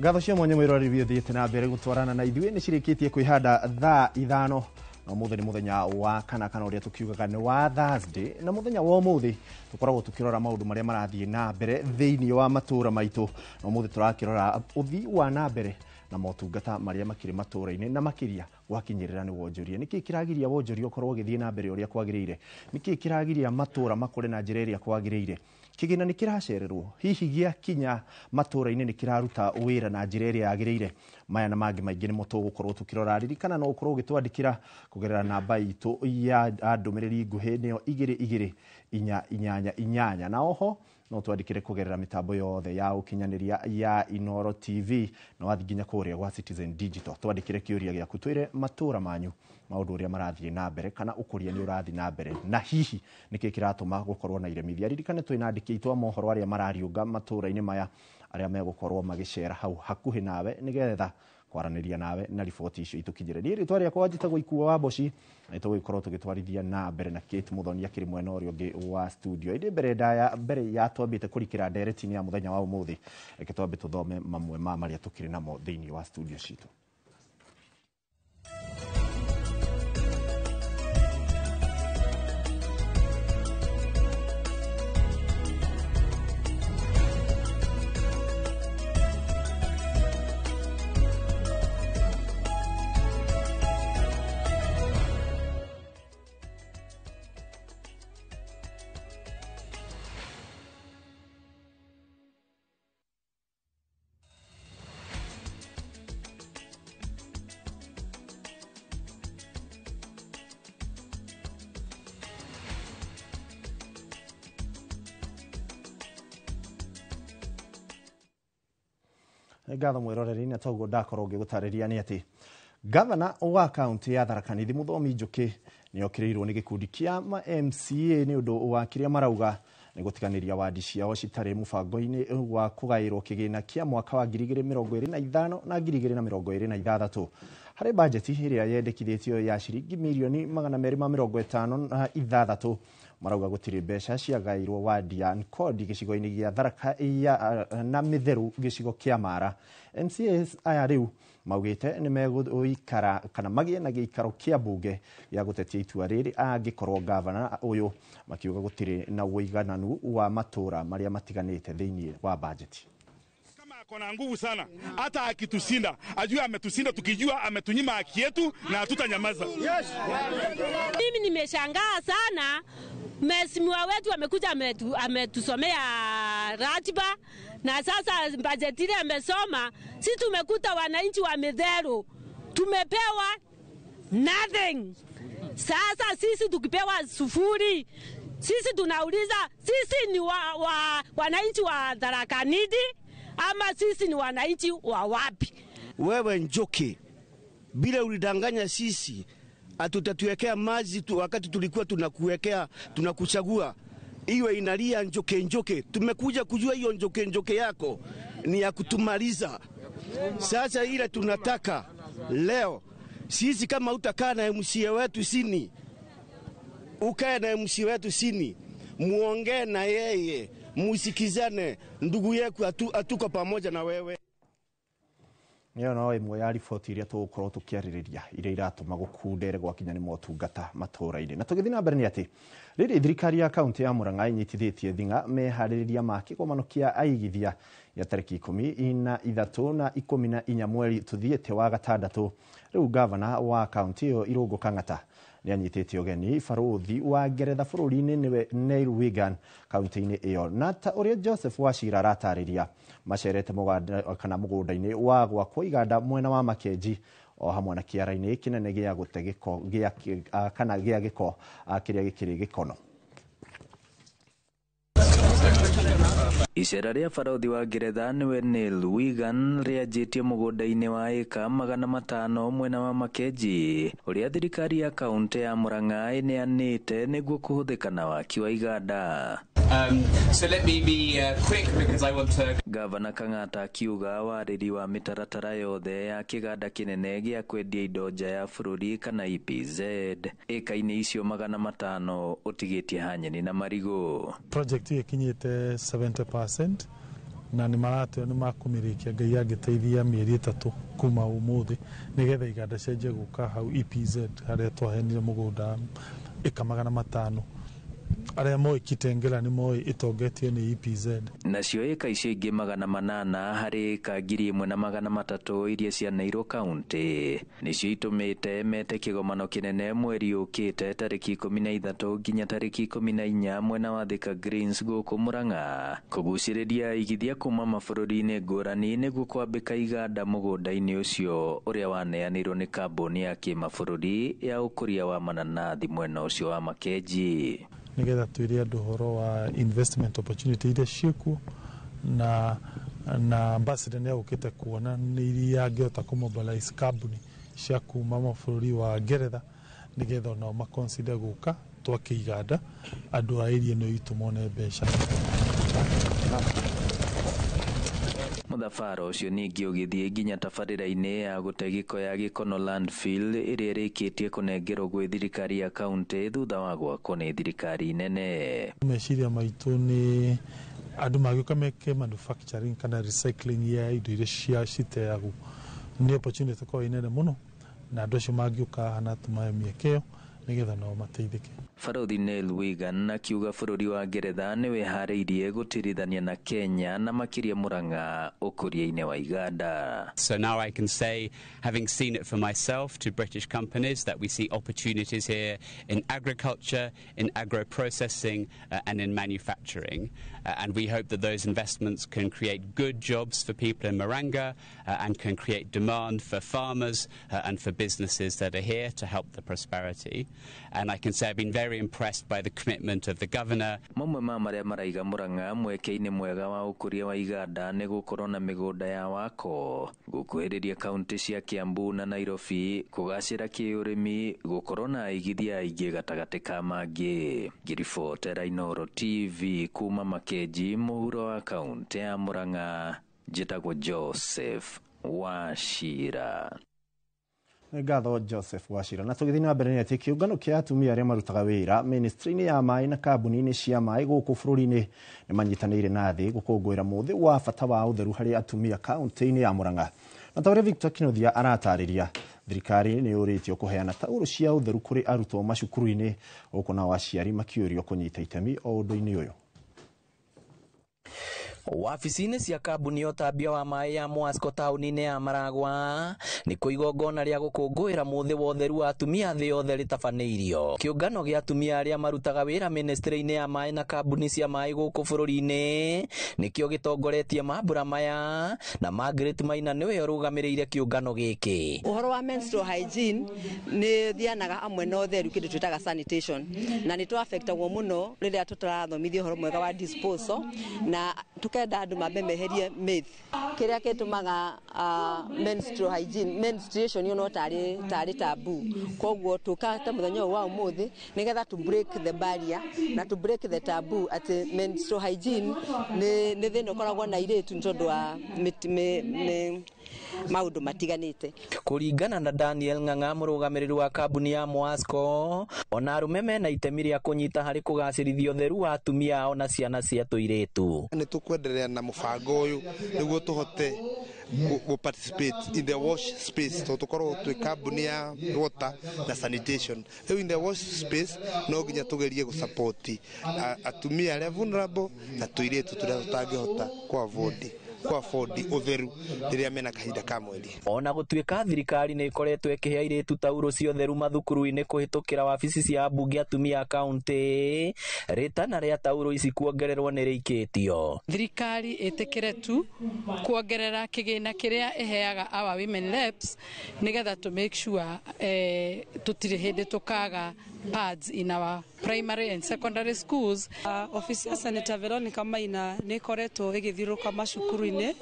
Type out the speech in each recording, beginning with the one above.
Gatho cia mwanya mwirori thiete na mbere gutwarana na ithuĩ nĩ cirĩkĩtie kwĩhanda thaa 5 na mũthenya nĩ mũthenya wa kana ũrĩa tukiugaga nĩ wa Thursday na mũthenya wa ũmũthĩ tukoragwo tukirora maũndũ marĩa marathiĩ na mbere thĩinĩ wa matũra maitũ na ũmũthĩ turakirora ũthii wa na mbere na motungata marĩa makĩrĩ matũra-inĩ na makĩria gwakinyĩrĩra nĩ wonjoria nĩkĩ kĩragiria wonjoria ũkorwo ũgĩthiĩ na mbere ũrĩa kwagĩrĩire nĩkĩ kĩragiria matũra makũre na njĩra ĩrĩa kwagĩrĩire kĩgĩna nĩ kĩracererwo hihi gĩa kinya matũra-inĩ nĩ kĩraruta wĩra na njĩra ĩrĩa yagĩrĩire maya na mangĩ maingĩ nĩ moto gũkorwo tukirora ririkana no ũkorwo ũgĩtwandĩkĩra kũgerera namba itũ ya ndũmĩrĩri nguhĩ nĩyo 2288 na oho no twandĩkĩre kũgerera mitambo yothe ya ũkinyanĩria ya Inooro TV na wathi nginya kũrĩa gwa Citizen Digital twandĩkĩre kĩũria gĩaku twĩre matũra manyu maũndũ ũrĩa marathiĩ na mbere kana ũkũria nĩ ũrathiĩ na mbere na hihi nĩkĩ kĩratũma gũkorwo na iremithia ririkane twĩna andĩki aitũ a mohoro arĩa marariũnga matũra-inĩ maya arĩa megũkorwo magĩcera hau hakuhĩ nawe nĩgetha kwaranĩria nawe na riboti icio itukinyĩre rĩtwa rĩakwa njĩtagwo Ikuo wa Mboci na nĩtũgũkorwo tũgĩtwarithia na mbere na Kate Muthoni akĩrĩ mwena ũrĩa ũngĩ wa studio ĩndĩ mbere ya twambĩte kũrikĩra ndereti-inĩ ya mũthenya wa ũmũthĩ reke twambe tũthome mamwe ma marĩa tũkĩrĩ namo thĩinĩ wa studio citũ. Gatho mwiroreri-inĩ toguo ndakorwo ngĩgũtarĩria nĩ atĩ gavana wa kaunti ya Tharaka Nithi Mũthomi Njũkĩ nĩ okĩrĩirwo nĩ gĩkundi kĩa MCA nĩ ũndũ wa kĩrĩa marauga nĩ gũtiganĩria wadi ciao citarĩ mũbango-inĩ wa kũgaĩrwo kĩgĩna kĩa mwaka wa 2025 na 2026 harĩ bajeti ĩrĩa yendekithĩtio ya ciringi mirioni 256 marauga gũtirĩ mbeca ciagaĩirwo wadi ya Nkodi gĩcigo-inĩ gĩa Tharaka na Mĩtheru gĩcigo kĩa Mara. MCAs aya rĩu maugĩte nĩ megũikara kana magĩe na gĩikaro kĩa mbunge ya gũtetia itua rĩrĩ angĩkorwo gavana ũyũ makiuga gũtirĩ na ũigananu wa matũra marĩa matiganĩte thĩinĩ wa bajeti. Kona nguvu sana hata akitusinda ajue ametusinda tukijua ametunyima haki yetu na hatutanyamaza. Mimi nimeshangaa sana mheshimiwa wetu amekuja ametusomea ratiba na sasa bajeti ile amesoma sisi tumekuta wananchi wa Mĩtheru tumepewa nothing. Sasa sisi tukipewa sufuri sisi tunauliza sisi ni wananchi wa Tharaka Nithi ama sisi ni wananchi wa wapi? Wewe Njoki, bila ulidanganya sisi atutatuwekea maji wakati tulikuwa tunakuchagua iwe inalia Njoke. Tumekuja kujua hiyo Njoke yako ni ya kutumaliza. Sasa ile tunataka leo sisi kama utakaa na MCA wetu sini, ukae na MCA wetu sini, muongee na yeye, musikizane, ndugu yetu atuko pamoja na wewe. Nĩyo no ĩmwe ya riboti iria tũgũkorwo tũkĩarĩrĩria iria iratũma gũkundere gwakinya nĩ motungata matũra-inĩ na tũgĩthiĩ na mbere nĩ atĩ rĩrĩ thirikari ya kaunti ya Murang'a inyitithĩtie thing'a meharĩrĩria ma kĩgomano kĩa aigithia ya tarĩki 13 na 14 mweri tuthiĩte wa gatandatũ. Rĩu gavana wa kaunti ĩyo Irũngũ Kang'ata nĩ anyitĩte ũgeni barũthi wa Ngeretha bũrũri-inĩ nĩwe Neil Wigan kaunti-inĩ ĩyo na ta ũrĩa Joseph Wachira aratarĩria macerete mũgũnda-inĩ wa gwakwo iganda mwena wa Makenji o hamwe na kĩara-inĩ kĩnene gĩa gũte gĩko kana gĩa gĩko kĩrĩa gĩkĩrĩ gĩkono. Icera rĩa barũthi wa Ngeretha nĩwe Neil Wigan rĩanjĩtie mũgũnda-inĩ wa ĩka 500 mwena wa Makenji ũrĩa thirikari ya kaunti ya Murang'a ĩneanĩte nĩguo kũhũthĩka na waki wa iganda. So let me be quick because I want to... Gavana Kang'ata akiuga warĩri wa mĩtaratara yothe ya kĩganda kĩnene gĩa kwendia indo nja ya bũrũri kana EPZ ĩka-inĩ icio 500 ũtigĩtie hanyeni na marigũ. Project ĩkinyĩte 70% na nĩ makumĩrĩkia Ngai angĩteithia mĩeri 3 kuma ũmũthĩ nĩgetha iganda cianjie gũka hau EPZ harĩa twahenire mũgũnda ĩka 500 arĩa moĩ Kitengela nĩ moĩ ĩtongetio nĩ EPZ. Nacio ĩka icio ingĩ 800 harĩ ĩka 1,300 iria cia Nairo County nĩcio itũmĩte mete kĩgomano kĩnene mweri ũkĩte tarĩki 13 nginya tarĩki 14 mwena wa Thika Greens gũkũ Murang'a kũgucĩrĩria igithia kuma mabũrũri-inĩ ngũrani nĩguo kwambĩka iganda mũgũnda-inĩ ũcio ũrĩa waneanirwo nĩ kambuni ya kĩmabũrũri ya ũkũria wa mananathi mwena ũcio wa Makenji. Nĩgetha twĩre andũ ũhoro wa investment opportunity iria ciĩkuo na ambassador nĩ agũkĩte kuona nĩ iria angĩhota kũmobilize kambuni cia kuma mabũrũri wa Ngeretha nĩgetha nao maconsider gũka twake iganda andũ a area ĩno itũ mone mbeca. Mũthabara ũcio ningĩ ũgĩthiĩ nginya tabarĩra-inĩ ya gũte gĩko ya Gĩkono landfill ĩrĩa ĩrĩkĩtie kũnengerwo gwĩ thirikari ya kaunti thutha wa gwakwo nĩ thirikari nene. Meciria maitũ nĩ andũ magĩũka meke manufacturing kana recycling ya indo iria cia citeagwo nĩ opportunity kwa inene mũno na andũ acio mangĩũka hana tumaye mĩeke nĩgetha nao mateithĩke. Barothi Neil Wigan akiuga bũrũri wa Ngeretha nĩ weharĩirie gũtirithania na Kenya na makĩria Murang'a ũkũria-inĩ wa iganda. So now I can say, having seen it for myself to British companies, that we see opportunities here in agriculture, in agro-processing and in manufacturing. And we hope that those investments can create good jobs for people in Murang'a and can create demand for farmers and for businesses that are here to help the prosperity. And I can say I've been very impressed by the commitment of the governor. Mamwe ma marĩa maraiga Murang'a mweke-inĩ mwega wa ũkũria wa iganda nĩ gũkorwo na mĩgũnda ya wako, gũkuhĩrĩria kaunti cia Kiambu na Nairobi, kũgacĩra kĩũrĩmi, gũkorwo na igithia aingĩ gatagatĩ ka mangĩ. Ngiribotera Inooro TV kuma Makenji mũhuro wa kaunti ya Murang'a, njĩtagwo Joseph Wachira. Ngatho Joseph Wachira. Na tũgĩthiĩ na mbere nĩ atĩ kĩũngano kĩa atumia arĩa marutaga wĩra ministry-inĩ ya maĩ na kambuni-inĩ cia maĩ gũkũ bũrũri-inĩ nĩ manyitanĩire na thĩ gũkũngũĩra mũthĩ wa bata wa ũtheru harĩ atumia kaunti-inĩ ya Murang'a. Na ta ũrĩa Victor Kinothia aratarĩria, thirikari nĩ yũrĩtio kũheana taurũ cia ũtheru kũrĩ arutwo macukuru-inĩ gũkũ nao aciari makĩũrio kũnyita itemi o ũndũ-inĩ ũyũ. Wabici-inĩ cia kambuni ya ũtambia wa maĩ ya Mwasco taũni-inĩ ya Maragwa nĩ igongona rĩa gũkũngũĩra mũthĩ wa ũtheru wa atumia thĩ yothe rĩtabanĩirio. Kĩũngano gĩa atumia arĩa marutaga wĩra ministry-inĩ ya maĩ na kambuni cia maĩ gũkũ bũrũri-inĩ nĩkĩo gĩtongoretie mambura maya, na Margaret Maina nĩwe ũrũgamĩrĩire kĩũngano gĩkĩ. Ũhoro wa menstrual hygiene nĩ thianaga hamwe na ũtheru, kĩndũ twĩtaga sanitation, na nĩ tũ-affectagwo mũno rĩrĩa tũtarathomithio ũhoro mwega wa disposal, na tukenda andũ mambe meherie myth kĩrĩa gĩtũmaga menstrual hygiene, menstruation no tarĩ tabu. Koguo tũkata mũthenya wa ũmũthĩ nĩgetha to break the barrier na to break the taboo atĩ menstrual hygiene nĩ thĩna ũkoragwo na airĩtu nĩ tondũ wa maũndũ matiganĩte. Kũringana na Daniel Ng'ang'a, mũrũgamĩrĩri wa kambuni ya Mwasco, ona arũme mena itemi rĩa kũnyita harĩ kũgacĩrithia ũtheru wa atumia ao na ciana cia tũirĩtu. Nĩ tũkwenderea na mũbango ũyũ nĩguo tũhote participate in the wash space, tũkorwo twĩ kambuni ya water na sanitation. In the wash space no nginya tũgerie gũsupport atumia arĩa vulnerable na tũirĩtu tũrĩa tũtangĩhota afford ũtheru rĩrĩa mena kahinda ka mweri. Ona gũtuĩka thirikari nĩ ĩkoretwo ĩkĩhe airĩtu taurũ cia ũtheru mathukuru-inĩ kũhĩtũkĩra wabici cia ambunge atumia a kaunti, rĩtana rĩa taurũ ici kuongererwo nĩ rĩikĩtio. Thirikari ĩtĩkĩre tu kuongerera kĩgĩna kĩrĩa ĩheaga our women reps nĩgetha to make sure tũtirĩ hĩndĩ tũkaga pads in our primary and secondary schools. Ofisi ya Senator Veronica Maina nĩ koretwo ĩgĩthiũrũrũka macukuru-inĩ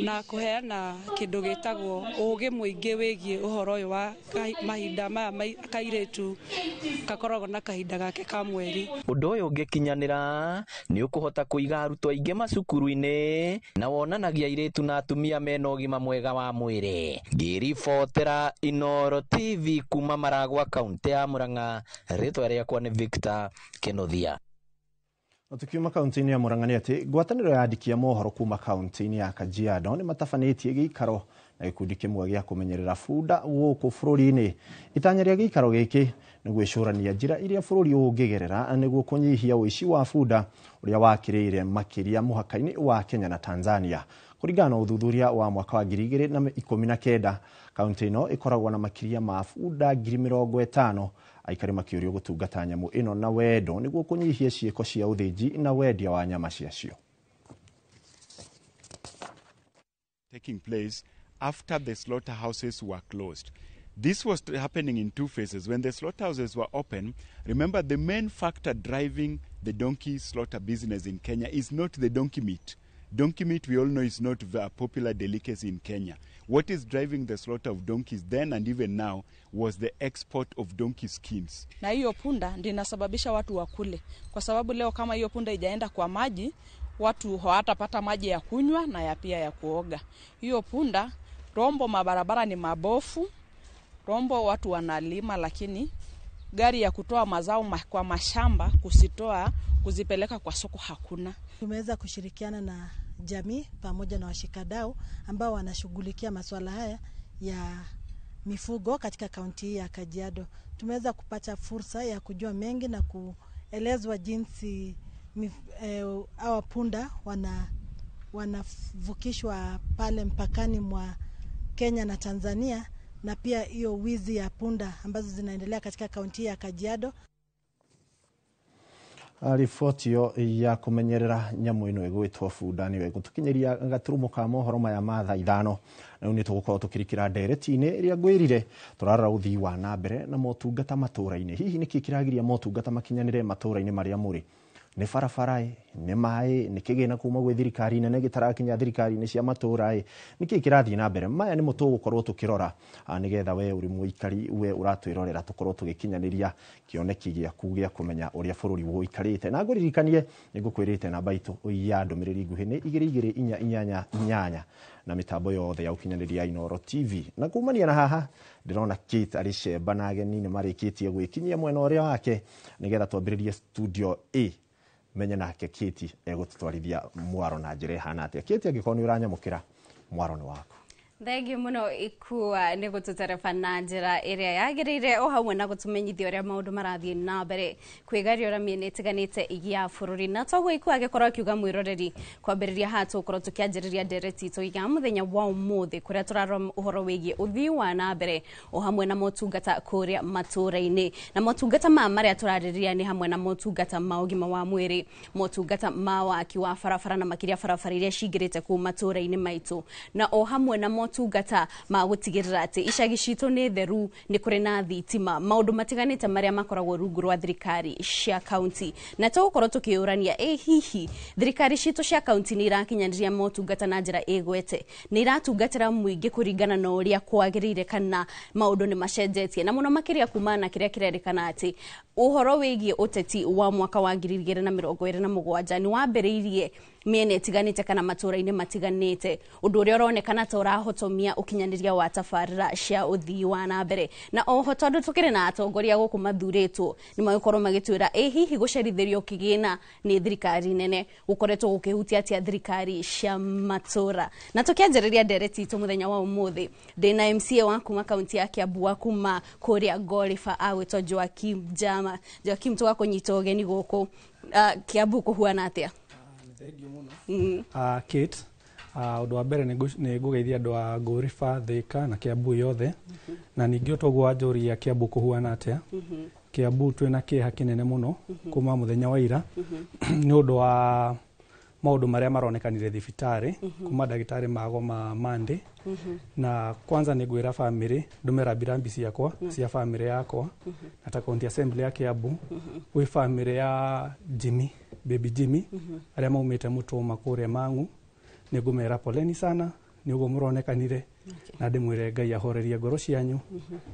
na kũheana kĩndũ gĩtagwo ũũgĩ mũingĩ wĩgiĩ ũhoro ũyũ wa mahinda maya kairĩtu gakoragwo na kahinda gake ka mweri. Ũndũ ũyũ ũngĩkinyanĩra nĩ ũkũhota kũiga arutwo aingĩ macukuru-inĩ na wonanagia airĩtu na atumia mena ũgima mwega wa mwĩrĩ. Ngĩribotera Inooro TV kuma Maragwa, kaunti ya Murang'a, rĩtwa rĩakwa nĩ Victor Kenothia. Tukiuma kaunti-inĩ ya Murang'a nĩ atĩ ngwatanĩro ya andiki a mohoro kuma kaunti-inĩ ya Kajiado nĩ matabanĩtie gĩikaro na gĩkundi kĩmwe gĩa kũmenyerera bunda gũkũ bũrũri-inĩ. Itanya rĩa gĩikaro gĩkĩ nĩ gwĩcũrania njĩra iria bũrũri ũngĩgerera nĩguo kũnyihia ũici wa bunda ũrĩa wakĩrĩire makĩria mũhaka-inĩ wa Kenya na Tanzania. Kũringana na ũthuthuria wa mwaka wa 2019, kaunti ĩno ĩkoragwo na makĩria ma bunda 50,000. Aikari makĩũrio gũtungata nyamũ ĩno na wendo nĩguo kũnyihia ciĩko cia ũthĩnji na wendia wa nyama ciacio. Taking place after the slaughterhouses were closed. This was happening in two phases. When the slaughterhouses were open, remember the main factor driving the donkey slaughter business in Kenya is not the donkey meat. Donkey meat, we all know, is not a popular delicacy in Kenya. What is driving the slaughter of donkeys then and even now was the export of donkey skins. Na hiyo punda ndio inasababisha watu wakule. Kwa sababu leo kama hiyo punda ijaenda kwa maji, watu hawatapata maji ya kunywa na ya pia ya kuoga. Hiyo punda, Rombo mabarabara ni mabofu. Rombo watu wanalima, lakini gari ya kutoa mazao kwa mashamba kusitoa kuzipeleka kwa soko hakuna. Tumeweza kushirikiana na jamii pamoja na washikadau ambao wanashughulikia masuala haya ya mifugo katika kaunti ya Kajiado. Tumeweza kupata fursa ya kujua mengi na kuelezwa jinsi hawa punda wanavukishwa pale mpakani mwa Kenya na Tanzania, na pia hiyo wizi ya punda ambazo zinaendelea katika kaunti ya Kajiado. Riboti ya kumenyerera nyamũ ĩno ĩgwĩtwo bunda nĩ gũtukinyeria gaturumo ka mohoro maya ma thaa 5. Na nĩ tũgũkorwo tũkirikira ndereti-inĩ ĩrĩa ngwĩrire tũrarora ũthii wa na mbere na motungata matũũra-inĩ. Hihi nĩkĩ kĩragiria motungata makinyanĩre matũũra-inĩ marĩa mũrĩ? Nĩ barabara, nĩ maĩ, nĩ kĩgĩna kuma gwĩ thirikari nene gĩtarakinya thirikari-inĩ cia matũũra, nĩkĩ kĩrathiĩ na mbere? Maya nĩmo tũgũkorwo tũkĩrora nĩgetha we ũrĩ mũikari we ũratwĩrorera tũkorwo tũgĩkinyanĩria kĩoneki gĩaku gĩa kũmenya ũrĩa bũrũri ũikarĩte. Na ngũririkanie nĩngũkwĩrĩte namba itũ ya ndũmĩrĩri nguhĩ nĩ 22488 na mĩtambo yothe ya ũkinyanĩria Inooro TV. Na kumania na haha ndĩrona Kate Aricemba na ageni nĩ marĩkĩtie gwĩkinyia mwena ũrĩa wake nĩgetha twambĩrĩrie studio A. Menye nake Kate egũtũtwarithia mwaro na njĩra ihana atĩa. Kate, angĩkorwo nĩ ũranyamũkĩra, mwaro nĩ waku. Thengiũ mũno ikua nĩ gũtũtereba na njĩra ĩrĩa yagĩrĩire o hamwe na gũtũmenyithia ũrĩa maũndũ marathiĩ na mbere kwĩgariũra mĩena ĩtiganĩte ya bũrũri. Na toguo ikua agĩkorwo akiuga mwĩroreri kwambĩrĩria haha tũgũkorwo tũkĩanjĩrĩria ndereti itũ ya mũthenya wa ũmũthĩ kũrĩa tũrarora ũhoro wĩgiĩ ũthii wa na mbere o hamwe na motungata kũrĩa matũũra-inĩ. Na motungata marĩa tũrarĩrĩria nĩ hamwe na motungata ma ũgima wa mwĩrĩ, motungata ma waki wa barabara na makĩria barabara iria cingĩrĩte kũu matũũra-inĩ maitũ, na o hamwe na motungata ma gũtigĩrĩra atĩ icagi citũ nĩ theru, nĩ kũrĩ na thitima, maũndũ matiganĩte marĩa makoragwo rungu rwa thirikari cia kaunti. Na tũgũkorwo tũkĩũrania hihi thirikari citũ cia kaunti nĩ irakinyanĩria motungata na njĩra ĩgwete, nĩ iratungatĩra mũingĩ kũringana na ũrĩa kwagĩrĩire kana maũndũ nĩ macenjetie, na mũno makĩria kumana na kĩrĩa kĩrerĩkana atĩ ũhoro wĩgiĩ ũteti wa mwaka wa 2027 nĩ wambĩrĩirie mĩena ĩtiganĩte kana matũũra-inĩ matiganĩte, ũndũ ũrĩa ũronekana ta ũrahotomia ũkinyanĩria wa tabarĩra cia ũthii wa na mbere. Na oho tondũ tũkĩrĩ na atongoria gũkũ mathurĩtwo nĩ magĩkorwo magĩtwĩra hihi gũcerithĩrio kĩgĩna nĩ thirikari nene gũkoretwo gũkĩhutia atĩa thirikari cia matũũra. Na tũkĩanjĩrĩria ndereti itũ mũthenya wa ũmũthĩ ndĩna MCA wa kuma kaunti ya Kiambu wa kuma kũrĩa Gorifa agwĩtwo Joakim Jama. Joakim, tũgakũnyita ũgeni gũkũ Kiambu kũhuana atĩa? Kate, ũndũ wa mbere nĩ ngũgeithia andũ a Gorifa, Thika na Kiambu yothe, na ningĩ ũtoguo wanjũria Kiambu kũhuana atĩa. Kiambu twĩna kĩeha kĩnene mũno kuma mũthenya wa ira nĩ ũndũ wa maundu maria maronekanire thibitari kuma ndagitari mago ma Monday na kwanza ni gwira family ndumera birambi ciakwa cia family yakwa ata county assembly ya Kiambu wi family ya Jimmy baby Jimmy aria maumite mutuma kuria Mangu ni ngumera poleni sana ni ugo muronekanire na ndimwire Ngai ahorerie ngoro cianyu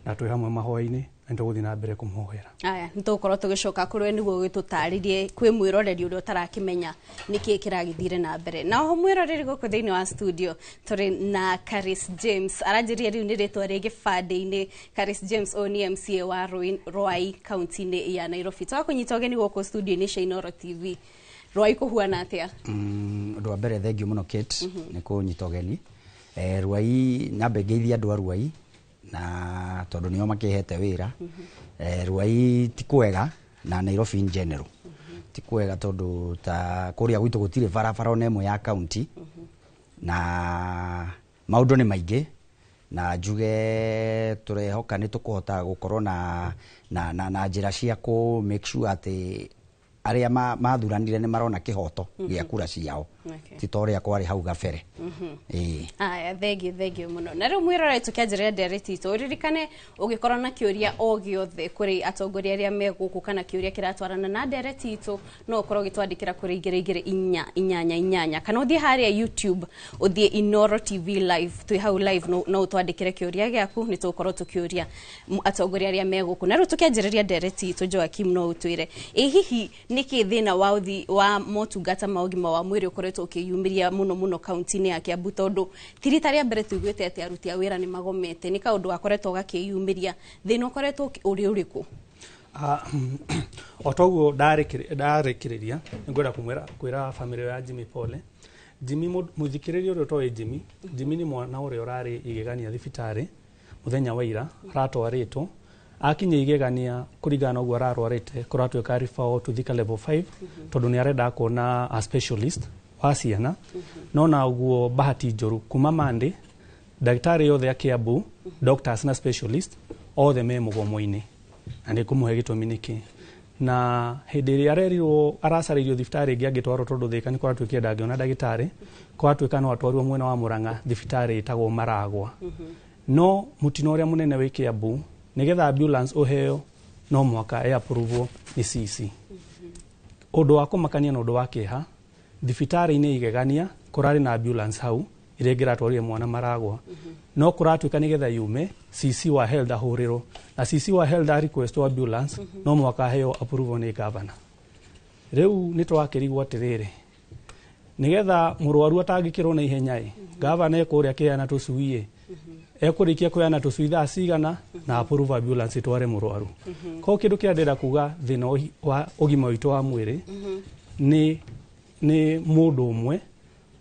na twi hamwe mahoya-ini ndo guthi na mbere kumuhoera aya nitukorwo tugicoka kurwe niguo gitutaririe kwi mwiroreri uria utarakimenya niki kiragithire na mbere na ho mwiroreri guku thiini wa studio turi na Karis James aranjirie riu ni ritwa ri gifande-ini. Karis James oni MCA wa Rwai county-ini ya Nairobi twakunyita ugeni guku studio-ini cia Inooro TV. Rwai kuhuana atia? Undu wa mbere thank you muno Kate ni kunyita ugeni. Rwai nyambe ngeithia andu a Rwai na tondu nio makihete wira. Rwai ti kwega na Nairobi in general. Ti kwega tondu ta kuria gwitu gutire barabara ona imwe ya county na maundu ni maingi na njuge turehoka ni tukuhota gukorwo na njira cia ku make sure ati aria mathuranire ni marona kihoto gia kura ciao titoria kwari hau gabere aya thegi muno na riu mwirora tukianjiria ndereti itu ririkane ugikorwo na kiuria o giothe kuri atongoria aria meguku kana kiuria kiratwarana na ndereti itu no ukorwo gitwandikira kuri 222 kana uthie haria YouTube uthie Inooro TV live twi hau live no utwandikire kiuria giaku ni tukorwo tukiuria atongoria aria meguku na riu tukianjiria ndereti itu Joakim no utwire hihi niki thina wa motungata maugima wa mwiri ukoretwo ukiyumiria muno county-ini ya Kiambu tondu tirita ria mbere tuigwete ati aruti a wira ni magomete ni kaundu gakoretwo gakiyumiria thina ukoretwo uri uriku otoguo ndarikiriria ngwira kwira family ya Jimmy pole. Jimmy muthikiriria uria toy Jimmy ni mwana uria urari igegania thibitari muthenya wa ira ratwaritwo akinya igegania kurigana uguo ararwarite kuratweka refer to Thika level 5 tondu ni arenda kuona a specialist wa ciana no na uguo bahati njoru kuma Monday daktari yothe ya Kiambu doctors na specialist othe me mugomo-ini na ni kumuhe gitumi niki na hindi ria arerirwo aracaririo thibitari ingi agitwarwo tondu Thika ni kuratwekire ndangiona dagitari kuratweka no atwarwo mwena wa Murang'a thibitari itagwo Maragwa no mutino uria munene wa Kiambu nigetha ambulance uheo no mwaka e approve ni CC undu wa kumakania na undu wa kiha thibitari-ini igegania kurari na ambulance hau irengira twarire mwana Maragwa no kuratwika nigetha yume CC wa health ahuriro na CC wa health request ambulance no mwaka heo approve ni governor riu ni twakirigwo atiriri nigetha murwaru atangikirwo na ihenya governor ekuria kiana tusuie ekurikia kuyana tusuitha cigana na approve ambulance tware murwaru ko kindu kia ndira kuga thina wa ugima witu wa mwiri ni mundu umwe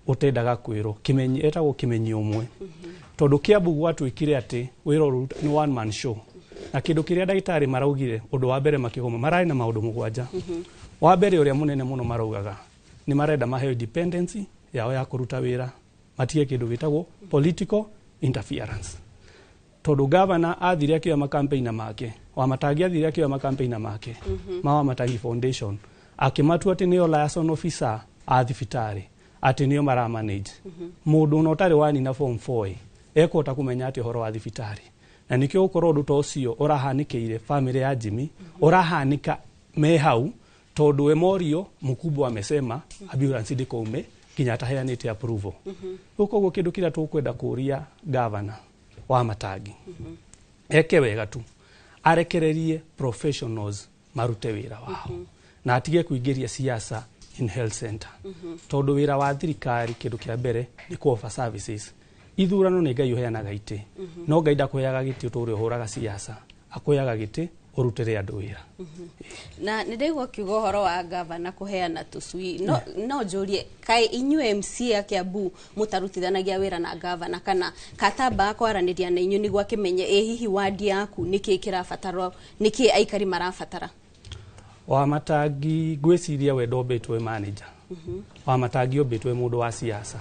utendaga kwiro kimenyi etagwo kimenyi umwe tondu Kiambu gwatwikire ati wiro ni one man show na kindu kiria dagitari maraugire undu wa mbere makigoma marai na maundu mugwanja wa mbere uria munene muno maraugaga ni marenda maheo dependency yao ya kuruta wira matie kindu gitagwo political interference tondu governor athire akiwa makampaign make wa matagi athire akiwa makampaign make mawa matagi foundation akimatu ati nio liaison officer a thibitari ati nio mara manage mundu no tari wani na form 4 ekota kumenya ati horo wa thibitari na nikio ukorwo undu to ucio urahanikire family ya Jimmy urahanika me hau tondu we morio mkubwa amesema ambulance ndikoume kinya taheanite approval uko kindu kira tukwenda kuria governor wa matagi eke wega tu arekererie professionals marute wira wao na atige kuingiria siasa in health center tondu wira wa thirikari kindu kia mbere ni ku offer services ithurano ni Ngai uheanaga ite no Ngai ndakuheaga giti uturi uhuraga siasa akuheaga giti urutire andu wira na ndigwo kiugo horo wa governor kuheana tusui no jurie kai inyu MC ya Kiambu mutarutithanagia wira na governor kana kataba kwaraniria na inyu nigwa kimenye hihi wadi yaku niki kirabatarwo niki aikari marabatara wa matagi gwiciria we ndobetwe manager wa matagi obetwe mundu wa siasa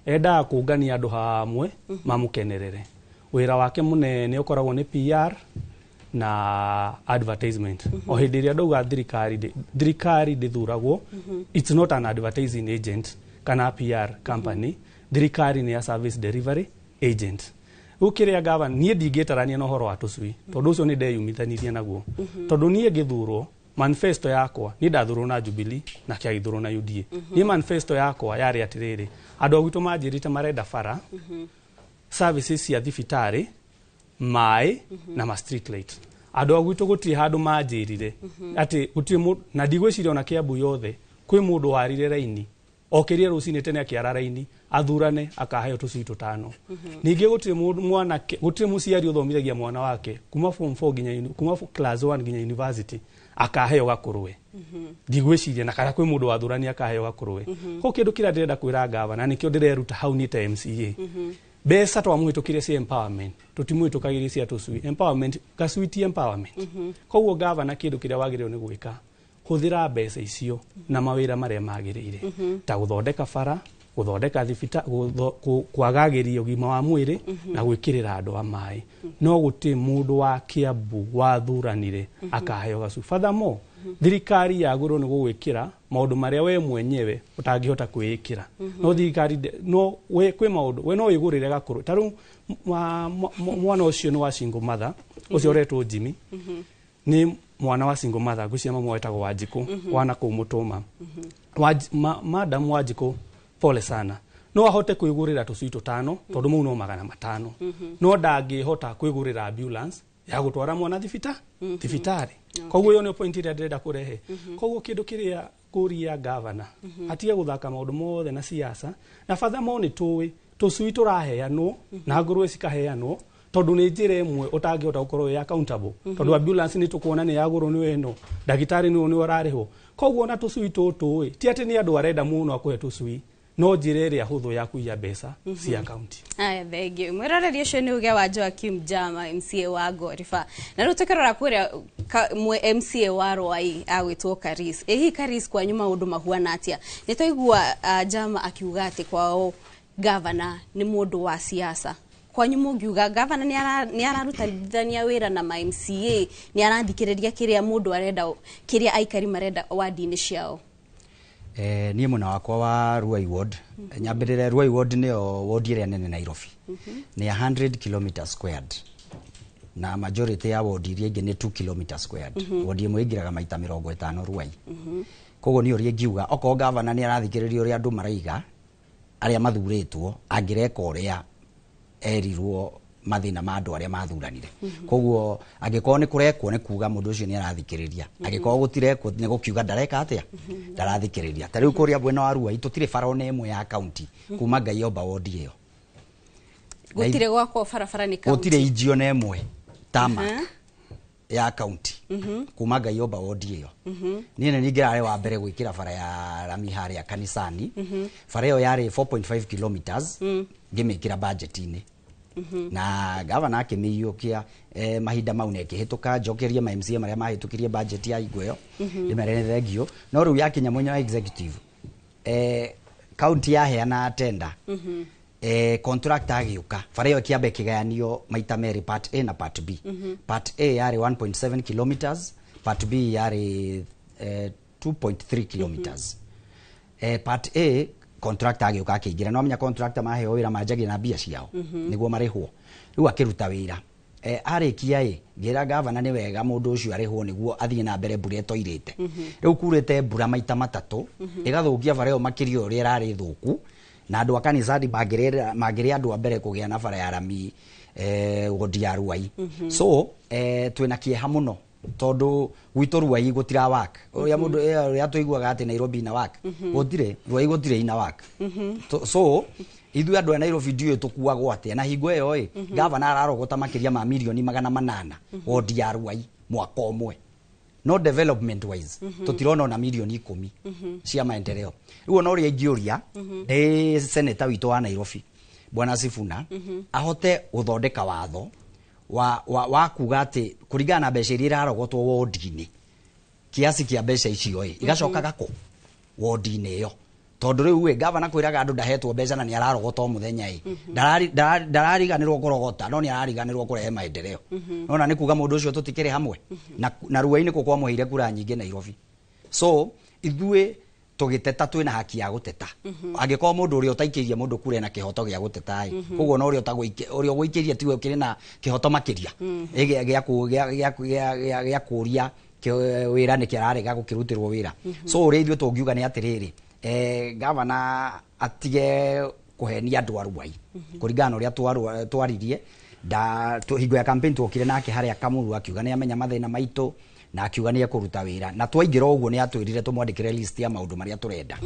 enda kungania andu hamwe mamukenerere wira wake munene ukoragwo ni PR na advertisement o hindi ria ndauga thirikari ndithuragwo it's not an advertising agent kana PR company thirikari ni a service delivery agent ukiria governor nie ndingitarania na horo wa tucui tondu ucio ni ndeyumithanirie naguo tondu nie ngithurwo manifesto yakwa ni ndathurwo na Jubilee na kiagithurwo na UDA ni manifesto yakwa yari atiriri andu agwitu manjirite marenda bara services cia thibitari mai na ma street light andu agwitu gutiri handu manjirire ati gutiri na ndigwiciria ona Kiambu yothe kwi mundu warire raini okirie rucini tene akiara raini athurane akaheo tucui tutano ningi gutiri mwana gutiri muciari uthomithagia mwana wake kuma form 4 nginya kuma class 1 nginya university akaheo gakurwe ndigwiciria na kana kwi mundu wathurani akaheo gakurwe ko kindu kira ndirenda kwira gavana nikio ndireruta hau ni ta MCA besa twamuhitukirie ci empowerment tutimuhitukagirie cia tucui empowerment gasuiti empowerment koguo gavana kindu kiria wagireo ni gwika huthira mbeca icio na mawira maria magirire ta guthondeka bara guthondeka thibita kwagagiria ugima wa mwiri na gwikirira andu a mai no guti mundu wa Kiambu wathuranire akaheo gacu furthermore thirikari yagurwo ni gugwikira maundu maria we mwenyewe utangihota kwikira no thirikari no we kwi maundu we no wigurire gakuru taru mwana ucio ni wa single mother ucio retwo Jimmy ni mwana wa single mother gucia mama wetagwo Wanjiku wana kumutuma madam Wanjiku pole sana no ahote kwigurira tucui tutano tondu mau no 500 no ndangihota kwigurira ambulance ya gutwara mwana thibitari koguo yo ni point ira ndenda kurehe koguo kindu kiria kuria governor atige guthaka maundu mothe na siasa na furthermore ni tucui turaheanwo na ngurwe cikaheanwo tondu ni njira imwe utangihota gukorwo ya accountable tondu ambulance ni tukuona ni yagurwo ni weno ndagitari ni wararihwo koguo na tucui tutu ti ati ni andu arenda muno akuhe tucui no njira iria huthu ya kuiya mbeca cia county aya thengio mwirareria cio ni uge wa Joakim Jama MCA wa Gorifa na riu tukirora kuria MCA wa Rwai agwitwo Karis ehi Karis kwa nyuma undu mahuana atia nitoigua Jama akiuga ati kwao governor ni mundu wa siasa kwanyu mungiuga governor ni ararutithania wira na ma MCA ni arathikiriria kiria mundu arenda kiria aikari marenda wadi-ini ciao nie muna wakwa wa Ruai ward nyambirire Ruai ward ni ward iria nene Nairobi ni 100 km squared na majority ya ward iria ingi ni 2 km squared ward imwe ingiraga maita 50 Ruai koguo ni uria ngiuga oko governor ni arathikiriria uria andu maraiga aria mathuritwo angireka uria erirwo mathina ma andu aria mathuranire koguo angikorwo ni kurekwo ni kuga mundu ucio ni arathikiriria angikorwo gutirekwo ni gukiuga ndareka atia ndarathikiriria ta riu kuria bwena wa Ruai tutire farone imwe ya county kuma Ngaiomba ward iyo gutire gwako farafara ni county gutire ijio na imwe tama ya county kuma Ngaiomba ward iyo ni ne ningirare wa mbere gwikira fara ya rami haria kanisani fara iyo yari 4.5 kilometers ngimikira budget-ini na governor akimiyukia mahinda mau nekihituka njokerie ma MCA maria mahitukirie budget ya igweyo limerene thengio no riu yakinya mwenye wa executive county yaheana tender contract agiuka fara iyo kiambe kigayanio maita meri part A na part B part A yari 1.7 kilometers part B yari 2.3 kilometers part A contractor agiuka akigira no amenya contractor maheo wira manjagia na bia ciao niguo marihwo riu akiruta wira arikia ngira governor ni wega mundu ucio arihwo niguo athie na mbere mbura etoirite riu kurete mbura maita matatu igathukia bara iyo makirio uri rari thuku na andu akanisa magire andu a mbere kugia na bara ya rami wodi ya Ruai so twina kieha muno tondu gwitu Ruai gutira wak ya mundu ya tuiguaga ati Nairobi na wak gutire Ruai gutire ina wak so ithu andu a Nairobi ndio tukuagwo ati na hingo iyo governor ararogota makiria ma milioni 800 wodi ya Ruai mwaka omwe no development wise tutirona na milioni 10 cia maendeleo riu no ri ingiuria senator witu wa Nairobi bwana Sifuna ahote guthondeka watho wa kuga ati kuringana na mbeca iria irarogotwo wodi-ini kiasi kia mbeca icio igacoka gako wodi-ini iyo tondu riu we governor kwiraga andu ndahetwo mbeca na ni ararogota muthenya ndarariganirwo kurogota no ni arariganirwo kurehe maendeleo nona ni kuga mundu ucio tutikire hamwe na Ruai-ini ko kwamuheire kura nyingi Nairobi so ithue tugiteta twina haki ya guteta angiko mundu uri utaikiria mundu kure na kihoto gia guteta koguo no uri ugwikiria tiwe ukiri na kihoto makiria gia kuria wira ni kirarega gukirutirwo wira so uri ithue tungiuga ni atiriri governor atige kuhenia andu a Ruai kuringana uria twaririe hingo ya campaign twokire nake haria Kamuru akiuga ni amenya mathina maitu na akiuga ni ekuruta wira na twaingira uguo ni atwirire tumwandikire list ya maundu maria turenda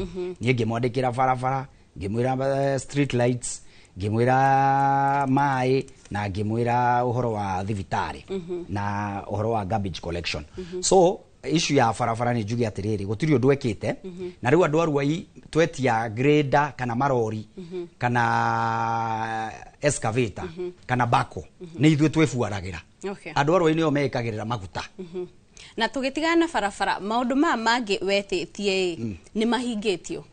ni ngimwandikira barabara ngimwira street lights ngimwira mai na ngimwira uhoro wa thibitari na uhoro wa garbage collection so issue ya barabara ni njugi atiriri gutiri undu ekite na riu andu a Ruai twetia grader kana marori kana excavator kana bako ni ithue twefuaragira andu a Ruai nio mekagirira maguta na tugitigana na barabara maundu ma mangi wetitie ni mahingitio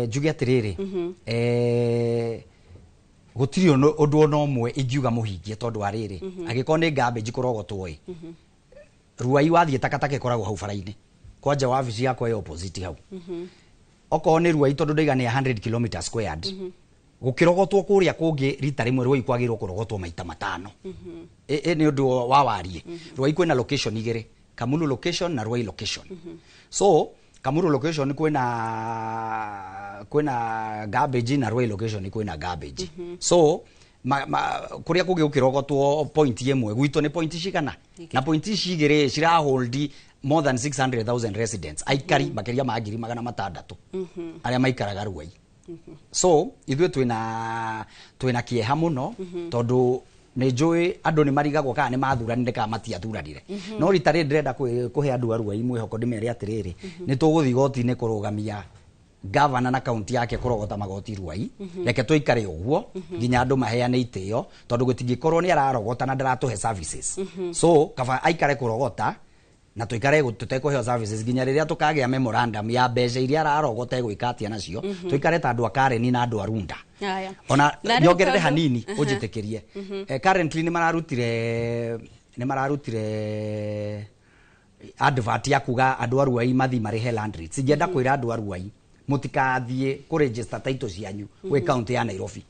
njugi atiriri gutiri undu ona umwe ingiuga muhingie tondu ariri agiko ni garbage kurogotwo Ruai wathie takataka ikoragwo hau bara-ini kwanja wabici yakwa ya opposite hau oko ni Ruai tondu ndaiga ni 100 km squared gukirogotwo kuria kungi rita rimwe Ruai kwagirwo kurogotwo maita 5 ni undu wa warie Ruai kwina location igere Kamulu location na Ruai location so Kamuru location kwina garbage na Ruai location kwina garbage so kuria kugi ukirogotwo point yemwe gwito ni point shikana na point shigire shira hold more than 600,000 residents aikari makeria ma 600,000 aria maikaraga Ruai so ithwe twina kieha muno tondu ni njui andu ni marigagwo kana ni mathuranire kana matiathuranire no ritari ndirenda kuhe andu a Ruai mwihoko ndimere atiriri ni tuguthi igoti-ini kurugamia governor na county yake kurogota magoti Ruai reke tuikare uguo nginya andu maheane itio tondu gutingikorwo ni ararogota na ndaratuhe services so kaba aikare kurogota na tuikare tutekuhe services nginya riria tukagia memorandum ya mbeca iria ararogota gwika atia nacio tuikare ta andu a Karen na andu a Runda ona nyongerere hanini ujitekerie currently ni mararutire advert ya kuga andu a Ruai mathi marihe land rates ingenda kwira andu a Ruai mutikathie ku register title cianyu we county ya Nairobi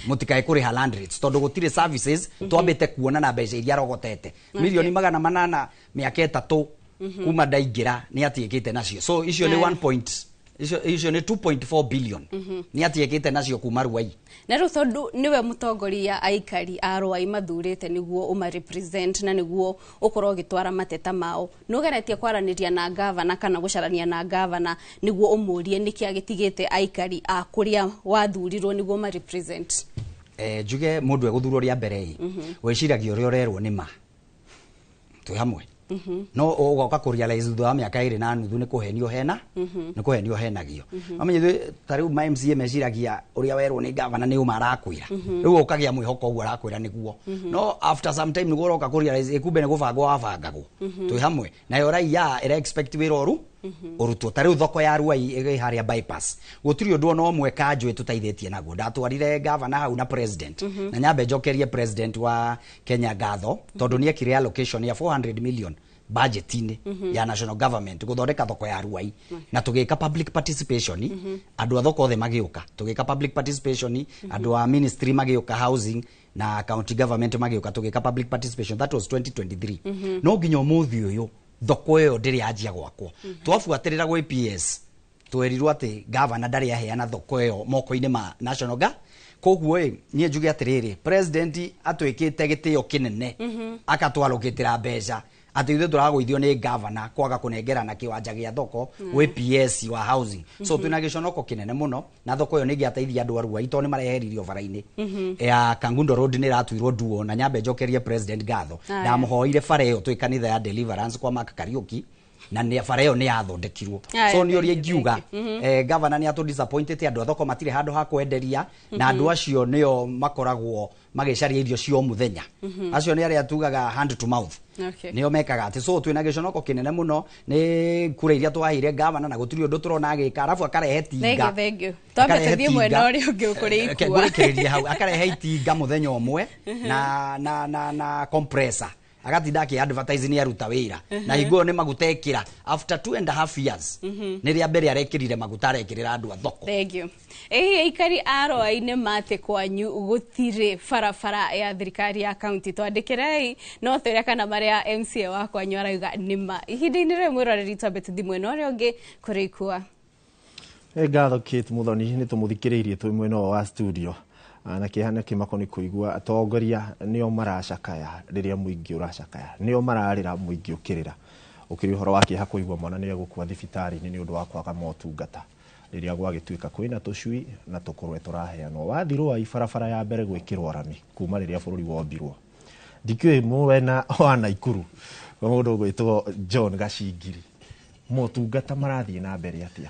mutikae kuriha land rates tondu gutire services twambite kuona na mbeca iria rogotete milioni 800 miaka 3 kuma ndaingira ni atiekite nacio so icio ni 2.4 billion ni atiekite nacio kuma Ruai na ru tondu niwe mutongoria aikari a Ruai mathurite niguo uma represent na niguo ukorwo gitwara mateta mao nugeretie kwaraniria na governor kana gucarania na governor niguo umurie niki agitigite aikari a kuria wathurirwo niguo ma represent njuge mundu eguthurwo ria mbere weciragia uria urerwo nima twi hamwe no ugoka ku realize thutha wa miaka 2 na nuthu ni kuhenio henagio amenye tariu ma MCA meciragia uria werwo ni governor ni uma arakwira riu ukagia mwihoko uguo arakwira niguo no after some time niguo uroka ku realize kumbe ni gubangwo wabangagwo twi hamwe na yo raia ira expect wira oru urutwo tariu thoko ya Ruai igi haria bypass gutiri undu ono omwe kanjwe tutaithitie naguo ndatwarire governor hau na president na nyambe njokerie president wa Kenya ngatho tondu ni ekire allocation ya 400 million budget-ini ya national government guthondeka thoko ya Ruai na tugika public participation andu a thoko othe magiuka tugika public participation andu a ministry magiuka housing na county government magiuka tugika public participation that was 2023 no nginya umuthi uyu thoko yo ndiri anjia gwakwo twafuatirira gwe PS twerirwo ati governor ndari aheana thoko yo moko-ini ma national koguo nie njuge atiriri president atwikite gitio kinene akatwarukitira mbeca ati ithu turagwithio ni governor kwaga kunengerana kiwanja gia thoko we PS wa housing so twina giconoko kinene muno na thoko yo ningi ateithia andu a Ruai to ni mareheririo bara-ini ya Kangundo road ni ratuirwo duo na nyambe njokerie president gatho na muhoire bara yo twi kanitha ya Deliverance kwa Mark Kariuki na nä bara ä yo nä yathondekirwo so nä å rä ingiuga gavana nä atå disappointed andå a thoko matirä handå ha kwenderia na andå acio nä o makoragwo magäcaria irio cio muthenya acio nä arä a tugaga hand to mouth nä o mekaga atä so twä na gä conoko kä nene må no nä kura iria twahä gavana na gå tirä å ndå tå rona agä ka arabu akarehe tinga akarehe itinga må thenya å mwe na compressor agatinda akä advertise nä aruta wä ra na hingo nä maguta ekira after 2.5 years nä rä a mbere arekärire maguta arekä rä ra andå a thoko aikari aroa-inä matä kwanyu gũtirĩ barabara ya thirikari ya kaunti twandĩkĩrei no twĩre kana marĩa MCA wa kwanyu arauga nĩma ihinda-inĩ rĩu mwĩroreri twambe tũthi mwena ũrĩa ũngĩ kũrĩ ikua ngatho Kate Muthoni nĩ tũmũthikĩrĩirie twĩ mwena wa studio na kĩhana kĩmako nĩ kũigua atongoria nĩo maracakaya rĩrĩa mũingĩ ũracakaya nĩo mararĩra mũingĩ ũkĩrĩra ũkĩrĩ ũhoro wa kĩeha kũigua mwana nĩ egũkua thibitarĩ-inĩ nĩ ũndũ wa kwaga motungata rĩrĩa gwagĩtuĩka kwĩna tũcui na tũkũrwe tũraheanwo wathirwo ibarabara ya mbere gwĩkĩrwo rami kuma rĩrĩa bũrũri wombirwo ndikĩũĩ mwena wa Naikuru mũndũ ũgwĩtwo John Gacingiri motungata marathiĩ na mbere atĩa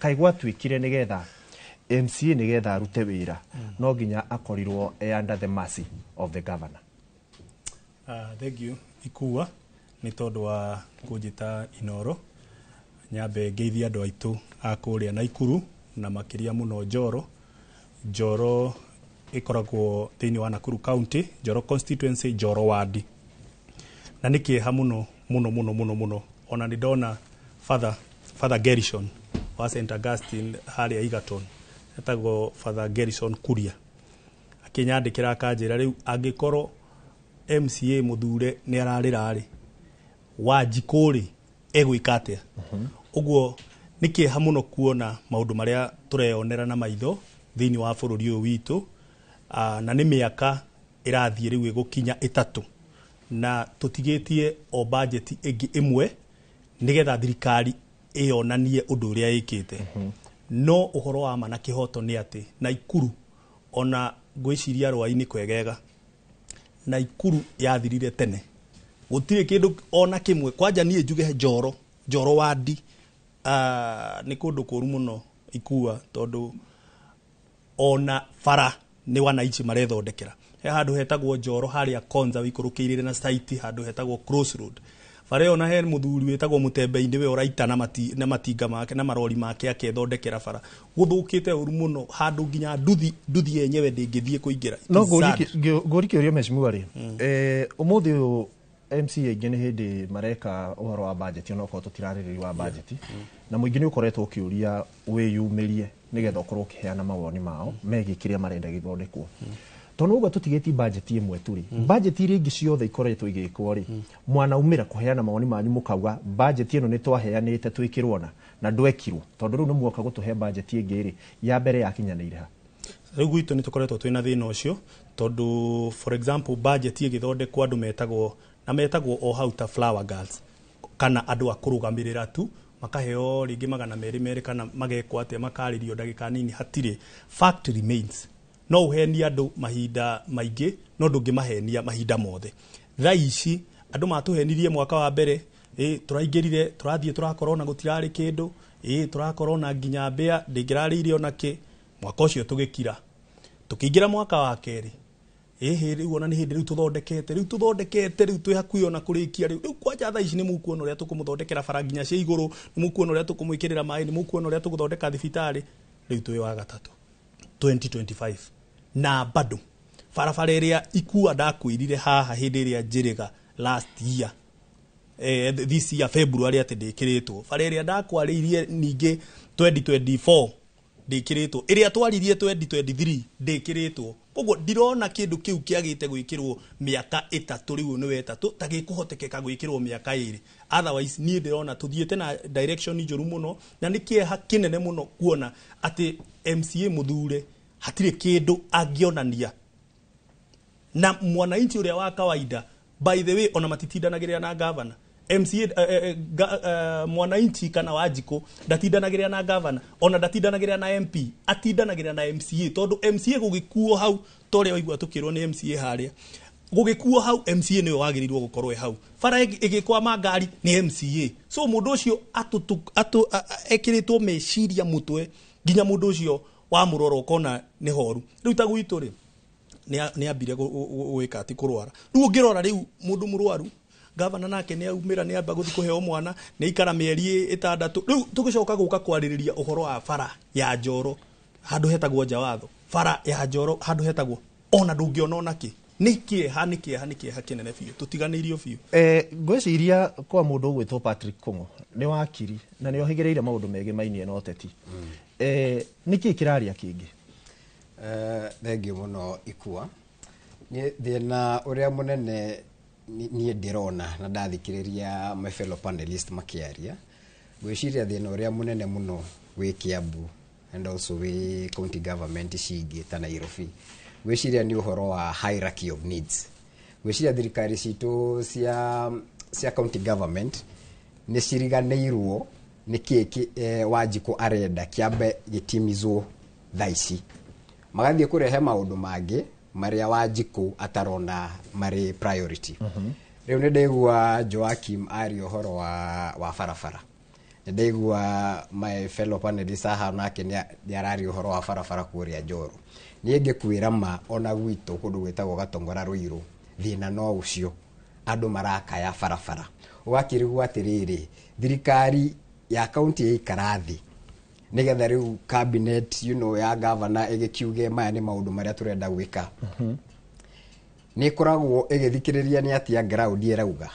kaĩ gwatuĩkire nĩgetha MCA nĩgetha arute wĩra no nginya akorirwo under the mercy of the governor. Thank you ikua nĩ tondũ wa kũnjĩta Inoro nyambe ngeithia andũ aitũ a kũrĩa Naikuru na makĩria mũno Njoro ĩkoragwo thĩinĩ wa Nakuru County Njoro constituency Njoro ward na nĩ kĩeha mũno ona nĩ ndona Father Gerishon wa St Augustine harĩa Egerton etagwo Father Gerishon Kuria akĩnyandĩkĩra akanjĩra rĩu angĩkorwo MCA mũthure nĩ ararĩra Wanjikũ egwĩka atĩa ũguo nĩ kĩeha mũno kuona maũndũ marĩa tũreyonera na maitho thĩinĩ wa bũrũri ũyũ witũ na nĩ mĩaka ĩrathiĩ rĩu ĩgũkinya 3 na tũtigĩtie o budget ĩngĩ ĩmwe nĩgetha thirikari ĩyonanie ũndũ ũrĩa ĩkĩte no ũhoro wa ma na kĩhoto nĩ atĩ Naikuru ona ngwĩciria rũa-inĩ kwegega Naikuru yathirire tene gũtirĩ kĩndũ ona kĩmwe kwanja niĩ njuge Njoro wadi nĩ kũndũ kũru mũno ikua tondũ ona bara nĩ wananchi marethondekera he handũ hetagwo Njoro harĩa Konza wĩikũrũkĩire na site handũ hetagwo Crossroad bara ĩyo na he mũthuri wĩtagwo Mũtembe-inĩ we ũraita na matinga make na marori make akethondekera bara gũthũkĩte ũru mũno handũ nginya nduthi yenyewe ndĩngĩthiĩ kũingĩra no ngũrikia ũrĩa mheshimiwa rĩ ũmũthĩ ũyũ MCA ingĩ nĩ hĩndĩ mareka ũhoro wa budget ona okorwo tũtirarĩrĩria wa budget na mũingĩ nĩ ũkoretwo ũkĩũria wĩyumĩrie nĩgetha ũkorwo ũkĩheana mawoni mao megiĩ kĩrĩa marenda gĩthondekwo tondũ ũguo tũtigĩtie budget ĩmwe tu rĩ budget iria ingĩ ciothe ikoretwo igĩkwo rĩ mwanaumĩra kũheana mawoni manyu mũkauga budget ĩno nĩ twaheanĩte twĩkĩrwo na ndwekirwo tondũ rĩu nĩ muoka gũtũhe budget ĩngĩ rĩ ya mbere yakinyanĩire ha rĩu gwitũ nĩ tũkoretwo twĩna thĩna ũcio tondũ for example budget ĩgĩthondekwo andũ metagwo o hau ta flower girls kana andũ a kũrũgamĩrĩra tu makaheo rĩngĩ 200 kana magekwo atĩa makarĩrio ndagĩka nini hatirĩ fact remains no ũhenia andũ mahinda maingĩ no ndũngĩmahenia mahinda mothe thaa ici andũ matũhenirie mwaka wa mbere tũraingĩrire tũrathiĩ tũrakorwo na gũtirarĩ kĩndũ tũrakorwo na nginya mbĩa ndĩngĩrarĩire ona kĩ mwaka ũcio tũgĩkira tũkĩingĩra mwaka wa kerĩ rĩu ona nĩ hĩndĩ rĩu tũthondekete rĩu twĩ hakuhĩ ona kũrĩkia rĩu kwanja thaa ici nĩ mũkuona ũrĩa tũkũmũthondekera bara nginya cia igũrũ nĩ mũkuona ũrĩa tũkũmwĩkĩrĩra maĩ nĩ mũkuona ũrĩa tũgũthondeka thibitarĩ rĩu twĩ wa gatatũ 2025 na bado barabara ĩrĩa ikua ndakwĩrire haha hĩndĩ ĩrĩa njĩrĩga last year this year February atĩ ndĩkĩrĩtwo bara ĩrĩa ndakwarĩirie ningĩ 2024 ndĩkĩrĩtwo ĩrĩa twaririe 2023 ndĩkĩrĩtwo koguo ndirona kĩndũ kĩu kĩagĩte gwĩkĩrwo mĩaka 3 rĩu nĩ wetatũ ta gĩkũhotekeka gwĩkĩrwo mĩaka 2 otherwise niĩ ndĩrona tũthiĩte na direction njũru mũno na nĩ kĩeha kĩnene mũno kuona atĩ MCA mũthure hatirĩ kĩndũ angĩonania na mwananchi ũrĩa wa kawaida by the way ona matitindanagĩrĩra na governor MCA mwananchi kana Wanjikũ ndatindanagĩrĩra na governor ona ndatindanagĩrĩra na MP atindanagĩrĩra na MCA tondũ MCA gũgĩkuo hau torĩa waigua tũkĩrwo nĩ MCA harĩa gugikuo hau MCA niwe wagirirwo gukorwo hau bara igikwama ngari ni MCA so mundu ucio ekiritwo meciria mutwe nginya mundu ucio wa muroro kona ni horu riu ta gwitu ri ni ambire gwika ati kurwara riu ngirora riu mundu murwaru gavana nake ni aumira ni amba guthi kuheo mwana ni ikara mieri 6 riu tugicoka guka kwaririria uhoro wa bara ya Njoro handu hetagwo Njawatho bara ya Njoro handu hetagwo ona ndungiona onaki nikie kinene biu tutiganirio biu ngwiciria kwa mundu gwitwo Patrick Kung'o ni wakiri na ni ohigereire maundu mege mainie no teti niki kiraria kingi thengio muno ikua ni thina uria munene ni ndirona na ndathikiriria my fellow panelist makiaria gwiciria thina uria munene muno wi Kiambu and also wi county government cigi ta Nairobi gwiciria ni uhoro wa hierarchy of needs gwiciria thirikari citu cia county government ni ciriganirwo ni kiki Wanjiku arenda kiambe gitimizwo thaici magathie kurehe maundu mangi maria Wanjiku atarona mari priority riu ni ndigua Joakim ari uhoro wa farafara ni ndigua my fellow panelists aha nake ni arari uhoro wa farafara kuria Njoro ni ngikwira ma ona gwitu kundu gwitagwo Gatongora Ruiru thina no ucio andu marakaya farafara ugakirigwa atiriri thirikari ya county ya Ikarathi nigetha riu cabinet ya governor igikiuge maya ni maundu maria turenda gwika ni koragwo igithikiriria ni atia ground irauga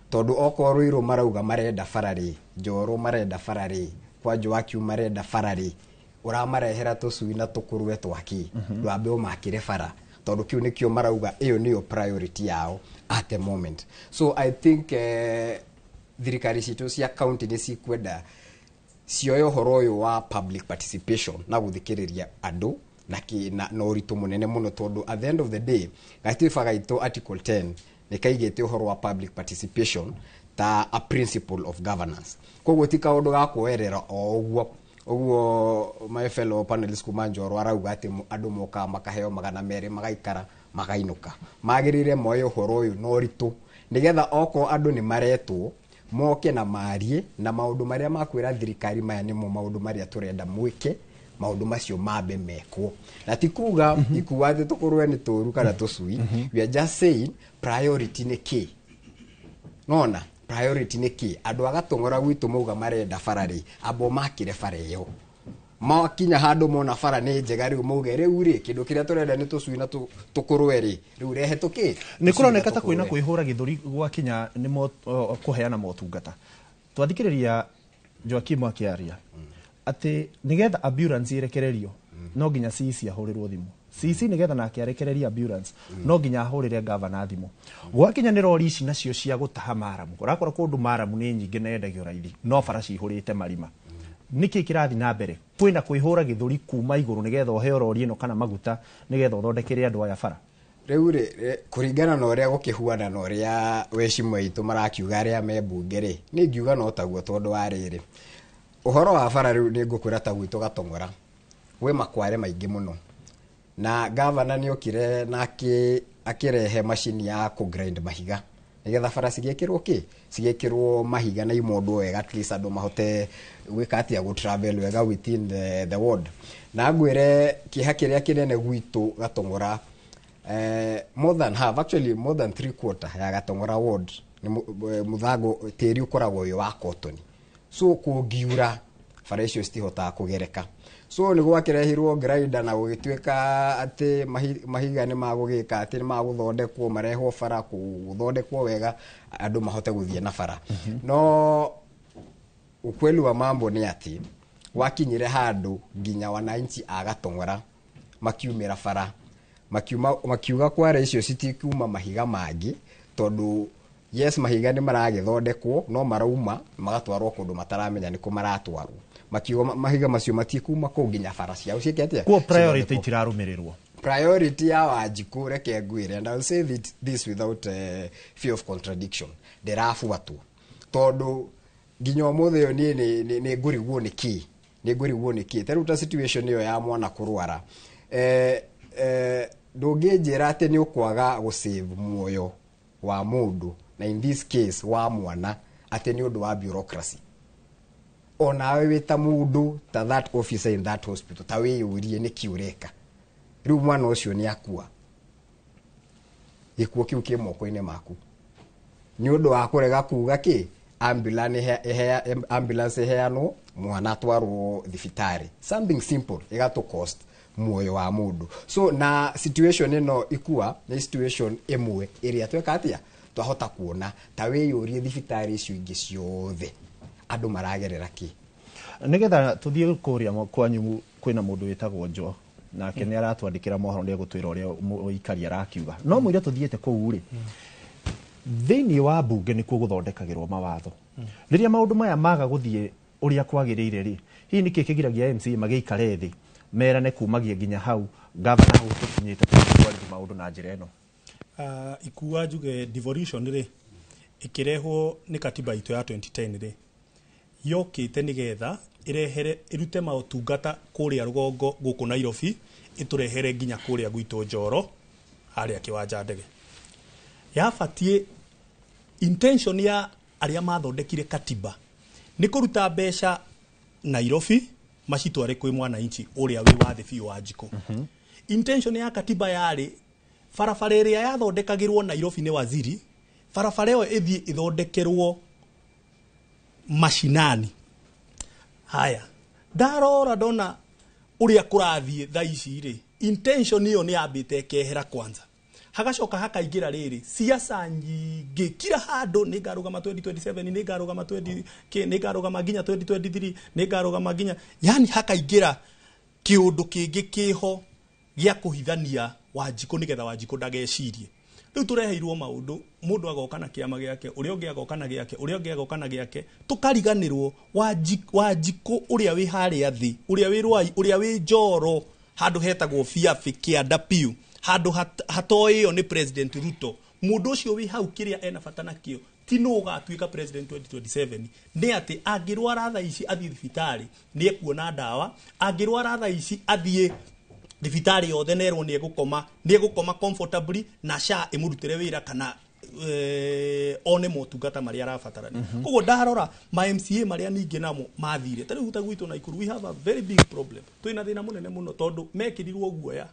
tondu oko Ruiru marauga marenda farari Njoro marenda farari kwa Joakim marenda farari uramarehera tucui na tukurwe twaki rwambe umakire fara tondu kiu nikio marauga iyo niyo priority yao at the moment so I think thirikari citu cia county ni cikwenda cioyo horo uyu wa public participation na guthikiriria andu na uritu munene muno tondu at the end of the day gatiba gaito article 10 ni kaigete horo wa public participation ta a principle of governance koguo ti kaundu ga kuerera o uguo my fellow panelists kuma Njoro arauga ati andu moka makaheo 200 magaikara magainuka magirire moyo horo uyu no ritu nigetha oko andu ni maretwo moke na marie na maundu maria makwira thirikari maya ni mo maundu maria turenda mwike maundu macio mabe mekwo na tikuga ikuwate tukurwe ni toru kana tucui we are just saying priority ni ki nona priority ni ki andu agatongora gwitu muga marenda farari abo makire fareyo makinya handu mona fara ni njega riu muge riu ri kindu kiria turenda ni tucui na tukurwe ri riu rehe tuki ni kuroneka ta kuina kwihura githuri gwa kinya ni kuheana motungata twathikiriria Joakim akiaria ati nigetha ambulance irekererio no ginya CC ahurirwo thimu CC nigetha nake arekereria ambulance no ginya ahurire governor thimu gwakinya ni rori ici nacio cia gutaha maramu urakora kundu maramu ni nyingi na endagio raithi no faraci ihurite marima niki kirathi na mbere kwina kwihura githuri kuma iguru nigetha oheo rori ino kana maguta nigetha uthondekere andu aya fara riu ri kuringana na uria gukihuana na uria wecimwe itu marakiuga aria membunge ri ni ngiuga no taguo tondu wa riri uhoro wa fara riu ni ngukwira ta gwitu Gatongora we makware maingi muno na governor ni okire na akirehe machine ya ku grind mahiga nigetha fara cigekirwo cigekirwo mahiga na imondo wega at least andu mahote gwika atia go travel wega within the ward na ngwire kiha kiria kinene gwitu Gatongora more than 3/4 ya Gatongora ward ni muthago tiri ukoragwo uyu wa cotton so kungiura fara icio citihota kugereka so ni gwakirehirwo grinder na gugituika ati mahiga ni magugika ati ni maguthondekwo marehwo fara kuthondekwo wega andu mahote guthie na fara no ukweli wa mambo ni ati wakinyire handu nginya wananchi a Gatongora makiumira fara makiuga kwara icio citikuma mahiga mangi tondu yes mahiga ni maragithondekwo no marauma magatwarwo kundu mataramenya ni kumaratwarwo makiuga mahiga macio matikuma ku nginya fara ciao cikiatia kwa priority itirarumirirwo priority ya Wanjiku reke ngwire and I'll say this without fear of contradiction ndirafuatwo tondu nginya omothe yo ni ngurigwo ni ki tariu ta situation iyo ya mwana kurwara ndũngĩnjĩra atĩ nĩ ũkwaga gũsave muoyo wa mũndũ, na in this case wa mwana, atĩ nĩ ũndũ wa bureaucracy. Onawe wĩ ta mũndũ ta that officer in that hospital, ta wĩyũrie nĩkĩ ũreka. Rĩu mwana ũcio nĩ akua, gĩkuũ kĩu kĩ moko-inĩ maku, nĩ ũndũ wa kũrega kuga kĩ ambulance iheanwo, mwana atwarwo thibitarĩ. Something simple ĩgatũ cost muoyo wa mũndũ. So na situation ĩno ikua nĩ situation ĩmwe ĩrĩa tweka atĩa twahota kuona ta wĩyũrie thibitarĩ icio ingĩ ciothe andũ maragerera kĩ. Nigetha tuthie kũria kwanyu kwĩna mũndũ wĩtagwo Njo, nake nĩ aratwandĩkĩra mohoro nĩ gũtwĩra ũrĩa mũikari arakiuga. No mũira tuthiĩte kũu rĩ, thĩinĩ wa mbunge nĩkuo gũthondekagĩrwo mawatho. Rĩrĩa maũndũ maya maga gũthiĩ ũrĩa kwagĩrĩire rĩ, hihi nĩkĩ kĩgiragia MCA magĩikare thĩ merane kumagia nginya hau gavana hau tũkinyĩte tũtwarithia maũndũ na njĩra ĩno? Ikua njuge devolution rĩ ĩkĩrehwo nĩ katiba itũ ya 2010 rĩ, yokĩte nĩgetha ĩrehere ĩrute maũtungata kũrĩa rũgongo gũkũ Nairobi, ĩtũrehere nginya kũrĩa gwitũ Njoro harĩa kĩwanja ndege. Yabatie intention ya arĩa mathondekire katiba nĩ kũruta mbeca Nairobi macitware kwĩ mwananchi ũrĩa wĩ wathi biũ wa Njikũ. Intention ya katiba yarĩ barabara ĩrĩa yathondekagĩrwo Nairobi nĩ waziri, barabara ĩyo ĩthiĩ ĩthondekerwo mashinani. Haya, ndarora ndona ũrĩa kũrathiĩ thaa ici rĩ, intention ĩyo nĩ yambĩte kehera kwanza, hagacoka hakaingĩra rĩrĩ siasa nyingĩ kila handũ, nĩ ngarũgama 2027, nĩ ngarũgama 20 nĩ ngarũgama nginya 2023, nĩ ngarũgama nginya, yani hakaingĩra kĩũndũ kĩngĩ kĩho gĩa kũhithania Wanjikũ nĩgetha Wanjikũ ndagecirie. Rĩu tũreheirwo maũndũ, mũndũ agoka na kĩama gĩake, ũrĩa ũngĩ agoka na gĩake, ũrĩa ũngĩ agoka na gĩake, tũkariganĩrwo Wanjikũ ũrĩa wĩ harĩa thĩ, ũrĩa wĩ Rwai, ũrĩa wĩ Njoro, handũ hetagwo Biabi kĩanda piu, handũ hatoĩyo nĩ President Ruto. Mũndũ ũcio wĩ hau kĩrĩa ena bata nakĩo ti no ũgatuĩka president 2027, nĩ atĩ angĩrwara thaa ici athiĩ thibitarĩ nĩ ekuona ndawa, angĩrwara thaa ici athiĩ thibitarĩ yothe nerwo nĩ egũkoma comfortably na SHA ĩmũrutĩre wĩra kana one motungata marĩa arabatarania. Koguo ndarora ma MCA marĩa ningĩ namo mathire, ta rĩu ta gwitũ Naikuru we have a very big problem, twĩna thĩna mũnene mũno tondũ mekĩrirwo guoya.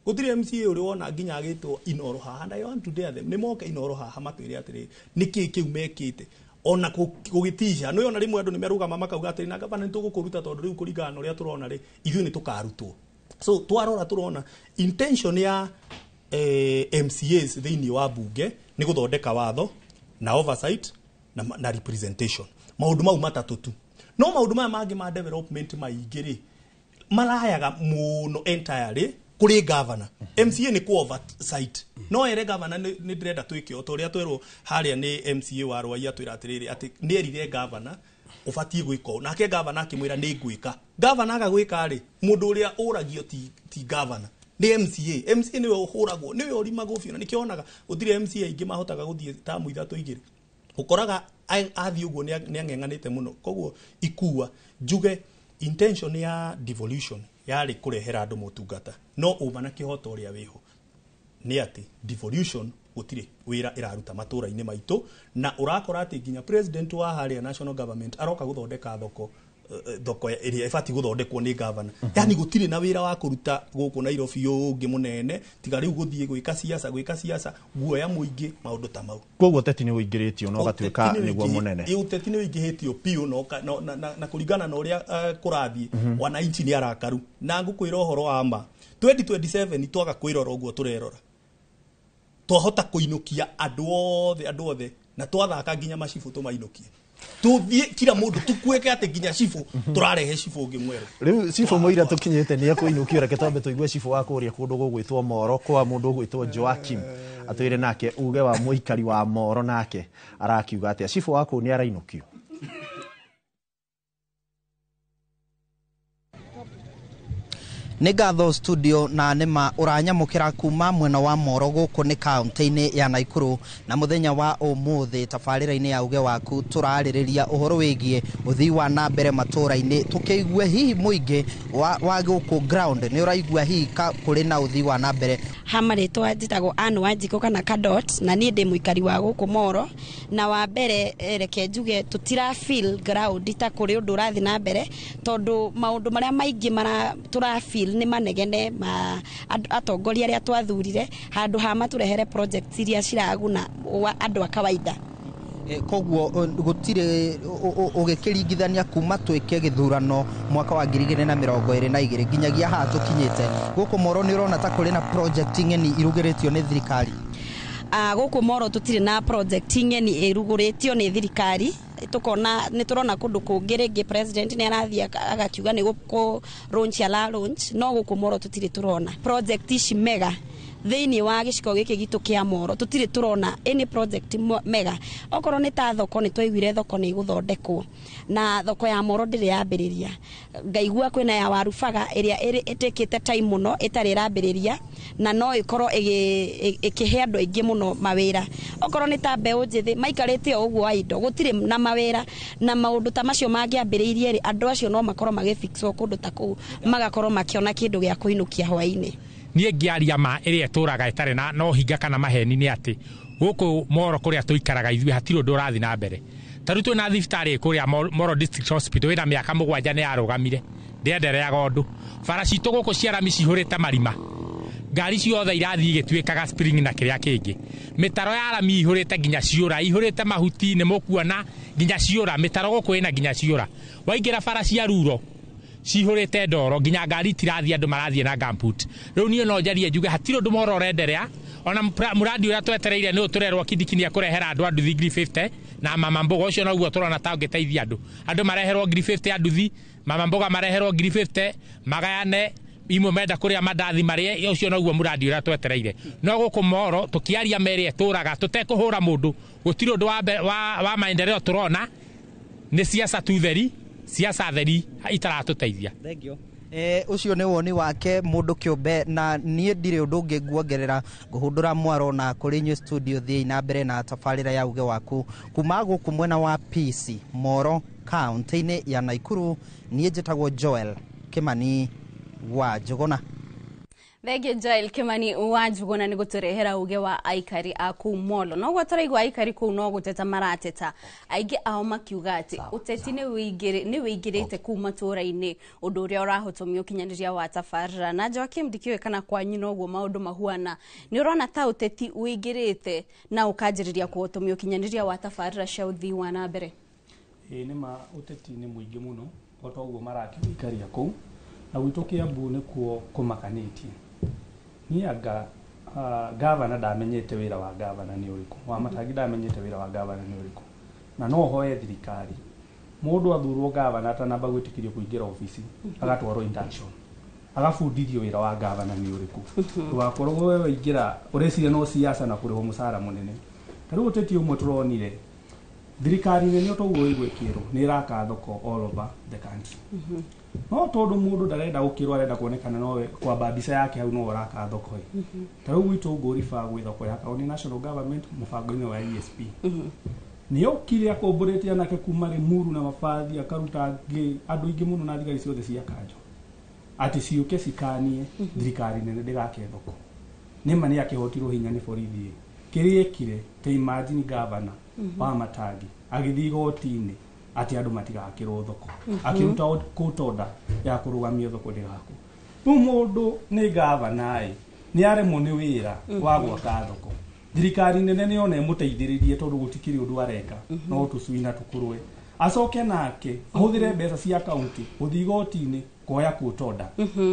Gũtirĩ MCA ũrĩa wona nginya agĩtwo Inoro haha, and I want to dare them, nĩ moke Inoro haha matwĩre atĩrĩ nĩkĩ kĩu mekĩte ona gũgĩtisha. Nĩ ona rĩmwe andũ nĩ merũgama makauga atĩrĩ na gavana nĩ tũgũkũruta tondũ rĩu kũringana na ũrĩa tũrona rĩ ithuĩ nĩ tũkarutwo. So twarora tũrona intention ya MCAs thĩinĩ wa bunge nĩ gũthondeka watho na oversight na representation, maũndũ mau matatũ tu. No maũndũ maya mangĩ ma development maingĩ rĩ marayaga mũno entirely kũrĩ governor. MCA nĩ ku oversight, no ere governor nĩ ndĩrenda twĩke o ũrĩa twerwo harĩa nĩ MCA wa Rwai atwĩra atĩrĩrĩ atĩ nĩ erire governor ũbatiĩ gwĩka ũũ, nake governor akĩmwĩra nĩ ngwĩka. Governor agagwĩka rĩ, mũndũ ũrĩa ũragio ti governor, nĩ MCA. MCA nĩwe ũhũragwo, nĩwe ũrimagwo biũ, na nĩkĩonaga gũtirĩ MCA ingĩ mahotaga gũthiĩ tamu ithatũ igĩrĩ, ũkoraga athiĩ ũguo nĩ ang'eng'anĩte mũno. Koguo ikua njuge intention ya devolution yarĩ kũrehera andũ motungata, no ũma na kĩhoto ũrĩa wĩho nĩ atĩ devolution gũtirĩ wĩra ĩraruta matũra-inĩ maitũ, na ũrakora atĩ nginya president wa harĩa national government aroka gũthondeka thoko ĩrĩa ĩbatiĩ gũthondekwo nĩ governor. Yani gũtirĩ na wĩra wa kũruta gũkũ Nairobi ũngĩ mũnene tiga rĩu gũthiĩ gwĩka siasa guoya mũingĩ maũndũ ta mau. Koguo ũteti nĩ ũingĩrĩtio na ũgatuĩka nĩguo mũnene. Ũteti nĩ ũingĩhĩtio piũ na kũringana na ũrĩa kũrathiĩ wananchi nĩ arakaru. Na ngũkwĩra ũhoro wa ma 2027 twaga kwĩrora ũguo tũrerora, twahota kũinũkia andũ othe na twathaka nginya macibũ tũmainũkie, tuthiĩ kila mũndũ tukweke atĩ nginya cibũ tũrarehe cibũ ũngĩ mwerũ. Rĩu cibũ mũira tũkinyĩte nĩ ekũinũkio, reke twambe tũigue cibũ wa kũrĩa kũndũ gũgwĩtwo Moro kwa mũndũ ũgwĩtwo Joakim atwĩre nake uge wa mũikari wa Moro nake arakiuga atĩa. Cibũ wa kũu nĩ arainũkio. nĩ ngatho studio na nĩma ũranyamũkĩra kuma mwena wa Moro gũkũ nĩ kaunti-inĩ ya Naikuru na mũthenya wa ũmũthĩ tabarĩra-inĩ ya uge waku tũrarĩrĩria ũhoro wĩgiĩ ũthii wa na mbere matũra-inĩ tũkĩigua hihi mũingĩ wa gũkũ ground nĩ ũraigua hihi kũrĩ na ũthii wa na mbere. Hamarĩtwa njĩtagwo Anne Wanjikũ kana Kadot na niĩ ndĩ mũikari wa gũkũ Moro na wa mbere reke njuge tũtira feel ground ta kũrĩ ũndũ ũrathiĩ na mbere tondũ maũndũ marĩa maingĩ tũra feel nĩ manegene atongoria arĩa twathurire handũ ha matũrehere projects iria ciraguna andũ a kawaida. Koguo gũtirĩ ũgĩkĩringithania kuma twĩke gĩthurano mwaka wa 2022 nginyagia haha tũkinyĩte gũkũ Moro nĩ ũrona ta kũrĩ na project ng'eni irugĩrĩtio nĩ thirikari? Gũkũ Moro tũtirĩ na project ng'eni irugũrĩtio nĩ thirikari tukona nĩ turona kũndũ kũngĩ rĩngĩ president nĩ arathiĩ agakiuga nĩ gũkũ launch no gũkũ Moro tũtirĩ turona project ici mega thĩinĩ wa gĩcigo gĩkĩ gitũ kĩa Moro tũtirĩ turona any project mega. Okorwo nĩ ta thoko nĩ twaiguire thoko nĩ igũthondekwo na thoko ya Moro ndĩrĩ yambĩrĩria. Ngaigua kwĩna ya Warubaga ĩrĩa ĩtĩkĩte time mũno ĩtarĩ yambĩrĩria na no ĩkorwo ĩkĩhe andũ aingĩ mũno mawĩra. Okorwo nĩ ta mbeũ njĩthĩ maikarĩte o ũguo indo gũtirĩ na mawĩra na maũndũ ta macio mangĩambĩrĩirie andũ acio no makorwo magĩfixwo kũndũ ta kũu magakorwo makĩona kĩndũ gĩa kũinũkia hwaĩ-inĩ. Niĩ ngĩaria ma ĩrĩa ĩtũraga ĩtarĩ na no hinga kana maheni nĩ atĩ gũkũ Moro kũrĩa tũikaraga ithuĩ hatirĩ ũndũ ũrathiĩ na mbere. Tarĩu twĩna thibitarĩ kũrĩa Moro District Hospital wĩna mĩaka 7 nĩ yarũgamire ndĩendereaga ũndũ. Bara citũ gũkũ ciarami cihũrĩte marima, ngari ciothe irathiĩ igĩtuĩkaga spring na kĩrĩa kĩngĩ. Mĩtaro ya arami ihũrĩte nginya ciũra, ihũrĩte mahuti nĩ mũkuona nginya ciũra, mĩtaro gũkũ ĩna nginya ciũra. Waingĩra bara cia Ruro cihũrĩte ndoro nginya ngari tirathiĩ andũ marathiĩ na gambut. Rĩu niĩ no njarie njuge hatirĩ ũndũ Moro ũrenderea ona mũradi ũrĩa twetereire nĩ ũtũrerwo kindikinia kũrehera andũ a nduthi 50 na mama mboga ũcio no guo tũrona ta ũngĩteithia andũ mareherwo 50 a nduthi, mama mboga mareherwo 50 magayane imwe menda kũrĩa mandathi marĩa ũcio no guo mũradi ũrĩa twetereire. No gũkũ Moro tũkiaria merĩ tũraga tũtekũhũra mũndũ gũtirĩ ũndũ wa maendeleo tũrona nĩ siasa tu theri siasa theri itaratũteithia. Thank you. Ucio nĩ woni wake mũndũ kĩũmbe na niĩ ndirĩ ũndũ ũngĩ nguongerera ngũhũndũra mwaro na kũrĩ nyũ studio thiĩ na mbere na tabarĩra ya uge waku kuma gũkũ mwena wa PC Moro kaunti-inĩ ya Naikuru. Niĩ njĩtagwo Joel Kimani wa Njuguna. Thenge Joel Kimani wa Njuguna nĩ gũtũrehera uge wa aikari a kũu Molo. No gwataraigua aikari kũu no gũteta marateta. Aingĩ ao makiuga atĩ ũteti nĩ wĩingĩrĩte kũu matũra-inĩ ũndũ ũrĩa ũrahotomia ũkinyanĩria wa tabarĩra. Na Joakim ndikĩũĩ kana kwanyu no guo maũndũ mahuana. Nĩ ũrona ta ũteti wĩingĩrĩte na ũkanjĩrĩria kũhotomia ũkinyanĩria wa tabarĩra cia ũthii wa na mbere? Nĩ ma ũteti nĩ mũingĩ mũno o ta ũguo marakiikaria kũu na gwitũ Kiambu nĩkuo kũmakanĩtie. Niĩ anga gavana ndamenyete wĩra wa gavana nĩ ũrĩkũ, wa Matangi ndamenyete wĩra wa gavana nĩ ũrĩkũ, na no hoye thirikari mũndũ athurwo gavana atanamba gwĩtĩkĩrio kũingĩra ofici agatwarwo induction agabundithio wĩra wa gavana nĩ ũrĩkũ. Ndũgakorwo wewe waingĩra ũreciria no siasa na kũrĩhwo mũcara mũnene. Tarĩu ũteti ũmwe tũronire thirikari nene ũtoguo igwĩkĩrwo nĩ ĩraka thoko all over the country. No tondũ mũndũ ndarenda gũkĩrwo arenda kuonekana no kwamba mbica yake hau no ũraka thoko ĩ. Tarĩu gwitũ ngũriba gwĩ thoko ya kaunti national government mũbango-inĩ wa ESP. Nĩ okire akũmbũrĩte anake kuma Limuru na Mabathi akaruta andũ aingĩ mũno na thigari ciothe cia kanjo atĩ ciũke cikanie thirikari nene ndĩgake thoko. Nĩma nĩ akĩhotirwo hinya nĩ borithi kĩrĩkire ta imagine governor wa Matangi agĩthiĩ igoti-inĩ atĩ andũ matigakĩrwo thoko akĩruta kũtonda ya kũrũgamia thoko ndĩgakwo. Rĩu mũndũ nĩ gavana nĩ aremwo nĩ wĩra wa gwaka thoko. Thirikari nene nĩ ona ĩmũteithĩrĩrie tondũ gũtikĩrĩ ũndũ areka no tũcui na tũkũrwe. Acoke nake ahũthĩre mbeca cia kaunti gũthiĩ igoti-inĩ kuoya kũtonda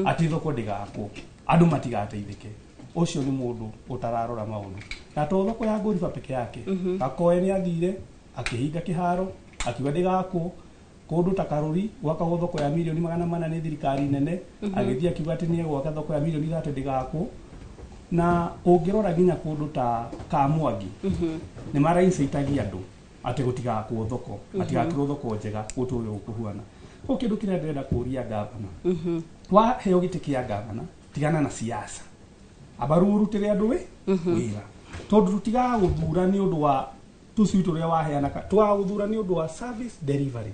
atĩ thoko ndĩgakwo andũ matigateithĩke. Ũcio nĩ mũndũ ũtararora maũndũ. Na to thoko ya ngũriba peke yake. Gakoe nĩ athire akĩhinga kĩharo akiuga ndĩgakwo kũndũ ta Karũri gwakagwo thoko ya milioni 400 nĩ thirikari nene agĩthiĩ akiuga atĩ nĩ gwaka thoko ya milioni 3 ndĩgakwo. Na ũngĩrora nginya kũndũ ta Kamwangi nĩ maraincaitagia andũ atĩ gũtigakwo thoko atigakĩrwo thoko njega gũtũrĩ gũkũhuana. ko kindu kiria ndenda kuria gavana wa heo gite kia gavana tigana na siasa abaru urutire andu wira tondu tutigaga guthura ni undu wa tucui turia waheana twa guthura ni undu wa service delivery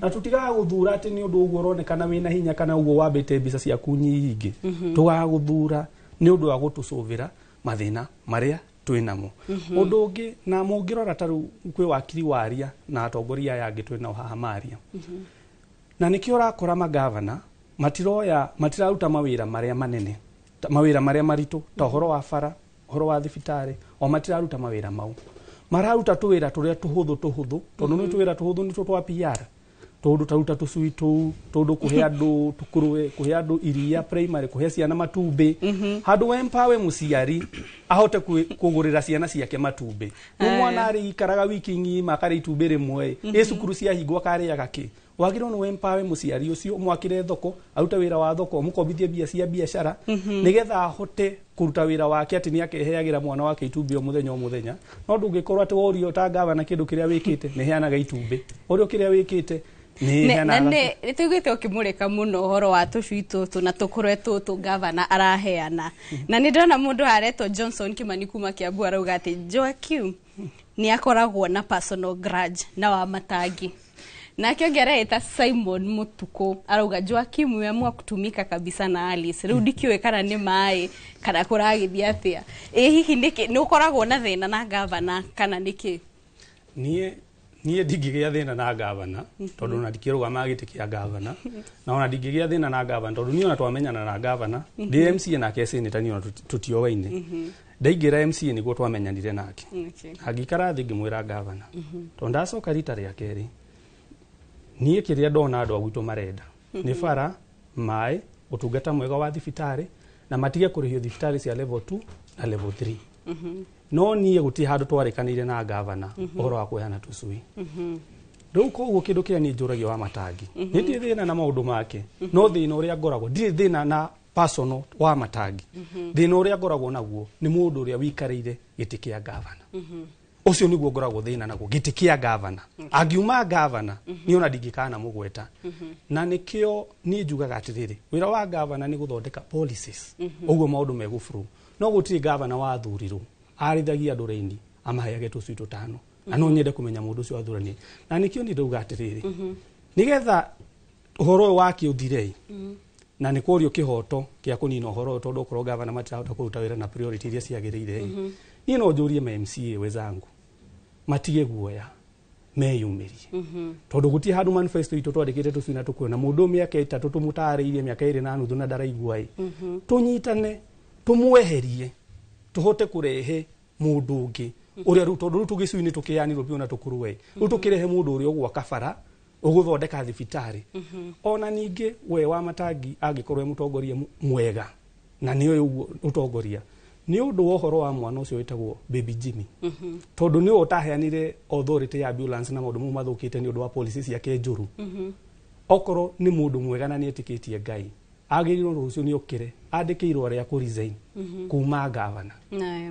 na tutigaga guthura ati ni undu uguo uronekana wina hinya kana uguo wambite mbica ciaku nyingi tugaga guthura ni undu wa gutucuvira mathina maria twinamo undu ungi na mungirora taru kwi wakiri waria na atongoria yangi twina haha maria na nikio rakora magavana matiraruta mawira maria manene mawira maria maritu ta horo wa bara horo wa thibitari o matiraruta mawira mau mararuta tuwira turia tuhuthu tondu ni tuwira tuhuthu ni twa PR tondu taruta tucui tondu kuhe andu tukuruwe kuhe andu iria primary kuhe ciana matumbi handu empower muciari ahote kugurira ciana ciake matumbi mwana ari ikaraga wiki ngima kare itumbi rimwe icukuru cia hingwa kariaga ki wagiro no empower muciari ucio mwakire thoko aruta wira wa thoko mukombithie bia cia biashara nigetha ahote kuruta wira wake ati ni akeheagira mwana wake itumbi o muthenya no ndungikorwa ati worio ta gavana kindu kiria wikite ni heanaga itumbi orio kiria wikite ne tugite ukimurika muno horo wa tucui tutu na tukurwe tutu gavana araheana na ni ndona mundu areto Johnson Kimani kuma Kiambu arauga ati Joaquim ni akoragwo na personal grudge na wa matangi na kiongereta Simon Mutuko arauga Joaquim weamua kutumika kabisa na Alice riu ndikiwe kana ni mai kana kuragithia atia hihi ndiki ni ukoragwo na thina na gavana kana niki nie ndigigia thina na gavana tondu na ndikirwa magite kia gavana na ona ndigigia thina na gavana tondu ni ona twamenyana na gavana DMC na kesi ni tani ona tutiowaine ndaigira MC ni gwo twamenyanire nake agikara thi ngimwira gavana tondu acoka rita ria keri nie kiria ndona andu agwitu marenda ni bara mai utungata mwega wa thibitari na matige kurihio thibitari cia level 2 na level 3 no nie guti handu twarikanire na gavana uhoro wa kuheana tucui riu koguo kindu kiria ni njuragio wa matangi niti thina na maundu make no thina uria ngoragwo ndiri thina na personal wa matangi thina uria ngoragwo naguo ni mundu uria wikarire giti kia gavana ucio niguo ngoragwo thina naguo giti kia gavana angiuma gavana ni ona ndingikana mugweta na nikio ni njugaga atiriri wira wa gavana ni guthondeka policies uguo maundu megufuru no gutiri gavana wa thurirwo arithagia andu reini amaheage tucui tutano ano nyende kumenya mundu ucio athurani na nikio ni ndauga atiriri nigetha uhoro wake uthirei na ni kurio kihoto kia kunina uhoro tondu ukorwo gavana matirahota kuruta wira na priority iria ciagiriire ni no njurie ma MCA wezangu matige guoya meyumirie tondu guti handu manifesto itu twandikite tucui na tukwona mundu miaka 3 tumutariirie miaka 2 na nuthu na ndaraigua tunyitane tumweherie tuhote kurehe mundu ungi uria tondu tugicui ni tukianirwo biu na tukuruwe tukirehe mundu uria ugwa kabara uguthondeka thibitari ona ningi we wa matangi angikorwe mutongoria mwega na niyo utongoria ni undu wa horo wa mwana ucio witagwo baby Jimmy tondu ni utaheanire authority ya ambulance na maundu mu mathukite ni undu wa policies ya kenjuru okoro ni mundu mwega na ni etikitie Ngai agiriro rucio ni ukire andikirwo ria ku resign kuma gavana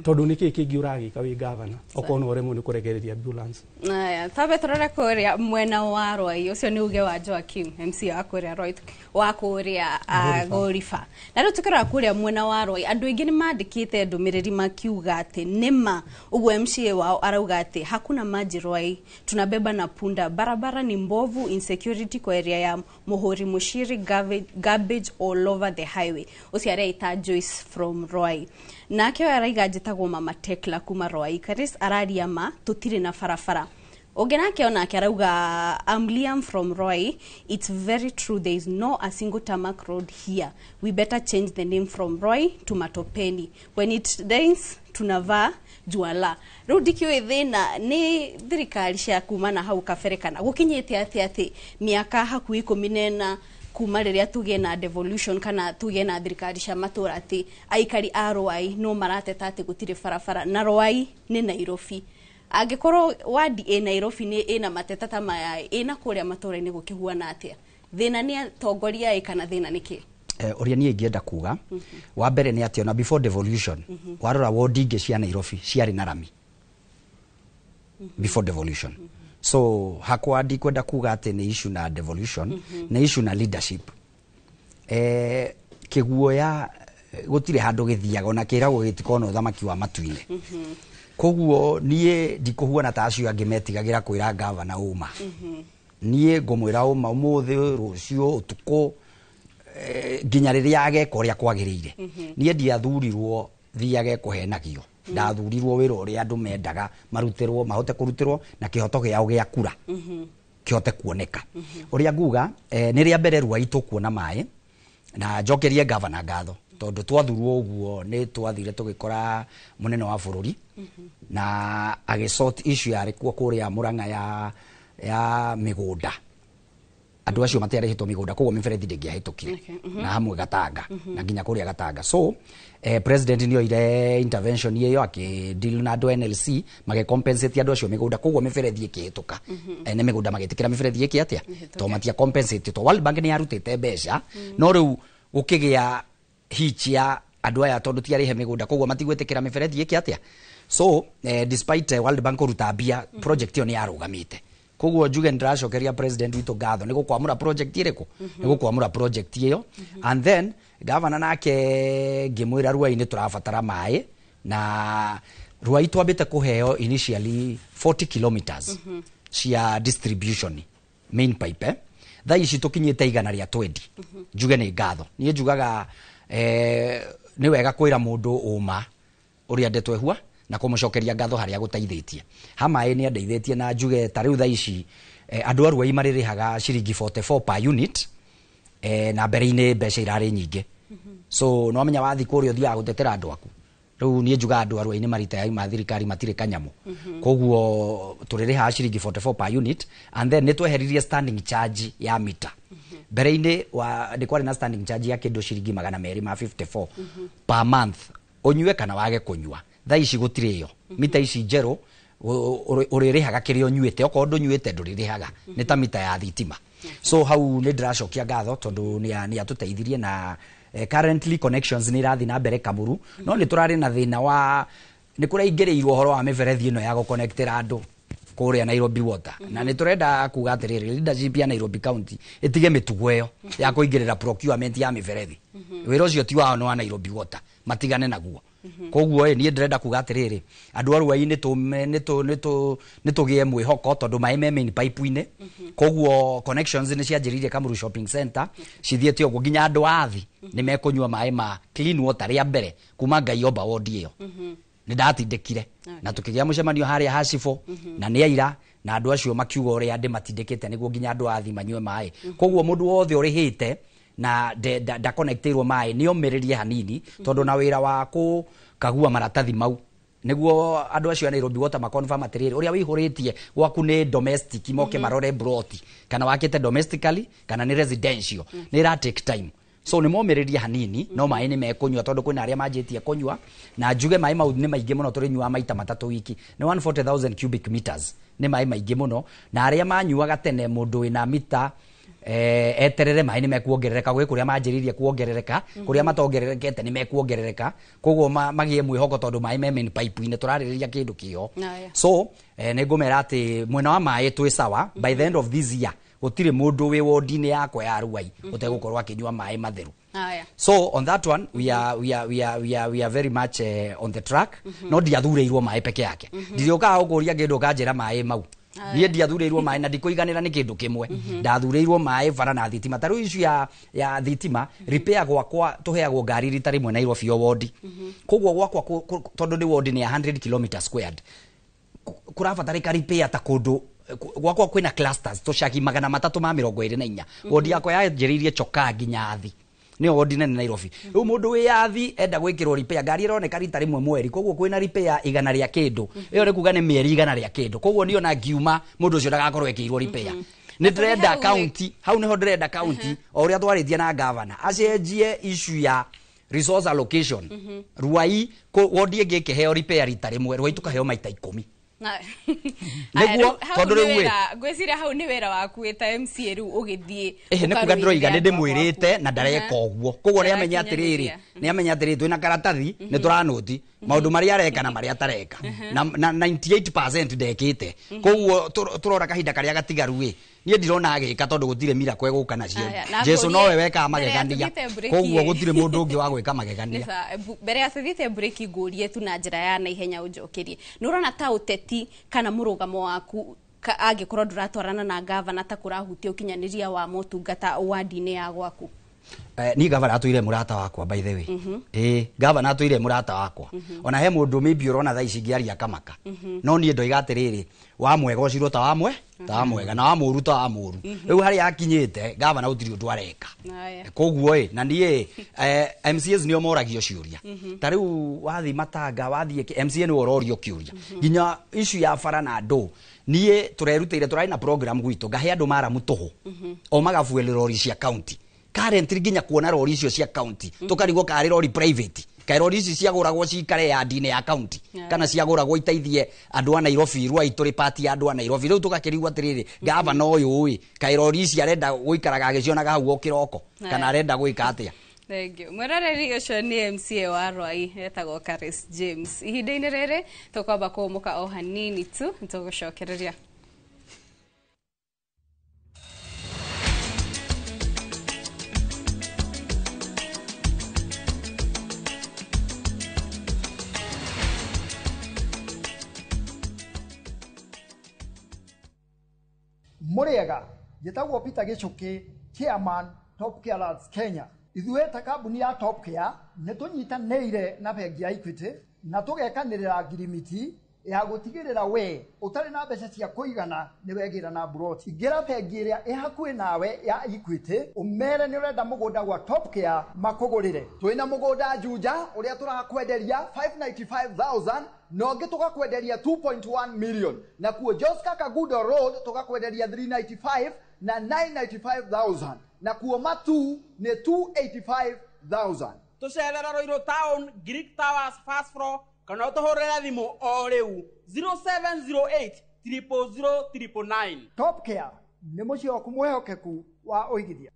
tondu niki kingi uragika wi gavana okono oremo ni kuregereria ambulance aya tabe torora kuria mwena wa Roi ucio ni uge wa Joaquim MC wa kuria Roi wa kuria Gorifa na ru tukira kuria mwena wa Roi andu ingi ni mandikite ndumiriri makiuga ati nima ugu MCA wao arauga ati hakuna maji Roi tunabeba na punda barabara ni mbovu insecurity kwa area ya Muhuri Mushiri garbage all over the highway usiare ita Joyce from Roi na kyo araiga njitagwo Mama Tekla kuma Roi Karis araria ma tutire na farafara ogena kyo na arauga I'm Liam from Roi it's very true there is no a single tarmac road here we better change the name from Roi to Matopeni when it rains tunavaa juala rudi kiwe thina ni thirikari cia kuma na hau kaberekana gukinyite ati miaka haku 14 kuma riria tuge na devolution kana tuge na thirikari cia matura ati aikari a Roi no marateta ati gutire farafara na Roi ni Nairobi angikorwo wadi Nairobi ni ina mateta ta maya ina kuria matura ni gukihuana atia thina ni tongoria kana thina niki uria nie ngienda kuga wa mbere ni ati ona before devolution warora wodi ingi cia Nairobi ciari na rami before devolution. So hakwa ndikwenda kuga ati ni issue na devolution, ni issue na leadership. Kiguoya gutire handu githiaga ona kiragwo gitikona uthamaki wa matuine. Koguo nie ndikuhuana ta acio angi metigagira kwira governor uma. Nie ngumwira uma umuthi rucio utuko nginya riria ageka uria kwagiriire. Nie ndiathurirwo thiage kuhenagio. Ndathurirwo wira uria andu mendaga marutirwo mahote kurutirwo na kihoto giao gia kura. Kihote kuoneka. Uria nguga ni ria mbere Ruai tukuona mai na njokerie governor ngatho tondu twathurwo uguo ni twathire tugikora munene wa bururi na agisort issue yari kuria Murang'a ya migunda. Andu acio matiarehitwo migunda koguo miberethi ndingiahitukire na hamwe Gatanga na nginya kuria Gatanga. So president nio ire intervention iyo akideal na andu NLC mage compensate andu acio migunda koguo miberethi ikihituka. Ne migunda magitikira miberethi iki atia to matia compensate to World Bank ni yarutite mbeca no riu gukigia hichia andu aya tondu tiarihe migunda koguo matigwitikira miberethi iki atia. So despite World Bank rutabia project iyo ni yarugamite. Koguo njuge ndiracokeria president witu ngatho ni gukwamura project iriku ni gukwamura project iyo and then governor nake ngimwira Ruai ni turabatara mai na Ruai twambite kuheo initially 40 kilometers cia distribution main pipe tha ici tukinyite igana ria 20 njuge ni ngatho ni njugaga ni wega kwira mundu uma uria ndetwehua na kumucokeria ngatho haria gutaithitie hamae ni andeithitie na njuge ta riu tha ici andu Ruai maririhaga ciringi 44 per unit na mbere-ini mbeca irari nyingi so no menya wathi kuria thia gutetera andu aku riu ni njuga andu Ruai ni marita ya ima thirikari matire kanyamu koguo tuririha ciringi 44 per unit and then ni tweheririe standing charge ya mita mbere-ini ni kwari na standing charge ya kindu ciringi 254 per month onyue kana wage kunyua tha ici gutire iyo mita ici njeru uririhaga kirio nyuite okorwo ndunyuite nduririhaga ni ta mita ya thitima. So hau ni ndiracokia ngatho tondu ni atuteithirie na currently connections ni rathi na mbere Kamuru no ni turari na thina wa ni kuraingirirwo horo wa miberethi ino ya guconnectira andu kuria Nairobi Water na ni turenda kuga atiriri leadership ya Nairobi County itige mitugo iyo ya kuingirira procurement ya miberethi wira ucio ti wao no wa Nairobi Water matigane naguo. Koguo ni ndĩrenda kuga atiriri andu Ruai ni tugie mwihoko tondu mai me main pipe-ini koguo connections ni cianjiririe Kamuru shopping center cithiete uguo nginya andu athi ni mekunyua mai ma clean water ria mbere kuma Ngai omba wodi iyo ni ndatindikire na tukigia mucemanio haria hacifo na ni aira na andu acio makiuga uria ndi matindikite niguo nginya andu athi manyue mai koguo mundu wothe urihite na da connectirwo mai ni omiririe hanini tondu na wira wa ku kagua maratathi mau niguo andu acio Nairobi Water ma confirm atiriri uria wihuritie gwaku ni domestic moke marore broti kana wakite domestically kana ni residential ni ra take time so ni momiririe hanini no mai ni mekunywa tondu kwina aria manjitie kunywa na njuge mai mau ni maingi muno turinywa maita matatu wiki ni 140,000 cubic meters ni mai maingi muno na aria manyuaga tene mundu wina mita eterere mai ni mekuongerereka gwe kuria manjiririe kuongerereka kuria matongererekete ni mekuongerereka koguo magie mwihoko tondu mai me main pipe-ini turaririria kindu kio so ni ngumera ati mwena wa mai twi sawa by the end of this year gutire mundu wi wodi-ini yakwa ya Ruai utegukorwo akinyua mai matheru. So on that one we are very much on the track no ndiathureirwo mai peke yake ndioka uguria kindu kanjira mai mau nie ndiathureirwo mai na ndikuiganira ni kindu kimwe ndathureirwo mai bara na thitima taru icu ya thitima repair gwakwa tuheagwo ngari rita rimwe Nairobi wodi koguo gwakwa tondu ni wodi ni 100 km squared kurabatarika repair ta kundu gwakwa kwina clusters tucagi 324 wodi yakwa yanjiririe choka nginya athi ni wodi nene Nairobi riu mundu wi athi enda gwikirwo repair ngari ironeka rita rimwe mweri koguo kwina repair igana ria kindu iyo ni kuga ni mieri igana ria kindu koguo ni ona ngiuma mundu ucio ndagakorwo ekirwo repair ni ndrenda county hau niho ndrenda county o uria twaritie na governor acenjie issue ya resource allocation Ruai wodi ngike heo repair rita rimwe Ruai tukaheo maita 10 niguo tondu riu gwicira hau ni wera waku eta MCA riu ugithie ni kuga ndroiga ni ndimwirite na ndareka uguo koguo ni amenya atiriri twina karatathi ni turanuti maundu maria areka na maria atareka na 98% ndekite koguo turora kahinda karia gatigaru nie ndirona agika tondu gutire mira kwe guka nacio Jesu nowe weka magegania koguo gutire mundu ungi wa gwika magegania mbere ya thithite break ngurie tu na njira ya naihenya unjokirie nurona ta uteti kana murugamo waku angikorwo nduratwarana na gavana ta kurahutia ukinyaniria wa motungata wadi-ini ya gwaku ni gavana atwire murata wakwa by the way gavana atwire murata wakwa ona he mundu maybe urona tha ici ngiaria kamaka no nie ndoiga atiriri wa mwega ucirwo ta wa mwega na wa muru ta wa muru riu hari akinyite gavana utiri undu areka koguo na nie MCAs nio moragio ciuria ta riu wathi matanga wathi MCA ni ororio kiuria ginya issue ya fara na ndo nie turerutire turai na program gwitu gahe andu mara mutuhu o magafuelera rori cia county currently ginya kuona rori icio cia county tukarigwo kari rori private kai rori ici ciaguragwo cikare ya dine ya county kana ciaguragwo iteithie andu a Nairobi rwa ituri party andu a Nairobi riu tukakirigwo atiriri gavana uyu kai rori ici arenda guikaraga agicionaga hau okiroko kana arenda guika atia. Thank you. Mwerareri ucio ni MCA wa Rwai etagwo Karis James. Ihinda-ini riri tukwamba kumuka o hanini tu nitugucokereria. Muriega gitagwo Peter Gichuki, chairman Top Care Alliance Kenya. Ithuĩ ta kambuni ya Top Care nĩ tũnyitanĩire na bengi ya Equity na tũgekanĩrĩra ngirimiti ya gũtigĩrĩra we ũtarĩ na mbeca cia kũigana nĩ wegĩra na broti. Ingĩra bengi ĩrĩa ĩ hakuhĩ nawe ya Equity ũmere nĩ ũrenda mũgũnda gwa Top Care makũgũrĩre. Twĩna mũgũnda Juja ũrĩa tũrakwenderia 595,000 na ũngĩ tũgakwenderia 2.1 million na kuo Joska Kagudo Road tũgakwenderia 395 na 995,000 na kuo Matu ni 285,000. Tucerera Roiro Town, Greek Towers, Fast Floor, kana utohorera thimu o riu 0708 000 999. Top Care ni muciĩ waku mwehokeku wa ũigithia.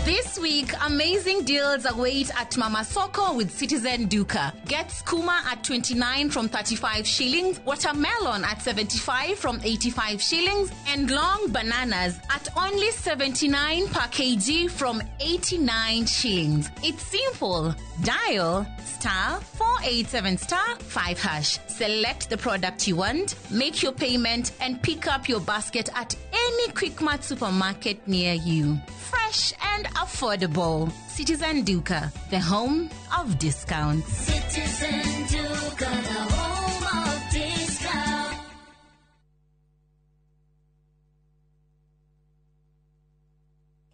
This week, amazing deals await at Mama Soko with Citizen Duka. Get skuma at 29 from 35 shillings, watermelon at 75 from 85 shillings, and long bananas at only 79 per kg from 89 shillings. It's simple. Dial *487*5#. Select the product you want, make your payment, and pick up your basket at any Quickmart supermarket near you. Fresh and affordable. Citizen Duka, the home of discounts. Citizen Duka, the home of discounts.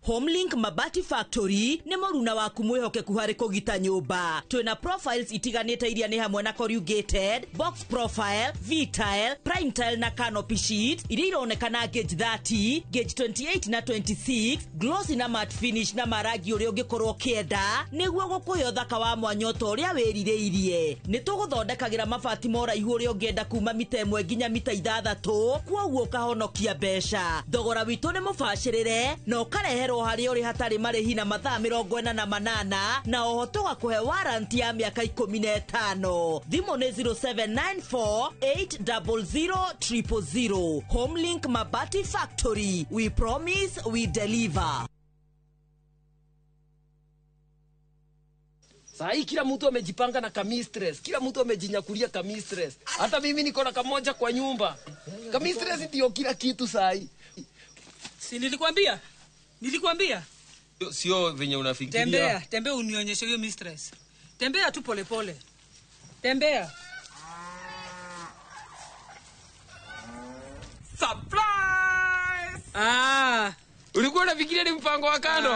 Homelink Mabati Factory ni moruna waku mwihokeku hari kugita nyumba. Twina profiles itiganite iria ni hamwe na corrugated, box profile, V-tile, prime tile na canopy sheet. Iria ironekana gauge 30, gauge 28 na 26, glossy na matte finish na maragi uria ungikorwo kienda niguo gukuhe uthaka wa mwanya uria wiririirie. Ni tuguthondekagira mabati mora ihu uria ungienda kuma mita 1 nginya mita 6, kwoguo kahonokia mbeca. Thogora witu ni mubashirire no kareherwo hari uri hatari marihi na mathaa 48 na oho tugakuhe warranty ya miaka 15. Thimu ni 0794800000. Homelink Mabati Factory, we promise we deliver. Sai kila mtu amejipanga na kamistress, kila mtu amejinyakulia kamistress. Hata mimi niko na kamoja kwa nyumba. Kamistress ndio kila kitu sai. Si nilikwambia? Nilikwambia? Sio venye unafikiria. Tembea unionyeshe hiyo mistress. Tembea tu pole pole. Tembea. Surprise! Ulikuwa unafikiria ni mpango wa kando?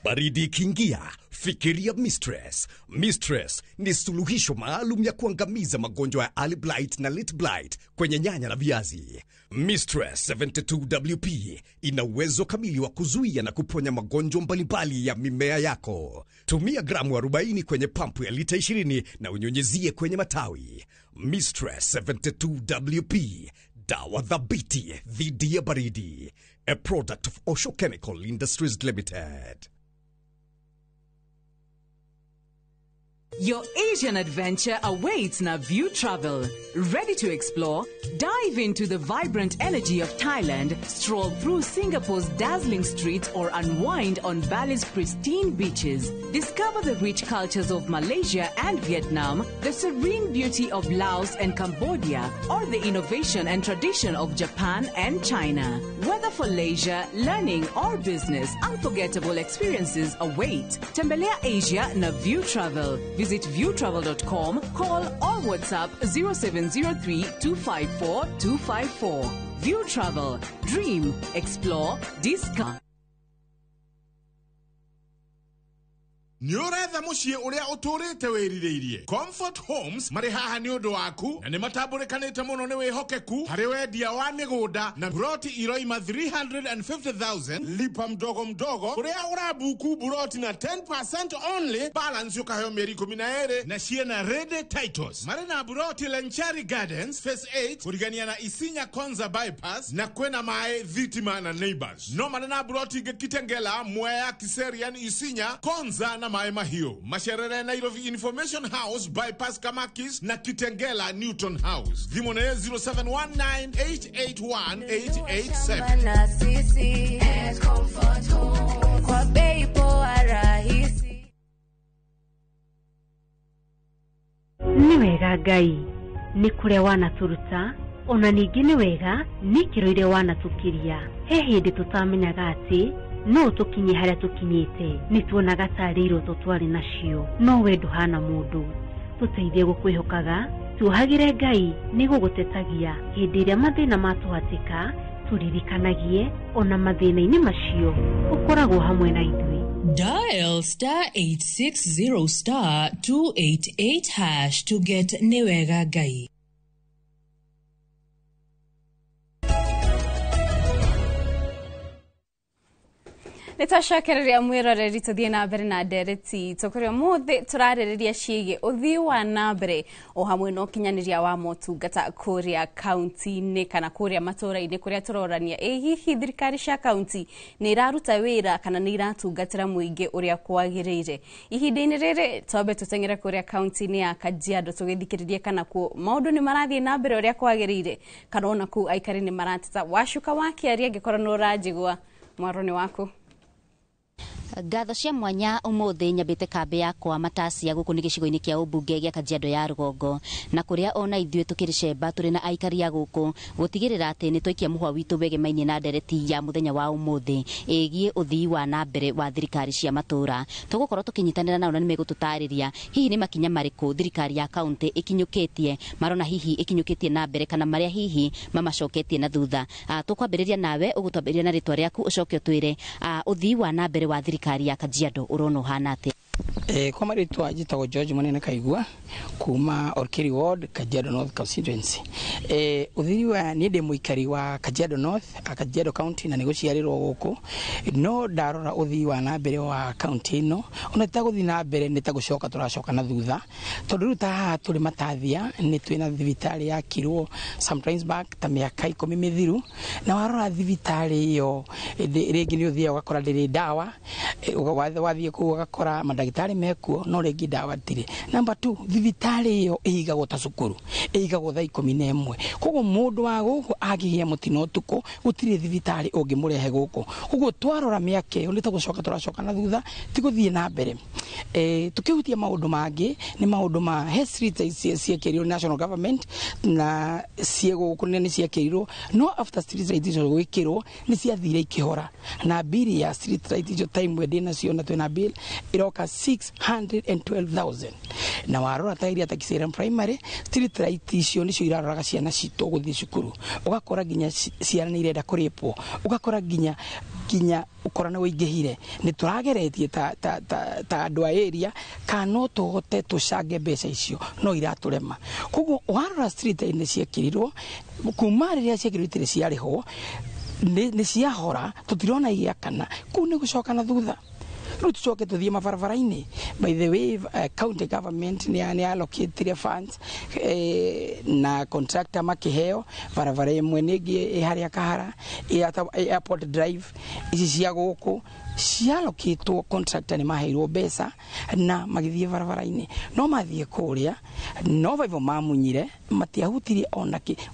Baridi kingia, fikiria Mistress. Mistress ni suluhisho maalum ya kuangamiza magonjwa ya early blight na late blight kwenye nyanya na viazi. Mistress 72WP ina uwezo kamili wa kuzuia na kuponya magonjwa mbalimbali ya mimea yako. Tumia gramu 40 kwenye pampu ya lita 20 na unyunyizie kwenye matawi. Mistress 72WP, dawa dhabiti dhidi ya baridi. a product of Osho Chemical Industries Limited. Your Asian adventure awaits na View Travel. Ready to explore? Dive into the vibrant energy of Thailand, stroll through Singapore's dazzling streets, or unwind on Bali's pristine beaches. Discover the rich cultures of Malaysia and Vietnam, the serene beauty of Laos and Cambodia, or the innovation and tradition of Japan and China. Whether for leisure, learning, or business, unforgettable experiences await. Tembelea Asia na View Travel. Visit viewtravel.com, call or WhatsApp 0703-254-254. View Travel. Dream, explore, discover. Nyoretha muciĩ ũrĩa ũtũrĩte wĩrirĩirie. Comfort Homes marĩ haha nĩ ũndũ waku na nĩ matambũrĩkanĩte mũno nĩ wĩhokeku harĩ wendia wa mĩgũnda na buroti iroima 350,000 lipa mdogo mdogo ũrĩa ũrabuku buroti na 10% only balance ũkaheo mĩeri 12 na ciena ready titles. Marĩ na buroti Lenchari Gardens Phase 8 kũrigania na Isinya Konza bypass na kwena mae Thitima na Neighbors. No marĩ na buroti ingĩ Kitengela, Mwea, Kiserian, Isinya, Konza na Mae Mahio. Masherere Nairobi Information House bypass Kamakis na Kitengela Newton House. Dhimone 0719881887. Ni wega Ngai ni kuria wanaturuta ona ningi ni wega ni kiroire wanatukiria he hindi tutamenyaga ati no tukinye haria tukinyite ni tuonaga tariro tutwari nacio no we nduhana mundu tuteithie gukwihokaga tuhagire Ngai ni gugutetagia hindi iria mathina matuhatika turirikanagie ona mathina-ini macio ukoragwo hamwe na ithui. Dial *860*288# to get Ni Wega Ngai. Nitwacokereria mwiroreri tuthie na mbere na ndereti tukuria muthi turaririria ciige uthii wa na mbere o hamwe no kinyaniria wa motungata kuria county-ini kana kuria matura-ini kuria turorania hihi thirikari cia county ni iraruta wira kana ni iratungatira muingi uria kwagirire. Ihinda-ini riri twambe tutengere kuria county-ini ya Kajiado tugithikiririe kana ku maundu ni marathie na mbere uria kwagirire kana ona ku aikari ni marateta wacuka wakiaria ngikora no rajigwa mwaroni wako. Ngatho cia mwanya umuthi nyambite kambi yakwa Matasia guku ni gicigo-ini kia ubunge gia Kajiado ya Rugongo na kuria ona ithue tukiricemba turi na aikari ya guku gutigirira ati ni twikia muhwa witu wegemaine na ndereti ya muthenya wa umuthi egie uthii wa na mbere wa thirikari cia matura tugukorwo tukinyitanira nao na nimegututariria hihi ni makinya mariku thirikari ya county ikinyukitie marona hihi ikinyukitie na mbere kana maria hihi mamacoketie na thutha. Tukwambiriria nawe ugutwambiriria na ritwa riaku ucoke twire uthii wa na mbere wa thirikari ya Kajiado urono hana ati. Kwa maritwa jitagwo George Munene Kaigua kuma Orkiri Ward Kajiado North constituency. Uthii wa ni ndi muikari wa Kajiado North Kajiado County na niguciarirwo guku no ndarora uthii wa na mbere wa county no ona taguthi na mbere ni tagucoka turacoka na thutha tondu ruta haha turi Matathia ni twina thibitari ya kirwo sometimes back ta miaka 10 mithiru na warora thibitari iyo ringi ni uthia ugakora ndiri dawa wathie ku ugakora madagitari mekuo no ringi dawa tiri. Number 2 thibitari iyo igagwo ta cukuru igagwo thaa 11 koguo mundu wa guku agigia mutino tuko gutiri thibitari ungimurehe guku koguo twarora miaka iyo nitagucoka turacoka na thutha tiguthie na mbere. Tukihutia maundu mangi ni maundu ma health streets ciakirirwo national government na ciego kunene ciakirirwo no after street lights icio gwikirwo ni ciathire ikihora na bili ya street lights icio time we dina cio na twina bill iroka 612,000 na warora tairia takisera primary street lights icio nicio iraroraga ciana citu guthie cukuru ugakora ginya ciana ni irenda kuripwo ugakora ginya ukora na wingihire ni turageretie ta andu a area kana tuhote tucange mbeca icio no iraturema koguo warora street ni ciakirirwo kuma riria ciakirirwo ciariho ni ciahora tutirona igia kana ku ni gucoka na thutha riu tucoke tuthie mabarabara-ini. By the way, county government ni allocate funds na contractor makiheo barabara imwe ningi haria kahara airport drive ici cia guku cialokitwo contractor ni maheirwo mbeca na magithie barabara-ini no mathie kuria no vaivo mamunyire matiahutirie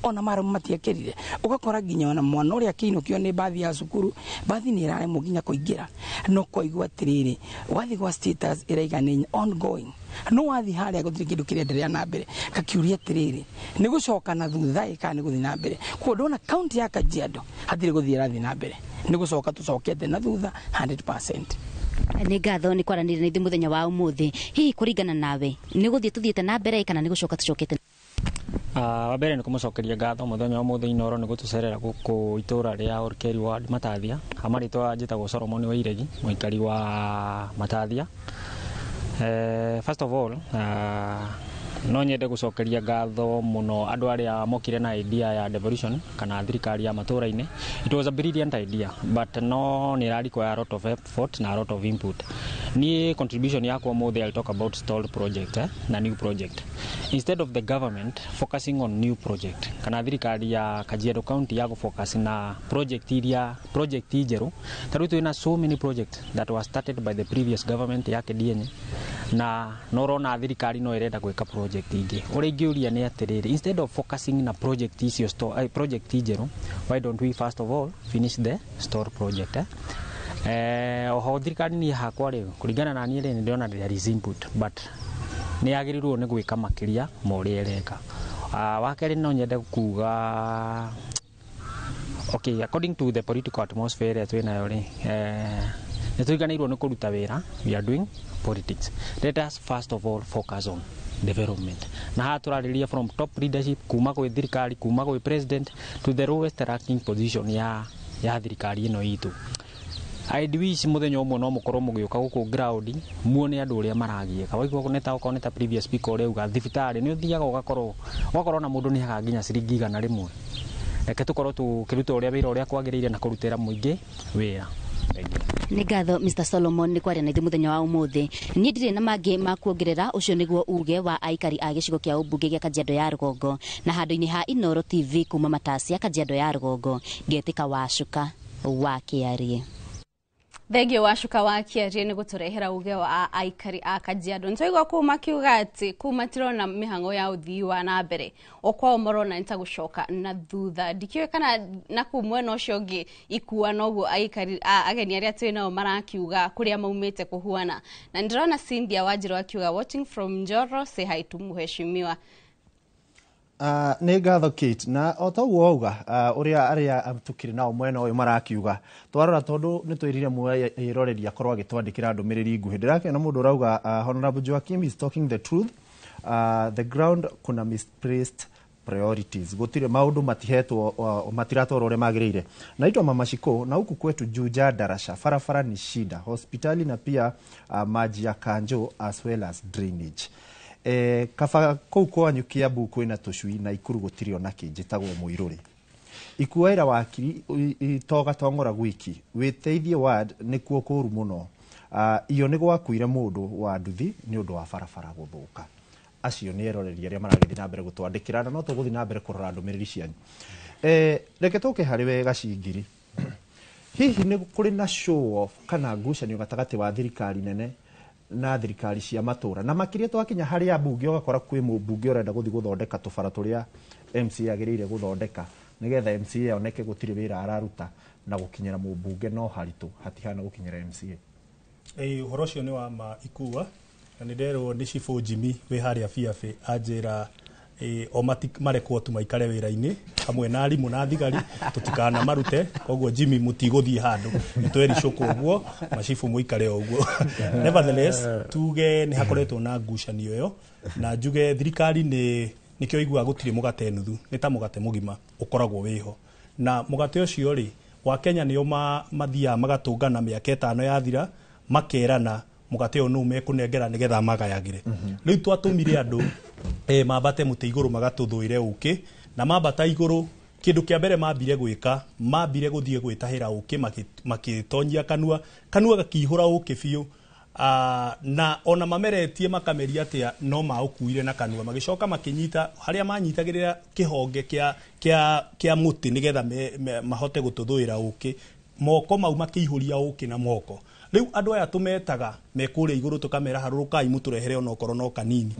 ona mara matiakerire ugakora nginya ona mwana uria kinukio ni bathi ya cukuru bathi ni irare muginya kuingira no koigwa tiriri wathi gwa status iraigana ongoing no wathi haria gutiri kindu kiria nderea na mbere kakiuria tiriri ni gucoka na thutha ikani guthi na mbere ko ndona county ya Kajiado hatire guthi rathi na mbere ni gucoka tucokete na thutha 100%. Nĩ ngatho nĩ kwaranĩria na ithuĩ mũthenya wa ũmũthĩ. Hihi kũringana nawe nĩ gũthiĩ tũthiĩte na mbere kana nĩ gũcoka tũcokete? Wa mbere nĩ kũmũcokeria ngatho mũthenya wa ũmũthĩ inoro nĩ gũtũcerera gũkũ itũra rĩa Olkeri Ward Matathia. Amarĩtwa njĩtagwo Solomon Wairegi, mũikari wa Matathia. First of all, no nyende gucokeria ngatho muno andu aria mokire na idea ya devolution kana thirikari ya matura-ini. It was a brilliant idea, but no ni require a lot of effort na a lot of input. Ni contribution yakwa mothe I'll talk about stalled project na new project. Instead of the government focusing on new project kana thirikari ya Kajiado County ya focus na project ijeru tari twina so many projects that were started by the previous government ya KDN na norona thirikari no irenda gwika project ingi uri ngiuria ni atiriri instead of focusing na project icio project ijeru why don't we first of all finish the store project oho thirikari ni hakwa riu kuringana na niĩ ni ndiona there is input but ni yagirirwo ni gwika makiria mori ereka wa keri no nyende kuga okay according to the political atmosphere twinayo ri ni tuiganirwo ni kuruta wira we are doing politics. Let us first of all focus on development na haturariria from top leadership kuma kwa thirikari kuma kwa president to the lowest ranking position ya thirikari ino itu. I wish muthenya umwe no mukorwo mugiuka guku ground muone andu uria maragieka waigua kuneta previous speaker uria uga thibitari ni uthiaga ugakorwo na mundu ni haga nginya ciringi 100 rimwe reke tukorwo tukiruta uria wira uria kwagiriire na kurutira muingi wira. Nĩ ngatho Mr Solomon nĩ kwaria na ithuĩ mũthenya wa ũmũthĩ. Niĩ ndirĩ na mangĩ ma kuongerera, ũcio nĩguo uge wa aikari a gĩcigo kĩa ũmbunge gĩa Kajiado ya Rũgongo na handũ-inĩ ha Inoro TV kuma Matasia Kajiado ya Rũgongo Ngetĩka Wacuka wa Kĩarie. Thengio Wacuka wa Kĩarie nĩ gũtũrehera uge wa aikari a Kajiado. Nĩtwaigua kuma kiuga atĩ kuma tirona mĩhang'o ya ũthii wa na mbere okwao marona nĩ ta gũcoka na thutha. Ndikiũĩ kana na kuu mwena ũcio ũngĩ ikua noguo aikari ageni arĩa twĩ nao marakiuga kũrĩa maumĩte kũhuana. Na ndĩrona Cynthia Wanjiru akiuga watching from Njoro, say hi to mheshimiwa. Nĩ ngatho Kate na o taguo auga uria aria tukiri nao mwena uyu marakiuga twarora tondu ni twirire muiroreria korwo agitwandikira ndumiriri nguhi ndirakena mundu urauga Honorable Joakim is talking the truth. The ground kuna misplaced priorities gutire maundu matihetwo matiratoro ore magirire naitwa Mama Shiko na huku kwetu Juja Darasha farafara ni shida hospitali na pia maji ya kanjo as well as drainage. Kaba kou kwanyu Kiambu kwina tucui na Ikuru gutirio na kinjitagwo Muiruri ikuwaira wakiri itoga tongora gwiki witeithie ward nikuo kuru muno iyo ni gwakuire mundu wa nduthi ni undu wa farafara guthuka acio ni eroreria ria maragithi na mbere gutwandikira na no tuguthi na mbere kurora ndumiriri cianyu reke tuke hari wega cingiri hihi ni kuri na show off kana ngucanio gatagati wa thirikari nene na thirikari cia matura na makiria twakinya hari ambunge ugakora kwi mubunge urenda guthi guthondeka tubara turia MCA agirire guthondeka nigetha MCA oneke gutiri wira araruta na gukinyira mubunge no haritu hatihana gukinyira MCA. Uhoro ucio ni wa ma ikua na ni nderwo ni Chifu Jimmy wi haria biabe anjira o marekwo tu maikare wira-ini hamwe na arimu na thigari tutikana marute koguo Jimmy mutiguthie handu tweri coko uguo macifu muikare uguo. Nevertheless tuge ni hakoretwo na ngucanio yo na njuge thirikari ni kio igua gutire mugate nuthu ni ta mugate mugima ukoragwo wiho na mugate ucio ri wa Kenya nio mathia magatungana miaka 5 yathira makerana mugate o no mekunengera nigetha magayagire riu twatumire andu mambate muti iguru magatuthuire uki na mambata iguru kindu kia mbere mambire gwika mambire guthie gwitahira uki makitonyia kanua gakihura uki biu na ona mameretie makameria atia no maukuire na kanua magicoka makinyita haria manyitagirira kihonge kia muti nigetha mahote gututhuira uki moko mau makiihuria uki na moko riu andu aya tumetaga mekure iguru tukamera harurukai muturehere ona okoro no kanini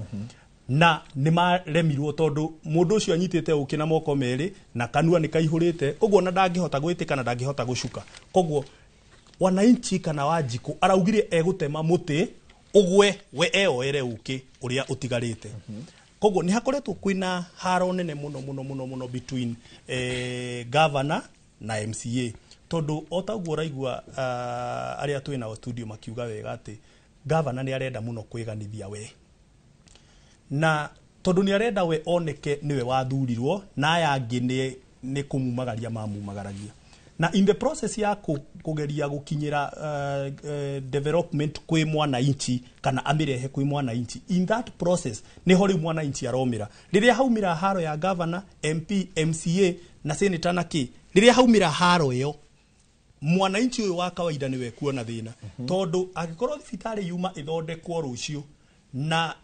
na nimaremirwo tondu mundu ucio anyitite uki na moko meri na kanua nikaihurite uguo na ndangihota gwitika na ndangihota gucuka koguo wananchi kana Wanjiku araugire egutema muti ugwe we eoere uki uria utigarite koguo ni hakoretwo kwina haro nene muno between governor na MCA tondu otaguo raigua aria twina studio makiuga wega ati governor ni arenda muno kwiganithia we na tondu ni arenda we oneke niwe wathurirwo na aya angi ni kumumagaria mamumagaragia na in the process ya kugeria gukinyira development kwi mwananchi kana amirehe kwi mwananchi in that process ni hori mwananchi aromira riria haumira haro ya governor MP MCA na senator naki riria haumira haro yo mwananchi uyu wa kawaida niwe kuona thina tondu agikorwo thibitari yuma ithondekwo rucio na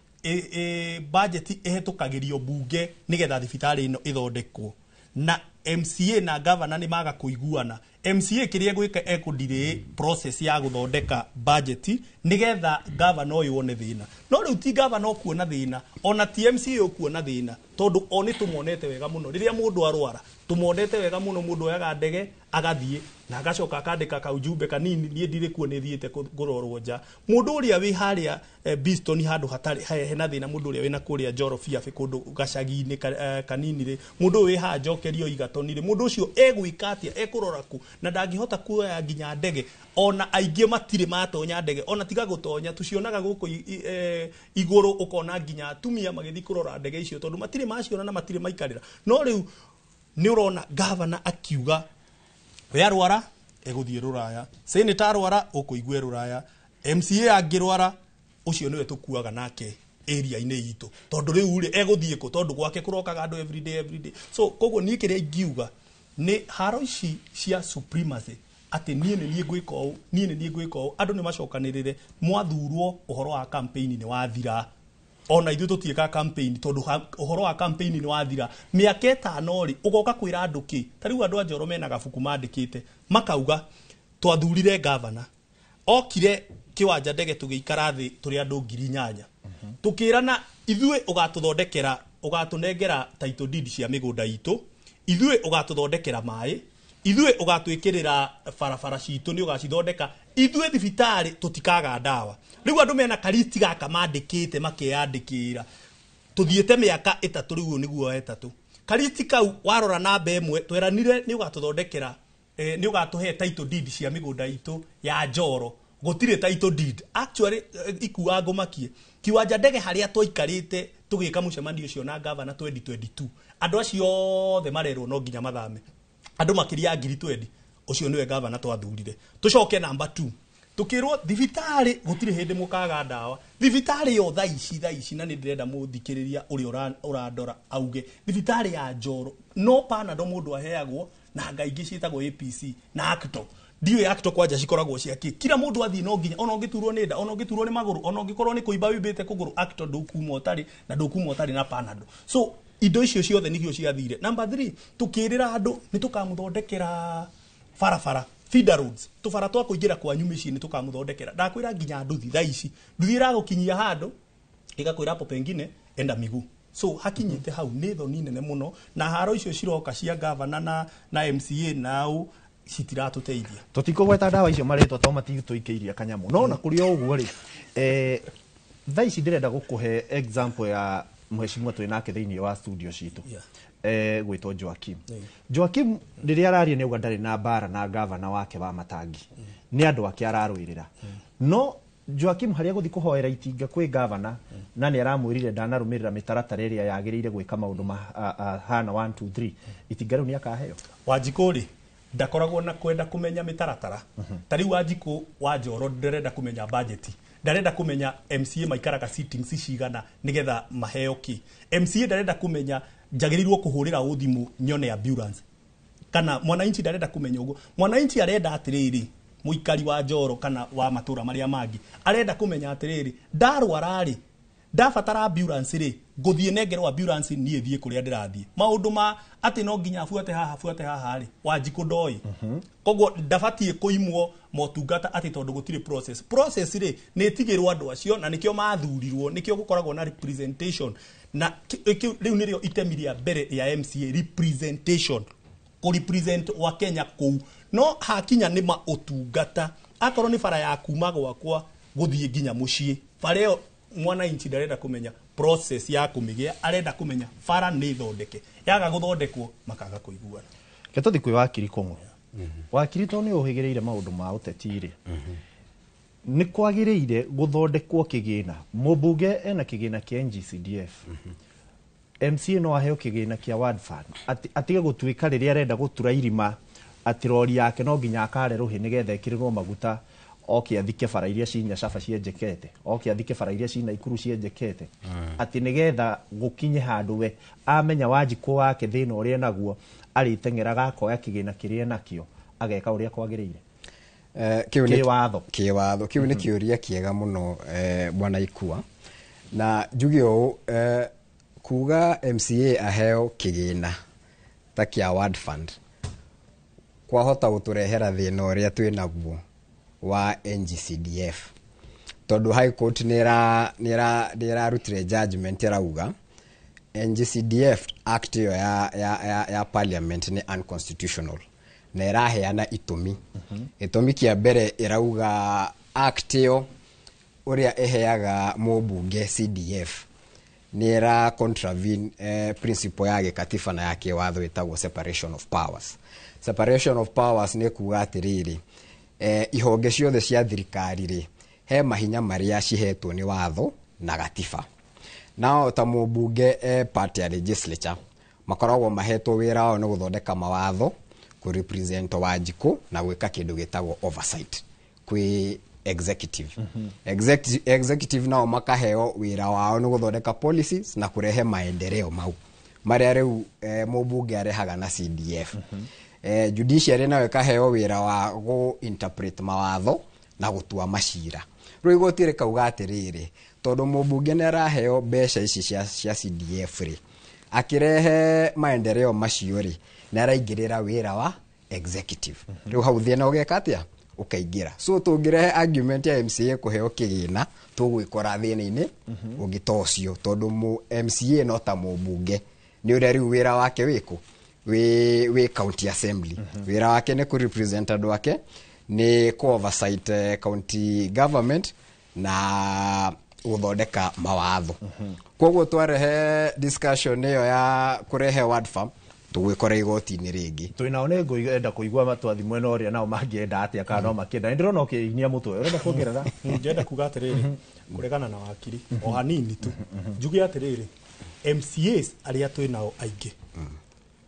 budget ehitukagirio bunge nigetha thibitari ino ithondekwo na MCA na governor ni maga kuiguana MCA kiria gwika ekudire process ya guthondeka budget nigetha governor uyu one thina no riu ti governor kuona thina ona ti MCA kuona thina tondu oni tumonete wega muno riria mundu arwara tumonete wega muno mundu oyaga ndege agathie na agacoka akandika kaujumbe kanini nie ndire kuo ni thiete ngurorwo nja mundu uria wi haria Biston handu hatari hena thina mundu uria wina kuria Jorofia kundu gacagi-ini kanini ri mundu wi ha njokerio igatoni ri mundu ucio egwika atia ekurora ku na ndangihota kuoya nginya ndege ona aingi matire matonya ndege ona tiga gutonya tucionaga guku iguru ukona nginya atumia magithi kurora ndege icio tondu matire maciona na matire maikarira no riu ni urona governor akiuga we arwara eguthie ruraya senator arwara ukuigwe ruraya MCA angirwara ucio niwe tukuaga nake area-ini itu tondu riu ri eguthie ku tondu gwake kurokaga andu every day so koguo ni kiria ingiuga ni haro ici cia supremacy ati nie ni gwika u andu ni macokanirire mwathurwo uhoro wa campaign ni wathira ona ithu tutieka campaign tondu uhoro wa campaign ni wathira miaka 5 ri ugoka kwira andu ki tariu andu Njoro mena gabuku mandikite makauga twathurire governor okire kiwanja ndege tugiikara thi turi andu 8,000 tukirana ithue ugatunengera title deed cia migunda itu ithue ugatuthondekera mai ithue ugatwikirira barabara citu ni ugacithondeka ithue thibitari tutikaga ndawa riu andu mena kariti gaka mandikite makiyandikira tuthiete miaka 3 riu niguo 3 kariti kau warora namba imwe tweranire ni ugatuthondekera ni ugatuhe title deed cia migunda itu ya Njoro gutire title deed actually ikuwa ngomakie kiwanja ndege haria twikarite tugika mucemanio ucio na governor 2022 andu acio the marerwo no nginya mathame andu makiria 2020 ucio niwe governor twathurire tucoke number 2 tukirwo thibitari gutire hindi mukaga ndawa thibitari yo thaici na ni ndirenda muthikiriria uri urandora auge thibitari ya Njoro no panado mundu aheagwo na ngaingi citagwo APC na acto ndiwe acto kwanja cikoragwo ciaki kila mundu athi no nginya ona ungiturwo ni nda ona ungiturwo ni maguru ona ungikorwo ni kuimba wibite kuguru acto ndukuma utari na ndukuma utari na panado so indo icio ciothe nigio ciathire number 3 tukirira andu ni tukamuthondekera farafara feeder roads tufara twa kuingira kwa nyumici ni tukamuthondekera ndakwira nginya nduthi thaici nduthi iragukinyia handu igakwira hapo pengine enda miguu so hakinyite hau ni thoni nene muno na haro icio ciroka cia governor na MCA nao citiratuteithia tutikugweta ndawa icio maretwa to matituikiria kanyamu no na kuri oguo ri thaici ndirenda gukuhe example ya mheshimiwa twinake thiini wa studio citu gwitwo Joakim riria araria ni uga ndari na bara na governor wake wa Matangi ni andu ake ararwirira no Joakim haria guthi kuhoera itinga kwi governor na ni aramwirire ndanarumirira mitaratara iria yagirire gwika maundu hana 1 2 3 itinga riu ni akaheo Wanjikuri ndakoragwo na kwenda kumenya mitaratara tari Wanjiku wa Njoro ndirenda kumenya budget ndarenda kumenya MCA maikaraga sittings cigana nigetha maheo ki MCA ndarenda kumenya njagirirwo kuhurira uthimu nyone ambulance kana mwananchi ndarenda kumenya uguo mwananchi arenda atiriri muikari wa Njoro kana wa matura maria mangi arenda kumenya atiriri ndarwara ri ndabatara ambulance ri nguthie nengerwo ambulance nie thie kuria ndirathie maundu ma ati no nginya afuate haha ri Wanjiku ndoi koguo ndabatie kuimwo motungata ati tondu gutire process ri ni tigirwo andu acio na nikio mathurirwo nikio gukoragwo na representation na riu nirio itemi ria mbere ya MCA representation ku represent wa Kenya ku no hakinya ni mautungata akorwo ni bara ya kuma gwakwa guthie nginya mucii bara iyo mwananchi ndarenda kumenya process ya kumigia arenda kumenya bara ni thondeke yaga guthondekwo makaga kuiguana ketuthi kwi wakiri Kong'o wakiri to ni uhigireire maundu ma utetiri ni kwagireire guthondekwo kigina mubunge ena kigina kia NGCDF MCA no aheo kigina kia Ward Fund atige gutwika riria arenda gutura irima atirori yake no nginya akare ruhi nigetha ikirirwo maguta oke athike bara iria cinya caba cienjekete oke athike bara iria cina ikuru cienjekete ati nigetha gukinye handu we amenya Wanjiku wake thina uria naguo aritengeraga akoya kigina kiria nakio ageka uria kwagiriire kiwatho kiu ni kiuria kiega muno bwana Ikua na njuge o kuga MCA aheo kigina ta kia Ward Fund kwa hota guturehera thina uria twi naguo wa NGCDF tondu High Court nira rutire judgment irauga NGCDF act ya parliament ni unconstitutional na iraheana itumi itumi kia mbere irauga act yo uria eheaga mubunge CDF nira contravene principle ya gikatiba na yake watho itagwo separation of powers ni kuga atiriri ihonge ciothe cia thirikari ri he mahinya maria cihetwo ni watho na gatiba nao ta mubunge party ya legislature makoragwo mahetwo wira wao ni guthondeka mawatho ku represent Wanjiku na gwika kindu gitagwo oversight kwi executive executive nao makaheo wira wao ni guthondeka policies na kurehe maendeleo mau maria riu mubunge arehaga na CDF judiciary nayo ikaheo wira wa go interpret mawatho na gutua macira riu igotire kauga atiriri tondu mubunge ni araheo mbeca ici cia CDF ri akirehe maendeleo macio ri na araingirira wira wa executive riu hau thina ugeka atia ukaingira so tungirehe argument ya MCA kuheo kigina tugwikora thina-ini ungitocio tondu MCA no ta mubunge ni uria riu wira wake wiku we county assembly wira wake ni ku represent andu wake ni ku oversight county government na uthondeka mawatho koguo twarehe discussion iyo ya kurehe Ward Fund tugwikora igoti-ini ringi twina one ngenda kuigua matwathi mwena uria nao mangienda atia kana no makienda ndirona ukiinia mutwe urenda kuongerera ngenda kuga atiriri kuregana na wakiri o hanini tu njuge atiriri MCAs aria twinao aingi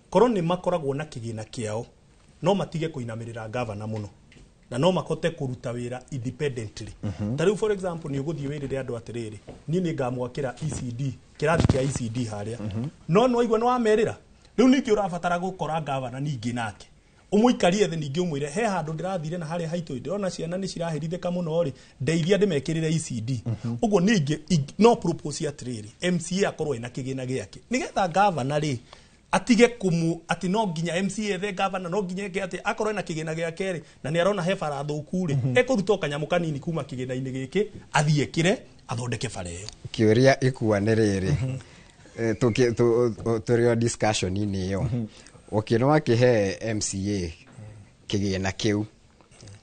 korwo ni makoragwo na kigina kiao no matige kuinamirira governor muno na no makote kuruta wira independently tariu for example ni uguthie wirire andu atiriri ni ngamwakira ECD kirathi kia ECD haria no igwa no amerira riu ningi urabatara gukora governor ningi nake umuikarie thi ningi umwire he handu ndirathire na haria haito ndirona ciana ni cirahirithika muno ri ndeithia ndimekirire ECD uguo ningi no propose atiriri MCA akorwo ina kigina giake nigetha governor ri atige kumu ati no nginya MCA the governor no nginya ke ati akorwo na kigina giake ri na ni arona he bara thuku ri ekuruta kanyamu kanini kuma kigina-ini giki athie kire athondeke bara iyo kiuria Ikua ni riri turio discussion ini iyo okino akihe MCA kigina kiu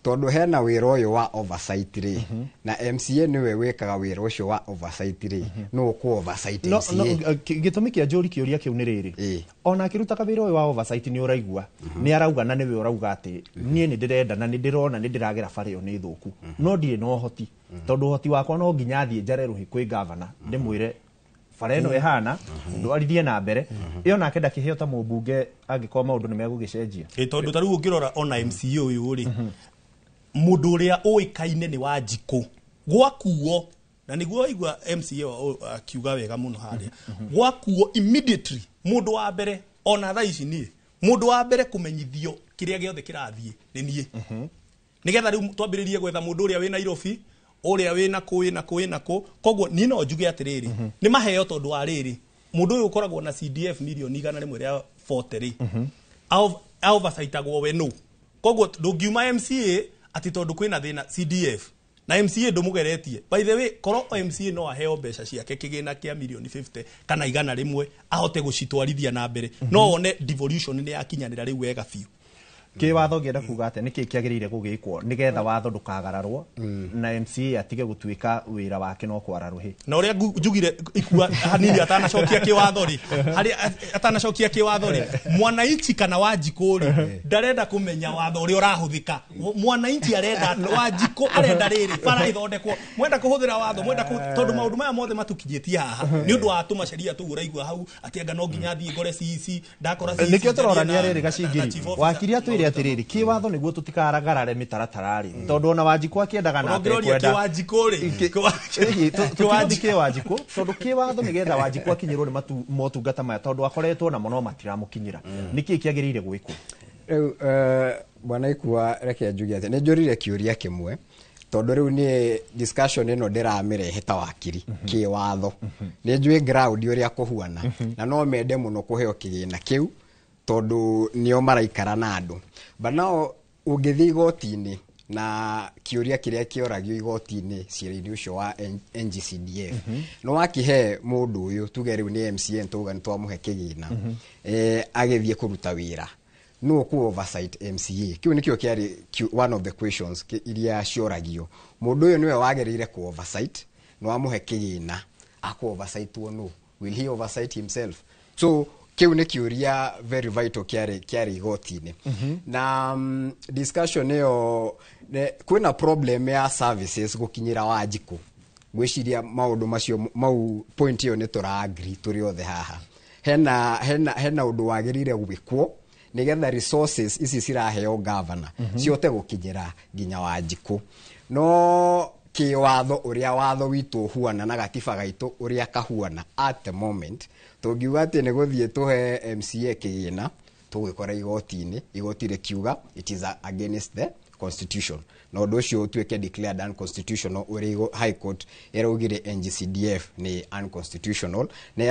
tondu hena wira uyu wa oversight ri na MCA niwe wikaga wira ucio wa oversight ri no ku oversight MCA gitumi kia njuri kiuria kiu ni riri ona akiruta kawira uyu wa oversight ni uraigua ni arauga na niwe urauga ati nie ni ndirenda na ni ndirona ni ndiragira bara iyo ni thuku no ndire no hoti tondu hoti wakwa no nginya thie njareruhi kwi governor ndimwire bara ino ehana ndwarithie na mbere iyo nake ndakiheo ta mubunge angikoma maundu ni megugicenjia tondu tariu ungirora ona MCA uyu ri mundu uria uikaine ni Wanjiku gwakuo na niguo igwa MCA akiuga wega muno haria gwakuo immediately mundu wa mbere ona tha ici ni mundu wa mbere kumenyithio kiria giothe kirathie ni nie nigetha riu twambiririe gwetha mundu uria wi Nairobi uria wi na ku koguo ni no njuge atiriri ni maheo tondu wa riri mundu uyu ukoragwo na CDF milioni 100 ria 40 oversitagwo we no koguo ndungiuma MCA ati tondu kwina thina CDF na MCA ndumugeretie. By the way, koro MCA no aheo mbeca ciake kigina kia milioni 50 kana 100 ahote gucitwarithia na mbere no one devolution ni yakinyanira riu wega biu. Ki watho ngenda kuga ate niki kiagirire gugikwo nigetha watho ndukagararwo na MCA atige gutuika wira wake no kwararuhi na uria njugire ikua hanini atanacokia kiwatho ri hari atanacokia kiwatho ri mwananchi kana Wanjiku ri ndarenda kumenya watho uria urahuthika mwananchi arenda Wanjiku arenda riri bara ithondekwo mwenda kuhuthira watho mwenda tondu maundu maya mothe matukinyitie haha ni undu wa atuma sheria tu uraigua hau atianga no nginya thii ngore CC ndakora CC nikio turorania riri gacingiri wakiria twire atiriri ki watho niguo tutikaragarare mitaratarari tondu ona Wanjiku akiendaga na kwenda Wanjiku ri ki Wanjiku tondu ki watho nigetha Wanjiku akinyirwo ni motungata maya tondu akoretwo na mono matiramukinyira niki kiagirire gwikwo riu bwana Ikua reke njuge ati ni njurire kiuria kimwe tondu riu ni discussion ino ndiraamirehe ta wakiri ki watho ni njui ground uria kuhuana na no mende muno kuheo kigina kiu tondu nio maraikara na andu banao ungithi igoti-ini na kiuria kiria kioragio igoti-ini ciira-ini ucio wa NGCDF no wakihe mundu uyu tuge riu ni MCA tuga ni twamuhe kigina agithie kuruta wira no ku oversight MCA kiu nikio kiari one of the questions iria cioragio mundu uyu niwe wagirire ku oversight no amuhe kigina aku oversight no will he oversight himself so kiu ni kiuria very vital kiari igoti-ini na discussion yo kwina problem ya services gukinyira Wanjiku gwiciria maundu macio mau point yo ni tura agree turi othe haha hena undu wagirire gwikwo nigetha resources ici ciraheo governor ciote gukinyira nginya Wanjiku no ki watho uria watho witu huana na gatiba gaitu uria kahuana at the moment tungiuga ati ni guthie tuhe MCA kigina tugikora igoti-ini igoti rikiuga it is against the constitution no undu ucio tuike declared unconstitutional uri high court eraugire NGCDF ni unconstitutional na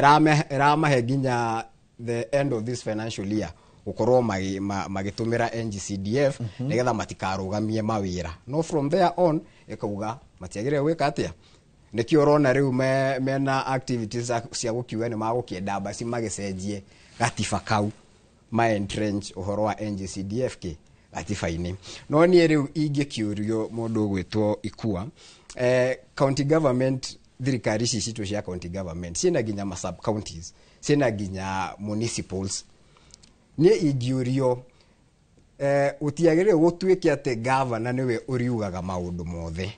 iramahe nginya the end of this financial year ukorwo magitumira NGCDF nigetha matikarugamie mawira no from there on ikauga matiagire gwika atia nikio rona riu mena activities cia gukiuga ni magukienda basi magicenjie gatiba kau ma entrench uhoro wa NGCDF ki gatiba-ini no ni riu ingikiurio mundu gwitwo Ikua county government thirikari citu cia county government cina ginya ma sub counties cina ginya municipals ni ingiurio utiagire gutuike ate governor niwe uriugaga maundu mothe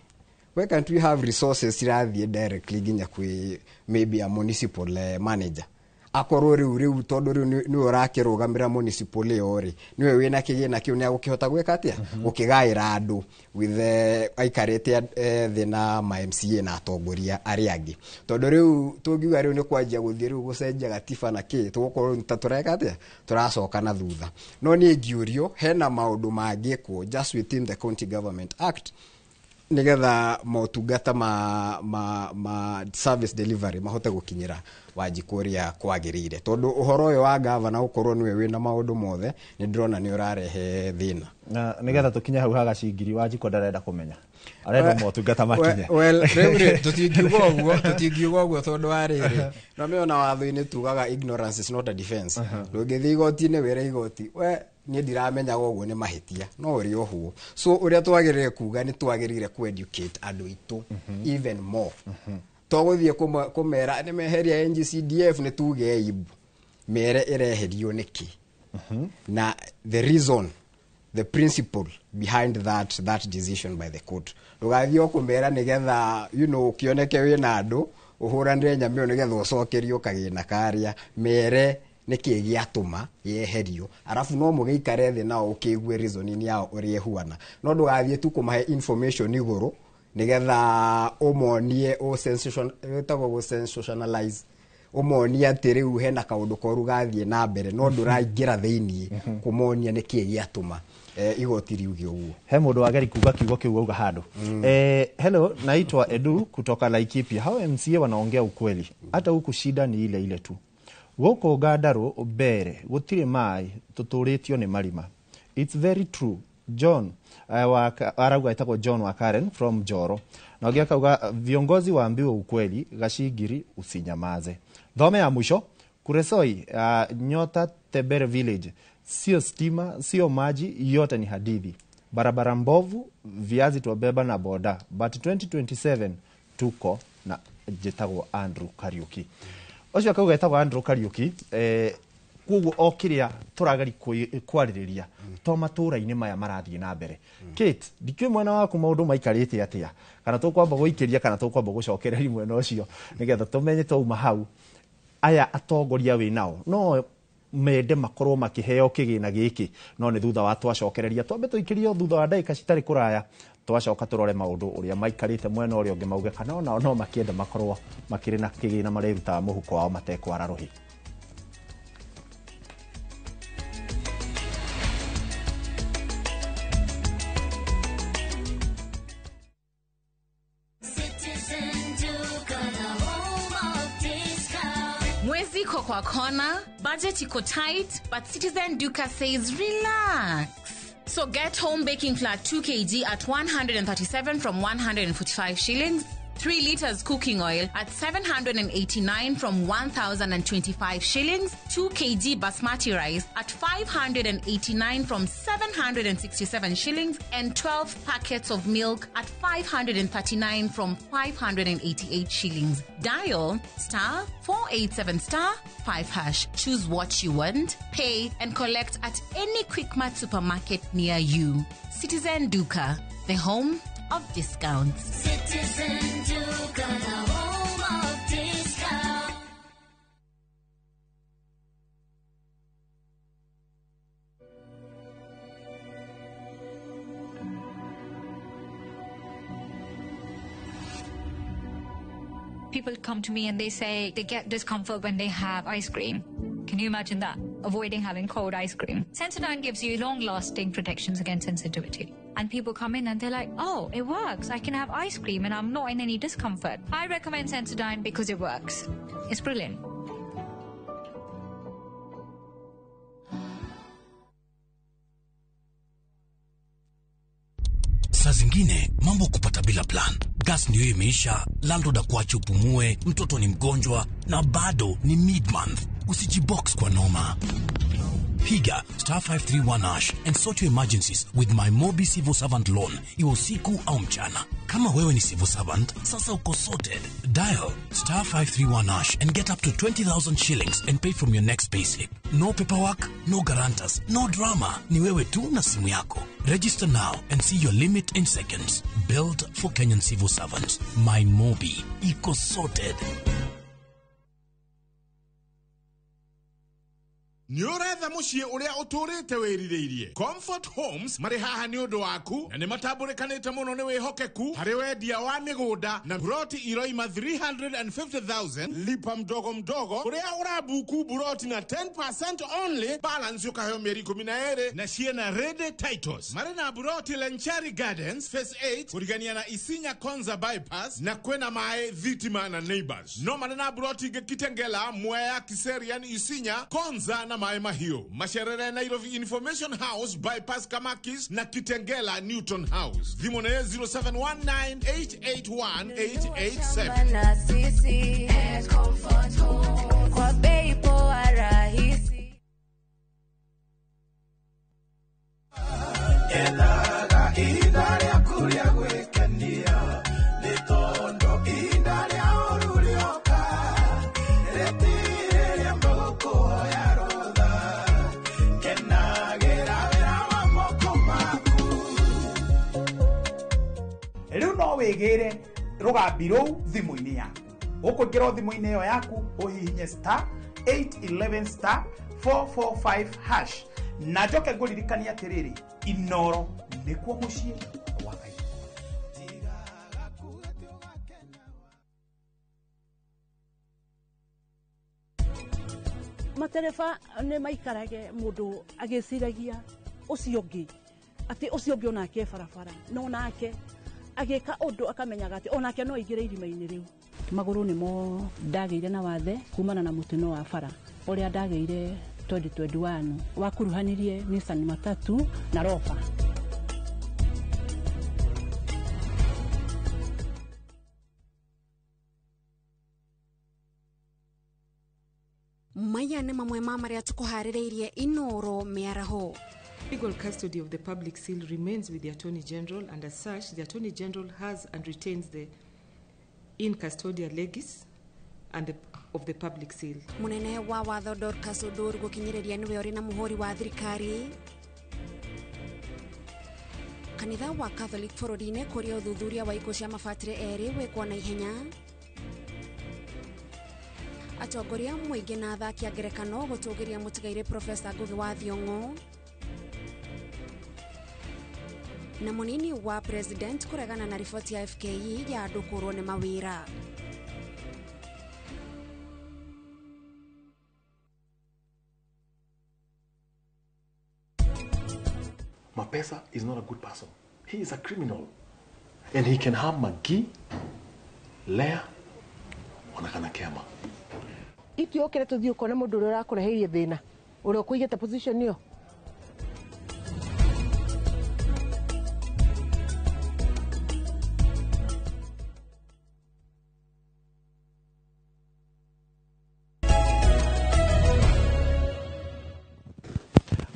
why can't we have resources irathie directly ginya kwi maybe a municipal manager akorwo riu tondu riu ni urakirugamira municipal yori niwe wina kigina kiu ni agukihota gwika atia gukigaira andu with aikarete thina ma MCA na atongoria ari angi tondu riu tungiuga riu ni kwanjia guthie riu gucenjia gatiba na ki tugukorwo tatureka atia turacoka na thutha no ni ngiurio hena maundu mangikwo just within the County Government Act nigetha motungata ma service delivery mahote gukinyira Wanjiku uria kwagirire tondu uhoro uyu wa governor ukorwo niwe wina maundu mothe ni ndirona ni urarehe thina na nigetha tukinya hau hagacingiri Wanjiku ndarenda kumenya arenda motungata makinye well tutingiuga uguo tondu ariri no meona watho-ini tugaga ignorance is not a defense ndungithi igoti-ini wira igoti we ni ndiramenya goguo ni mahitia no uri ohuo so uria twagirire kuga ni twagirire ku educate andu itu even more twaguthie kumera ni meheria NGCDF ni tuge aibu mere ireherio niki na the reason the principle behind that decision by the court rugathio kumera nigetha kioneke wina andu uhuranire nyamio nigetha ucokerio kagina karia mere niki giatuma yeherio arafu no mugeikare thi nao ukiigwe reasoning yao uri ehuana no ndugathie tu kumahe information iguru nigetha umonie o sensationalize umonia ati riu hena kaundu koru gathie na mbere no nduraingira thiini kumonia niki giatuma igoti riuge uguo. He mundu wageri kuga kiugo kiu uga handu. Hello, naitwa Edu kutoka Laikipia. Hao MCA wanaongea ukweli. Hata huku shida ni ile ile tu. Goko Gandaro Bere gutire mai tuturitio ni marima. It's very true. John arauga itako John wa Karen from Joro. Na ogea kauga viongozi waambiwe ukweli, Gashigiri usinyamaze. Dhome ya mwisho Kuresoi Nyota Tebere Village. Sio stima, sio maji, yote ni hadithi. Barabara mbovu, viazi tuwabeba na boda. But 2027 tuko na jetagwo Andrew Kariuki. Ocio akauga etagwo Andrew Kariuki, kuguo okiria turagari kwaririria to matura-ini maya marathie na mbere. Kate, ndikwe mwena waku maundu maikarite atia? Kana tukwamba guikiria kana tukwamba gucokereria mwena ucio nigetha tumenye twauma hau aya atongoria we nao no mende makorwo makiheo kigina giki no ni thutha wa twacokereria twambe tuikirio thutha wa ndagika citari kuraya twacoka turore maundu uria maikarite mwena uria ungi mauge kana no makienda makorwo makiri na kigina mareruta muhuko wao matekwara ruhi. Mwezi iko kwa kona, budget iko tight, but Citizen Duka says relax. So get home baking flour 2 kg at 137 from 145 shillings. 3 liters cooking oil at 789 from 1,025 shillings. 2 kg basmati rice at 589 from 767 shillings. And 12 packets of milk at 539 from 588 shillings. Dial star 487 star 5 hash. Choose what you want, pay and collect at any Quickmart supermarket near you. Citizen Duka, the home of discounts. Citizen Duka, the home of discounts. People come to me and they say they get discomfort when they have ice cream. Can you imagine that? Avoiding having cold ice cream. Sensodyne gives you long-lasting protections against sensitivity. And people come in and they're like, oh, it works. I can have ice cream and I'm not in any discomfort. I recommend Sensodyne because it works. It's brilliant. Saa zingine mambo kupata bila plan. Gas ndio imeisha, landlord akuache upumue, mtoto ni mgonjwa na bado ni mid-month. Usijibox kwa noma. Piga star 531 and sort your emergencies with my Mobi Civil Servant loan. Iwe usiku au mchana. Kama wewe ni civil servant, sasa uko sorted. Dial star 531 and get up to 20,000 shillings and pay from your next payslip. No paperwork, no guarantors, no drama. Ni wewe tu na simu yako. Register now and see your limit in seconds. Built for Kenyan civil servants. My Mobi. Iko sorted. Ni uretha muciĩ uria uturite wiririirie. Comfort Homes mari haha ni undu waku na ni matambulikanite muno ni wihokeku hari wendia wa migunda na broti iroima 350,000 lipa mdogo mdogo uria urabuku broti na 10% only balance ukaheo mieri 12 na ciena ready titles. Mari na broti Lenchari Gardens phase 8 kurigania na Isinya Konza bypass na kwena mae Thitima na Neighbors. No mari na broti Kitengela Mwea Kiserian Isinya Konza na mae mahio. Masherere Nairobi Information House bypass Kamakis na Kitengela Newton House. Dhimone wegere rugambi rou thimu-ini yaku ukuingira thimu-ini iyo yaku uhihinye star 811 star 445 hash na njoke nguririkania atiriri Inoro nikuo mucii wa Ngai. matereba nĩ maikarage mũndũ agĩciragia ũcio ũngĩ atĩ ũcio ũngĩ onake barabara no nake agĩka ũndũ akamenyaga atĩ onake no aingĩre irima-inĩ rĩu. Magũrũ nĩmo ndagĩire na wathe kumana na mũtino wa bara ũrĩa ndagĩire 2021 wakuruhanirie Nissan matatu na roba. Maya nĩ mamwe ma marĩa tũkũharĩrĩirie Inoro mĩaraho. Legal custody of the public seal remains with the Attorney General, and as such, the Attorney General has and retains the in custodia legis and of the public seal. Munene wa watho Dorcas Odur gũkinyĩrĩria nĩwe ũrĩ na mũhũri wa thirikari. Kanitha wa Catholic bũrũri-inĩ kũrĩa ũthuthuria wa ikuũ cia mabatire erĩ wĩkwo na ihenya. Atongoria mũingĩ na athaki a ngerekano gũtũgĩria mũtigaire Profesa Ngugi wa Thiong'o. Na munini wa president kuregana na riboti ya FKE ya andũ kũrwo nĩ mawĩra. Mapesa is not a good person. He is a criminal. And he can harm Magi, Lea, Wanakana Kema. Itio okere tuthio kona mundu uria urakureheire thina. Uria kuigete position iyo.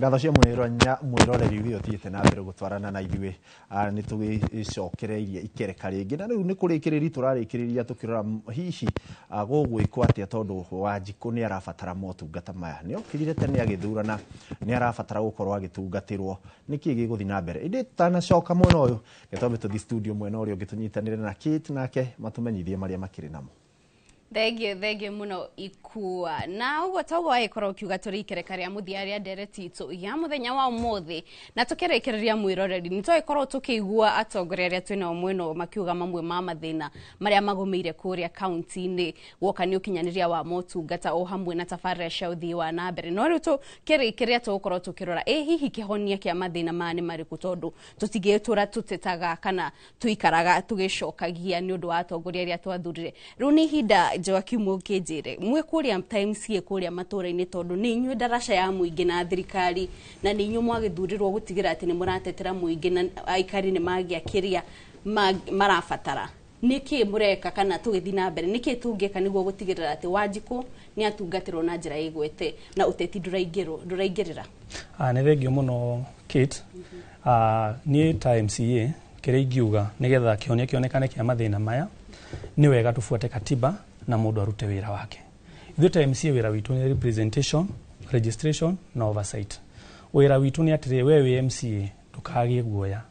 ngatho cia mwiroreri ithuĩ ũthiĩte na mbere gũtwarana na ithuĩ nĩ tũgĩcokereirie ikereka rĩngĩ na rĩu nĩ kũrĩkĩrĩria tũrarĩkĩrĩria tũkĩrora hihi gũgwĩkwo atĩa tondũ Wanjikũ nĩ arabatara motungata maya nĩ okĩrire tene agĩthurana nĩ arabatara gũkorwo agĩtungatĩrwo nĩkĩ gĩgũthiĩ na mbere ĩndĩ tanacoka mwena ũyũ gĩtwambe tũthiĩ studio mwena ũrĩa ũngĩ tũnyitanĩre na Kate nake matũmenyithie marĩa makĩrĩ namo. Thengio muno ikua na uguo toguo agĩkorwo ukiuga tũrĩkereka rĩa mũthia rĩa ndereti itũ ya mũthenya wa ũmũthĩ na tũkĩrĩkĩrĩria mwĩroreri nĩ tũgĩkorwo tũkĩigua atongoria arĩa twĩnao mwena makiuga mamwe ma mathĩna marĩa magũmĩire kũrĩa kaunti-inĩ woka nĩ ũkinyanĩria wa motungata o hamwe na tabarĩra cia ũthii wa na mbere no rĩu tũkĩrĩkĩrĩa tũgũkorwo tũkĩrora hihi kĩhonia kĩa mathĩna maya nĩ marĩkũ tondũ tũtingĩtũra tũtetaga kana tũikaraga tũgĩcokagia nĩ ũndũ wa atongoria arĩa twathurire rĩu nĩ ihinda Joakim Okejere mwe kũrĩa Times cie kũrĩa matũra-inĩ tondũ nĩ inyuĩ ndaraca ya mũingĩ na thirikari na nĩ inyuĩ mwagĩthurirwo gũtigĩra atĩ nĩ mũratetera mũingĩ na aikari nĩ magĩa kĩrĩa marabatara nĩkĩ mũreka kana tũgĩthiĩ na mbere nĩkĩ tũngĩka nĩguo gũtigĩrĩra atĩ Wanjikũ nĩ atungatĩrwo na njĩra ĩgwete na ũteti ndũraingĩrĩra. Nĩ thengio mũno Kate. Niĩ Times kĩrĩa ingiuga nĩgetha kĩhonia kĩonekane kĩa mathĩna maya nĩ wega tũbuate katiba na mũndũ arute wĩra wake. Ithuĩ ta MCA wĩra witũ nĩ representation, registration na oversight. Wĩra witũ nĩ atĩrĩ we wĩ MCA ndũkagĩe guoya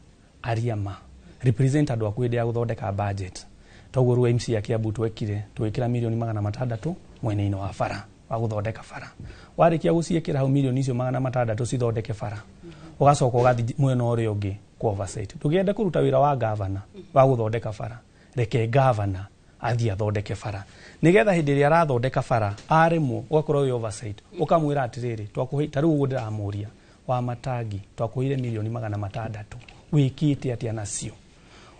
aria ma represent andũ aku hĩndĩ ya gũthondeka budget. Toguo rĩu MCA Kiambu twĩkĩra milioni 600 mwena-inĩ wa bara wa gũthondeka bara. Warĩkia gũciĩkĩra hau milioni icio 600 cithondeke bara ũgacoka ũgathiĩ mwena ũrĩa ũngĩ kwa oversight. Tũgĩenda kũruta wĩra wa governor wa gũthondeka bara reke governor athiĩ athondeke bara nigetha hĩndĩ ĩrĩa arathondeka bara arĩmwo ũgakorwo wĩ oversight ũkamwĩra atĩrĩrĩ twakũhe ta rĩu ũguo ndĩramũria wa matangi twakũheire milioni 600 wĩkĩte atĩa nacio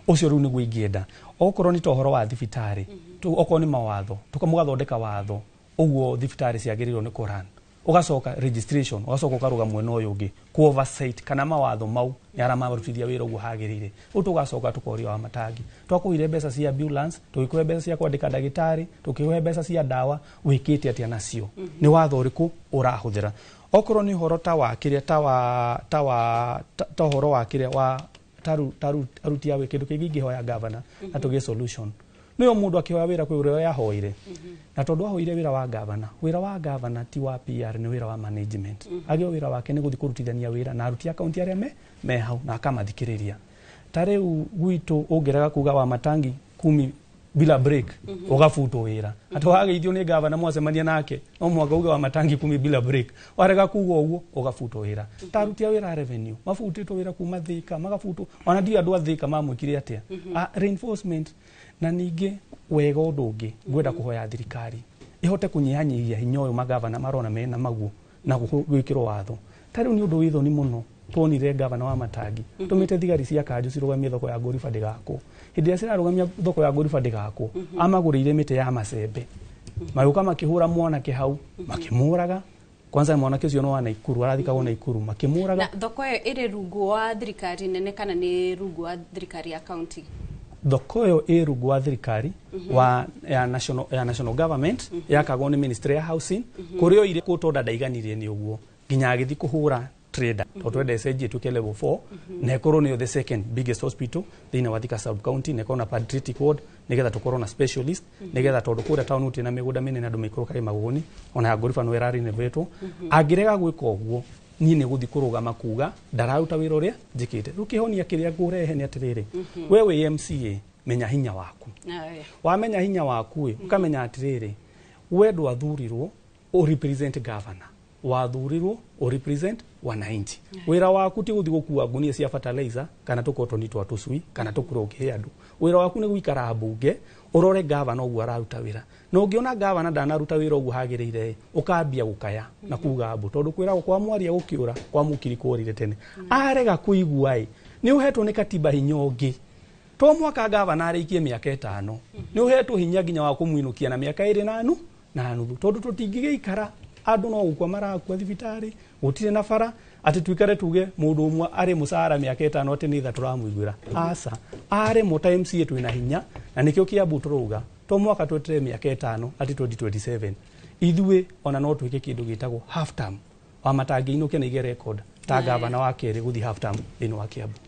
ũcio rĩu nĩguo ingĩenda okorwo nĩ tohoro wa thibitarĩ okorwo nĩ mawatho mũgathondeka watho ũguo thibitarĩ ciagĩrĩirwo nĩ kũrana ugacoka registration ugacoka ukaruga mwena ũyũ ũngĩ ku oversight kana mawatho mau nĩ ara marutithia wĩra ũguo hagĩrĩire utugacoka tukoria wa matangi twakuire mbeca cia ambulance tugikuhe mbeca cia kwandĩka ndagĩtarĩ tukihe mbeca cia dawa wĩkĩte atĩa nacio nĩ watho ũrĩkũ ũrahũthĩra okorwo nĩ horo ta wa kĩrĩa ta horo wa kĩrĩa wa taruti ya kĩndũ kĩngĩ ingĩhoya governor na tũgĩe solution nĩyo mũndũ akĩhoya wĩra kwĩ ũrĩa yahoire na tondũ ahoire wĩra wa governor ti wa PR nĩ wĩra wa management agĩo wĩra wake nĩ gũthiĩ kũrutithania wĩra na aruti a kaunti arĩa me hau na akamathikĩrĩria ta rĩu gwitũ ũngĩrega kuga wa matangi 10 bila break ũgabutwo wĩra atĩ wagĩithio nĩ governor mwacemania nake no mwaka uga wa matangi 10 bila break warega kuga ũguo ũgabutwo wĩra ta aruti a wĩra revenue mabutĩtwo wĩra kuma Thika magabutwo ona ndio andũ a Thika mamwĩkire atĩa reinforcement na ningĩ wega ũndũ ũngĩ ngwenda kũhoya thirikari ihote kunyihanyihia hinya uyu magavana marona mena maguo na gwikirwo watho tari ni undu witho ni muno twonire gavana wa Matangi tumite thigari cia kanju cirugamie thoko ya Gorifa ndigako hindi ya cirarugamia thoko ya Gorifa ndigako amagurire mite ya macembe mayuka makihura mwanake hau makimuraga kwanza mwanake ucio no wa Naikuru arathikagwo Naikuru makimuraga na thoko iyo iri rungu wa thirikari nene kana ni rungu wa thirikari ya county thoko iyo iri rungu wa thirikari wa ya national government yakagwo ni ministry ya housing kurio ire kutonda ndaiganirie ni uguo nginya agithi kuhura trader otwende SG tuke level 4 na ikorwo ni the second biggest hospital thina wa Thika sub county na ikorwo na paediatric ward nigetha tukorwo na specialist nigetha tondu kuria town uti na migunda minene andu maikuru kari maguni ona Gorifa no erari nevetwo angirega gwika uguo ni ne guthi kurugama kuga ndararuta wira uria njikite rukihonia kiria ngurehe ni atiriri wewe MCA menya hinya waku wamenya hinya waku ukamenya atiriri we ndwathurirwo o represent governor wathurirwo o represent wananchi wira waku ti guthi gukua ngunia cia fertilizer kana tukotoni twa tusui kana tukuroke andu wira waku ni guikara bunge urore governor ugu araruta wira no ungiona governor ndanaruta wira ugu hagirire ukambia gukaya na kuga abu tondu kwira kwa mwaria gukiura kwa mukiri kurire tene arega kuiguai ni uhetwo ni katiba hinyongi to mwaka governor arikie miaka 5 ni uhetwo hinya ginya wa kumuinukia na miaka 2 na nuthu tondu tutingigeikara andu no gukwa marakwa thibitari gutire na bara ati twikare tuge mundu umwe ari musara miaka 5 ati ni 3 turamuiguira asa ari mota MCA twina hinya na nikio kiambu turuga to mwaka twetire miaka 5 ati 2027 ithue ona no twike kindu gitagwo half term wa Matangi inuke na ige record ta gavana wa keri guthi half term ino wa Kiambu.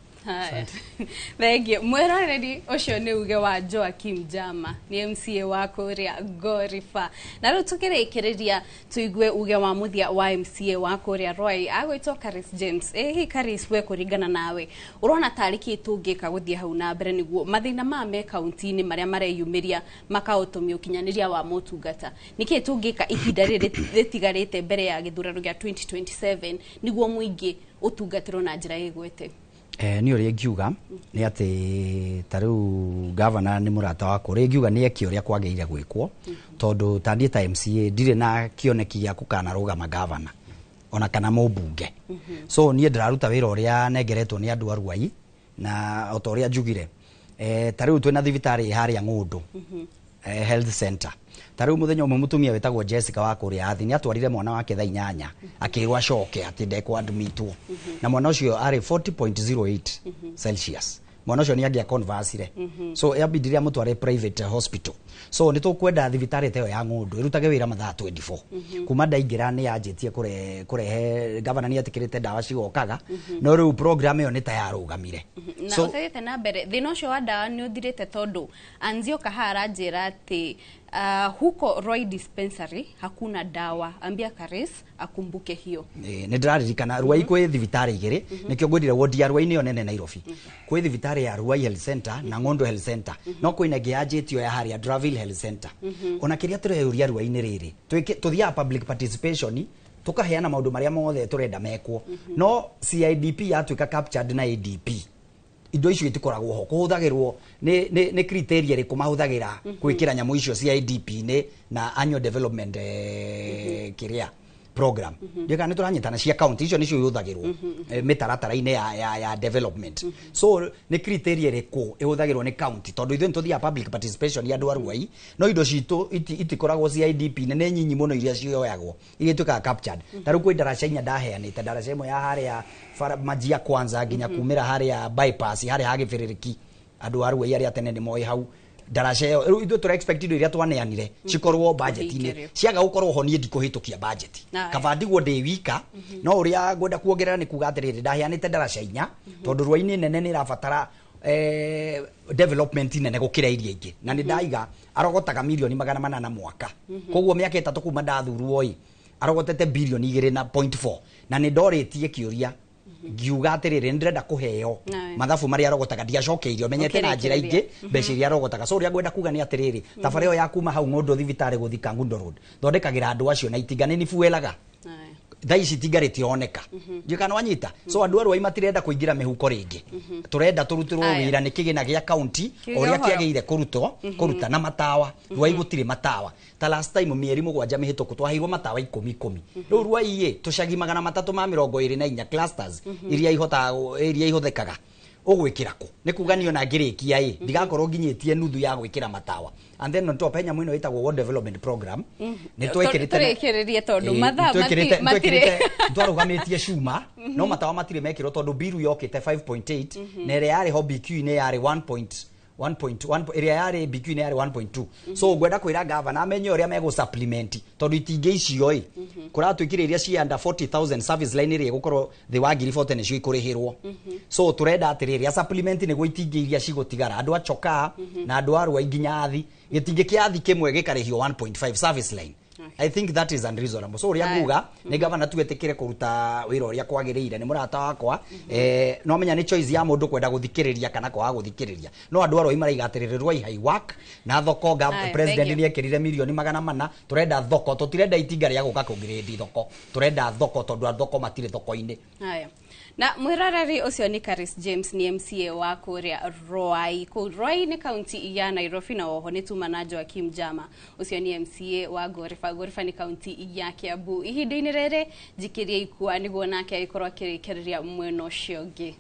Thank you. Mwerareri ucio ni uge wa Joakim Jama ni MCA wa kuria Gorifa. Na riu tukirikiria tuigue uge wa muthia wa MCA wa kuria Roi agwitwo Karis James. Hi Karis we kuringana nawe. Urona tariki tungika guthia hau na mbere niguo mathina ma me county ni maria mareyumiria makautumia ukinyaniria wa motungata. Niki tungika ihinda ritigarite mbere ya githurano gia 2027 niguo muingi utungatiro na njira igwete. Ni uri ngiuga ni ati tariu governor ni murata wako uri ngiuga ni eki uria kwageire gwikwo tondu tandie ta MCA dire na kioneki ya kukana rugama governor ona kana mubunge so ni ndiraruta wira uria nengeretwo ni andu arwai na otoria njugire tariu twina thibitari haria Ng'undu health center tariu muthenya umwe mutumia wetagwo Jessica wa kuria athi ni atwarire mwana wake thaa 8 akirwa coke ati ndekwa admitwo na mwana ucio ari 40.08 Celsius mwana ucio ni angia converse so yabidiria mutware private hospital so ni tukwenda thibitari teyo ya Ng'undu irutage wira mathaa 24 kuma ndaingira ni yanjitie kurehe governor ni atikirite dawa cigokaga no riu program iyo ni tayarugamire na uthete na mbere thina ucio wa dawa ni uthirite tondu Anzio Kahara njira ati huko Roy dispensary hakuna dawa ambia Karis akumbuke hiyo ni ndiraririkana Ruai kwe thibitari igiri nikyo ngwendire ward ya Ruai niyo nene Nairobi kwe thibitari ya Ruai Health Center na Ng'undu Health Center no kwina giajitio ya haria Draville Health Center ona kiria turehuria Ruai ni riri tuthia public participation tukaheana maundu maria mothe turenda mekwo no CIDP yatuika captured na ADP indo icio itikoragwo ho kuhuthagirwo ni criteria riku mahuthagira gwikira nyamu icio CIDP ni na annual development kiria program ndika ni turanyitana cia county icio nicio yuthagirwo mitaratara-ine ya development so ni criteria riku ihuthagirwo ni county tondu ithu ntuthia public participation ya andu arwai no indo citu itikoragwo CIDP ne nyinyi muno iria cioyagwo iria tuka captured taru kwi daraca inya ndaheanite daraca imwe ya haria majia kwanza nginya kumira haria bypass haria hagibiririki andu arwai aria tene ni moi hau daraca iyo ithu tura expected iria twaneanire cikorwo budget-ini ciaga gukorwo ho nie ndikuhitukia budget kabandigwo ndi wika no uria ngwenda kuongerera ni kuga atiriri ndaheanite daraca inya tondu Ruai-ini nene ni rabatara development nene gukira iria ingi na ni ndaiga arogotaga milioni 800 mwaka koguo miaka 3 kuma ndathurwo arogotete bilioni 2.4 na ni ndoritie kiuria ngiuga atiriri ndirenda kuheo mathabu maria arogotaga ndiacokeirio menyete na njira ingi mbeca iria arogotaga so uria ngwenda kuga ni atiriri thabari yo ya kuma hau Ng'undu thibitari guthika Ng'undu road thondekagira andu acio na itingane ni fuelaga thaici tigarite oneka njikana wanyita so andu arwai matirenda kuingira mihuko ringi turenda turutirwo wira ni kigina gia county oria kiageire kuruta na matawa rwai gutire matawa ta last time mieri 7 mihituku twahirwo matawa 10 riu rwai ye tucagi 324 clusters iria ihothekaga ogwikirako ni kuganio na ngirikia ndigakorwo nginyitie nuthu ya gwikira matawa and then on top henya mwino itagwo world development program ni twekererie tondu mathaa matire twarugametie cuma no matawa matire mekirwo tondu biru yokite 5.8 na ere yari ho BQ ne yari 1.1 area yari BQ ne yari 1.2 so gwenda kwira governor amenye uria mego supplement tondu itinge icio kuratwikire iria ci under 40,000 service line iri gukorwo the wa ngiri 40 nicio ikurihirwo so turenda atiriri supplement ni gwitinge iria cigotigara andu acoka na andu arwa nginya athi gitinge kiathi kimwe gikarihio 1.5 service line. I think that is unreasonable. So uria nguga ni governor tuetekire kuruta wira uria kwagiriire ni murata wakwa no menya ni choice ya mundu kwenda guthikiriria kana kwa guthikiriria no andu aroi maraigatiririrwa ihai work na thoko president ni ekirire milioni 400 turenda thoko tutirenda itinga ria guka kungiredi thoko turenda thoko tondu thoko matire thoko-ini. Haya na mwirarari ucio ni Karis James ni MCA wa kuria Rwai Rwai ni county ya Nairobi na oho ni tumana Joakim Jama ucio ni MCA wa Gorifa ni county ya Kiambu ihinda-ini rere jikiria ikua niguo nake ikorwa kirikiriria mweno ucio ngi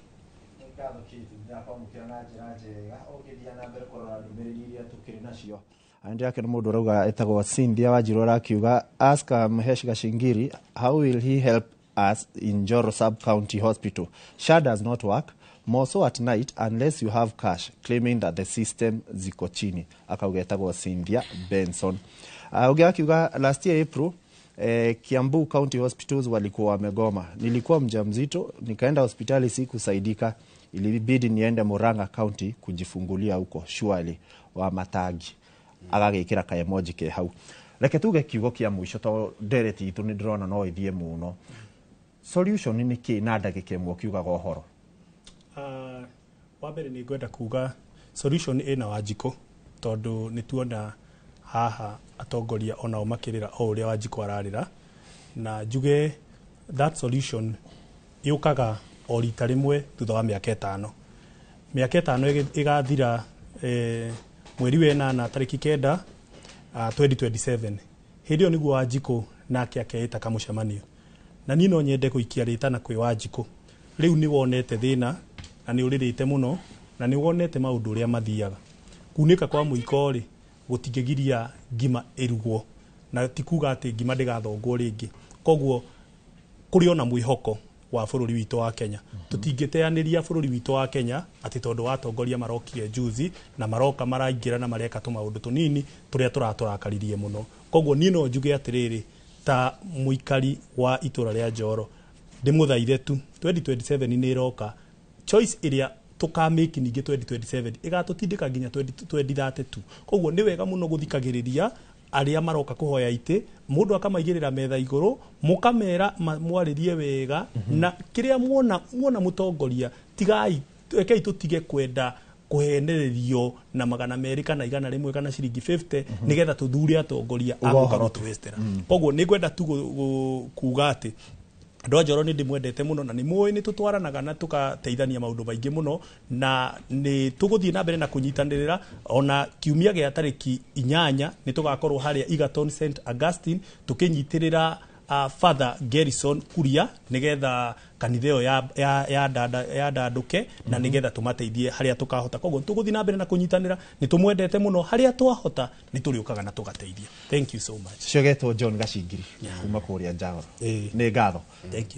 ngatho kiti ndapamukira na njira ogithia na mbere korora ndumiriri iria tukiri nacio andi yake ni mundu rauga etagwo Cynthia Wanjiru arakiuga ask Mahesh Gashingiri how will he help us in Njoro Sub-County Hospital. SHA does not work, more so at night, unless you have cash, claiming that the system ziko chini. Akaugetagwo Cynthia Benson. Ukiuga last year April, Kiambu County Hospitals walikuwa wamegoma. Nilikuwa mjamzito, nikaenda hospitali sikusaidika. Ilibidi niende Murang'a County kujifungulia huko Shwali wa Matagi. Agagikira ka emoji ke hau. Reke tuge kiugo kia mwisho to dereti itu ni ndrona no ithie muno. Solution ni ki na ndagike mwo kiuga go horo. Wa mbere ni ngwenda kuga solution ina Wanjiko tondu ni tuona haha atongoria ona makirira o uria Wanjiko ararira na njuge that solution yukaga o rita rimwe thutha wa miaka 5 igathira mweri wa 8 tariki 9 2027 hidio niguo Wanjiko nake akeita kamucemanio na ni no nyende kuikia ritana kwi Wanjiko riu ni wonete thina na ni uririte muno na ni wonete maundu uria mathiaga kunika kwa muiko ri gutigigiria ngima irugwo na tikuga ati ngima ndigathongwo ringi koguo kuri ona mwihoko wa bururi witu wa Kenya tutingiteaniria bururi witu wa Kenya ati tondu watongoria marokire juzi na maroka maraingira na mareka tumaundu tunini turia turaturakaririe muno koguo ni no njuge atiriri ta muikari wa itura ria Njoro ndimuthaithe tu 2027 ni iroka choice iria tukamake ningi 2027 igatutindika nginya 2032 koguo ni wega muno guthikagiriria aria maroka kuhoya ite mundu akamaigirira metha iguru mukamera mwaririe wega na kiria muona mutongoria tigai ekei tutige kwenda kuhenererio na magana meri kana igana rimwe kana ciringi 50 nigetha tuthure atongoria agukaro twestera koguo ni gwenda tu kuga ati andu Njoro ni ndimwendete muno na ni muoi ni tutwaranaga na tukateithania maundu maingi muno na ni tuguthie na mbere na kunyitanirira ona kiumia gia tariki 8 ni tugakorwo haria Egerton St Augustine tukinyitirira Father Garrison Kuria nigetha kanitheo ya danduke na nigetha tumateithie haria tukahota koguo tuguthie na mbere na kunyitanira ni tumwendete muno haria twahota ni turiukaga na tugateithia. Thank you so much. Shogeto John Gashingiri kuma kuria Njoro ni ngatho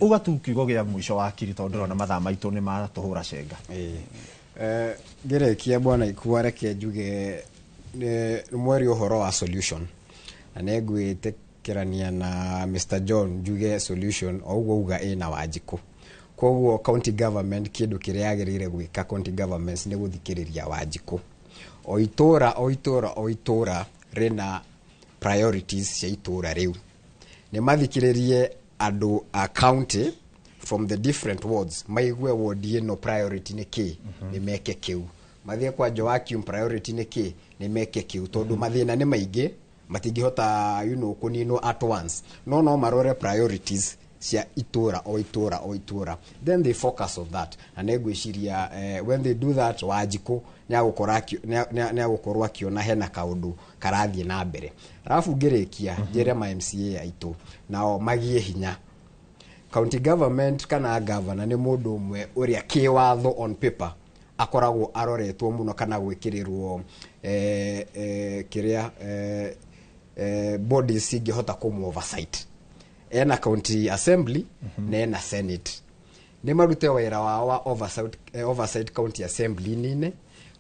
uga tu kiugo gia mwisho wa kiri tondu ndona mathaa maitu ni maratuhura cenga ngerekia bwana ikuwa reke njuge ni mweri uhoro wa solution na negwite kirania na Mr John njuge solution oguo uga ina Wanjiko koguo county government kindu kiria agirire gwika county governments ni guthikiriria Wanjiko oitora rena priorities cia itura riu ni mathikiririe andu a county from the different wards maigwe ward ino priority ni ki ni meke kiu mathie kwa Joakim priority ni ki ni meke kiu tondu mathina ni maingi matingihota kunino at once no marore priorities cia itura o itura then they focus on that and egwiciria when they do that Wanjiku niagukorwo akiona hena kaundu karathie na mbere arafu ngirikia njere ma MCA aitu nao magie hinya county government kana governor ni mundu umwe uria kiwatho on paper akoragwo aroretwo muno kana gwikirirwo kiria bodies ingihota kumu oversight ena county assembly na ena senate ni marute wira wa oversight county assembly nine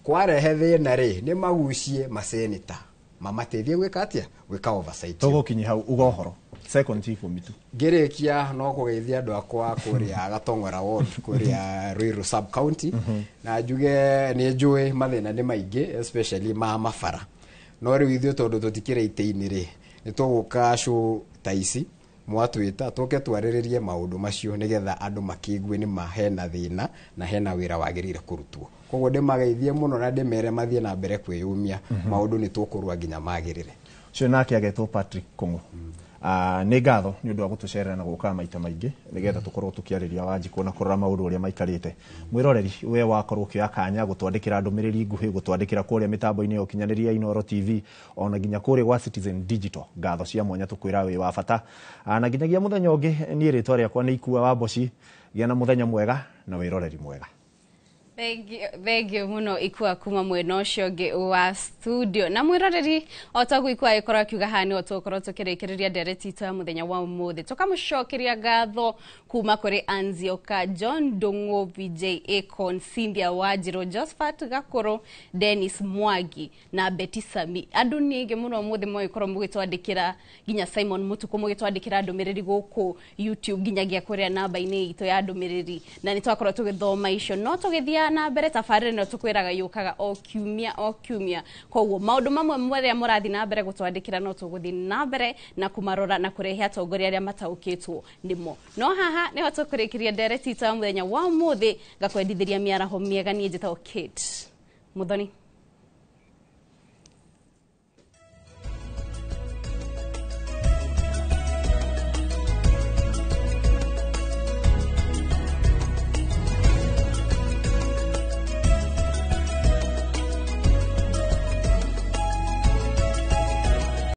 kwarehe thina ri ni magucie maseneta mamatethie gwika atia gwika oversight tugukinyi hau ugohoro second chief mitu ngirikia no kugeithia andu akwa kuria Gatongora ward kuria Ruiru sub county na njuge ni njui mathina ni maingi especially mafara no riu ithio tondu tutikire ite-ini ri ni tuguka show taisi mwatwita tuke twariririe maundu macio nigetha andu makigwe ni mahena thina na hena wira wagirire kurutwo koguo ndimageithie muno na ndimere mathie na mbere kwiyumia maundu ni tukurwa nginya magirire cio nake agetwo Patrick Kungu ni ngatho ni undu wa gutucerera na guka maita maingi nigetha tukorwo tukiariria Wanjiku na kurora maundu uria maikarite mwiroreri we wakorwo kioya kanya gutwandikira ndumiriri nguhi gutwandikira kuria mitambo-ini ya ukinyaniria Inooro TV ona nginya kuria gwa Citizen Digital ngatho cia mwanya tukwira wi wa bata na nginyagia muthenya ungi ni ritwa riakwa ni Ikua wa Mboci gia na muthenya mwega na wiroreri mwega Thank you muno Ikua kuma mwena ucio ngi wa studio na mwiroreri otagu Ikua ikora kiuga hani otokoro tukirikiria ndereti ta muthenya wa umuthi tukamucokeria ngatho kuma kuri Anzioka John Dongo VJ Akon Cynthia Wanjiru Josephat Gakoro Dennis Mwangi na Betty Sami andu ningi muno umuthi moikoro mugitwandikira ginya Simon Mutuku mugitwandikira ndumiriri guku YouTube ginyagia kuria namba-ini itu ya ndumiriri na nitwakorwo tugithoma icio no tugithia na mbere tafarire no tukwiraga yukaga o kiumia koguo maundu mamwe mweria murathi na mbere gutwandikira no tuguthi na mbere na kumarora na kurehe atongoria aria mataukitwo nimo no haha ni hoto kurikiria ndereti ta muthenya wa umuthi gakwendithiria miaraho miega ni njitao Kate Muthoni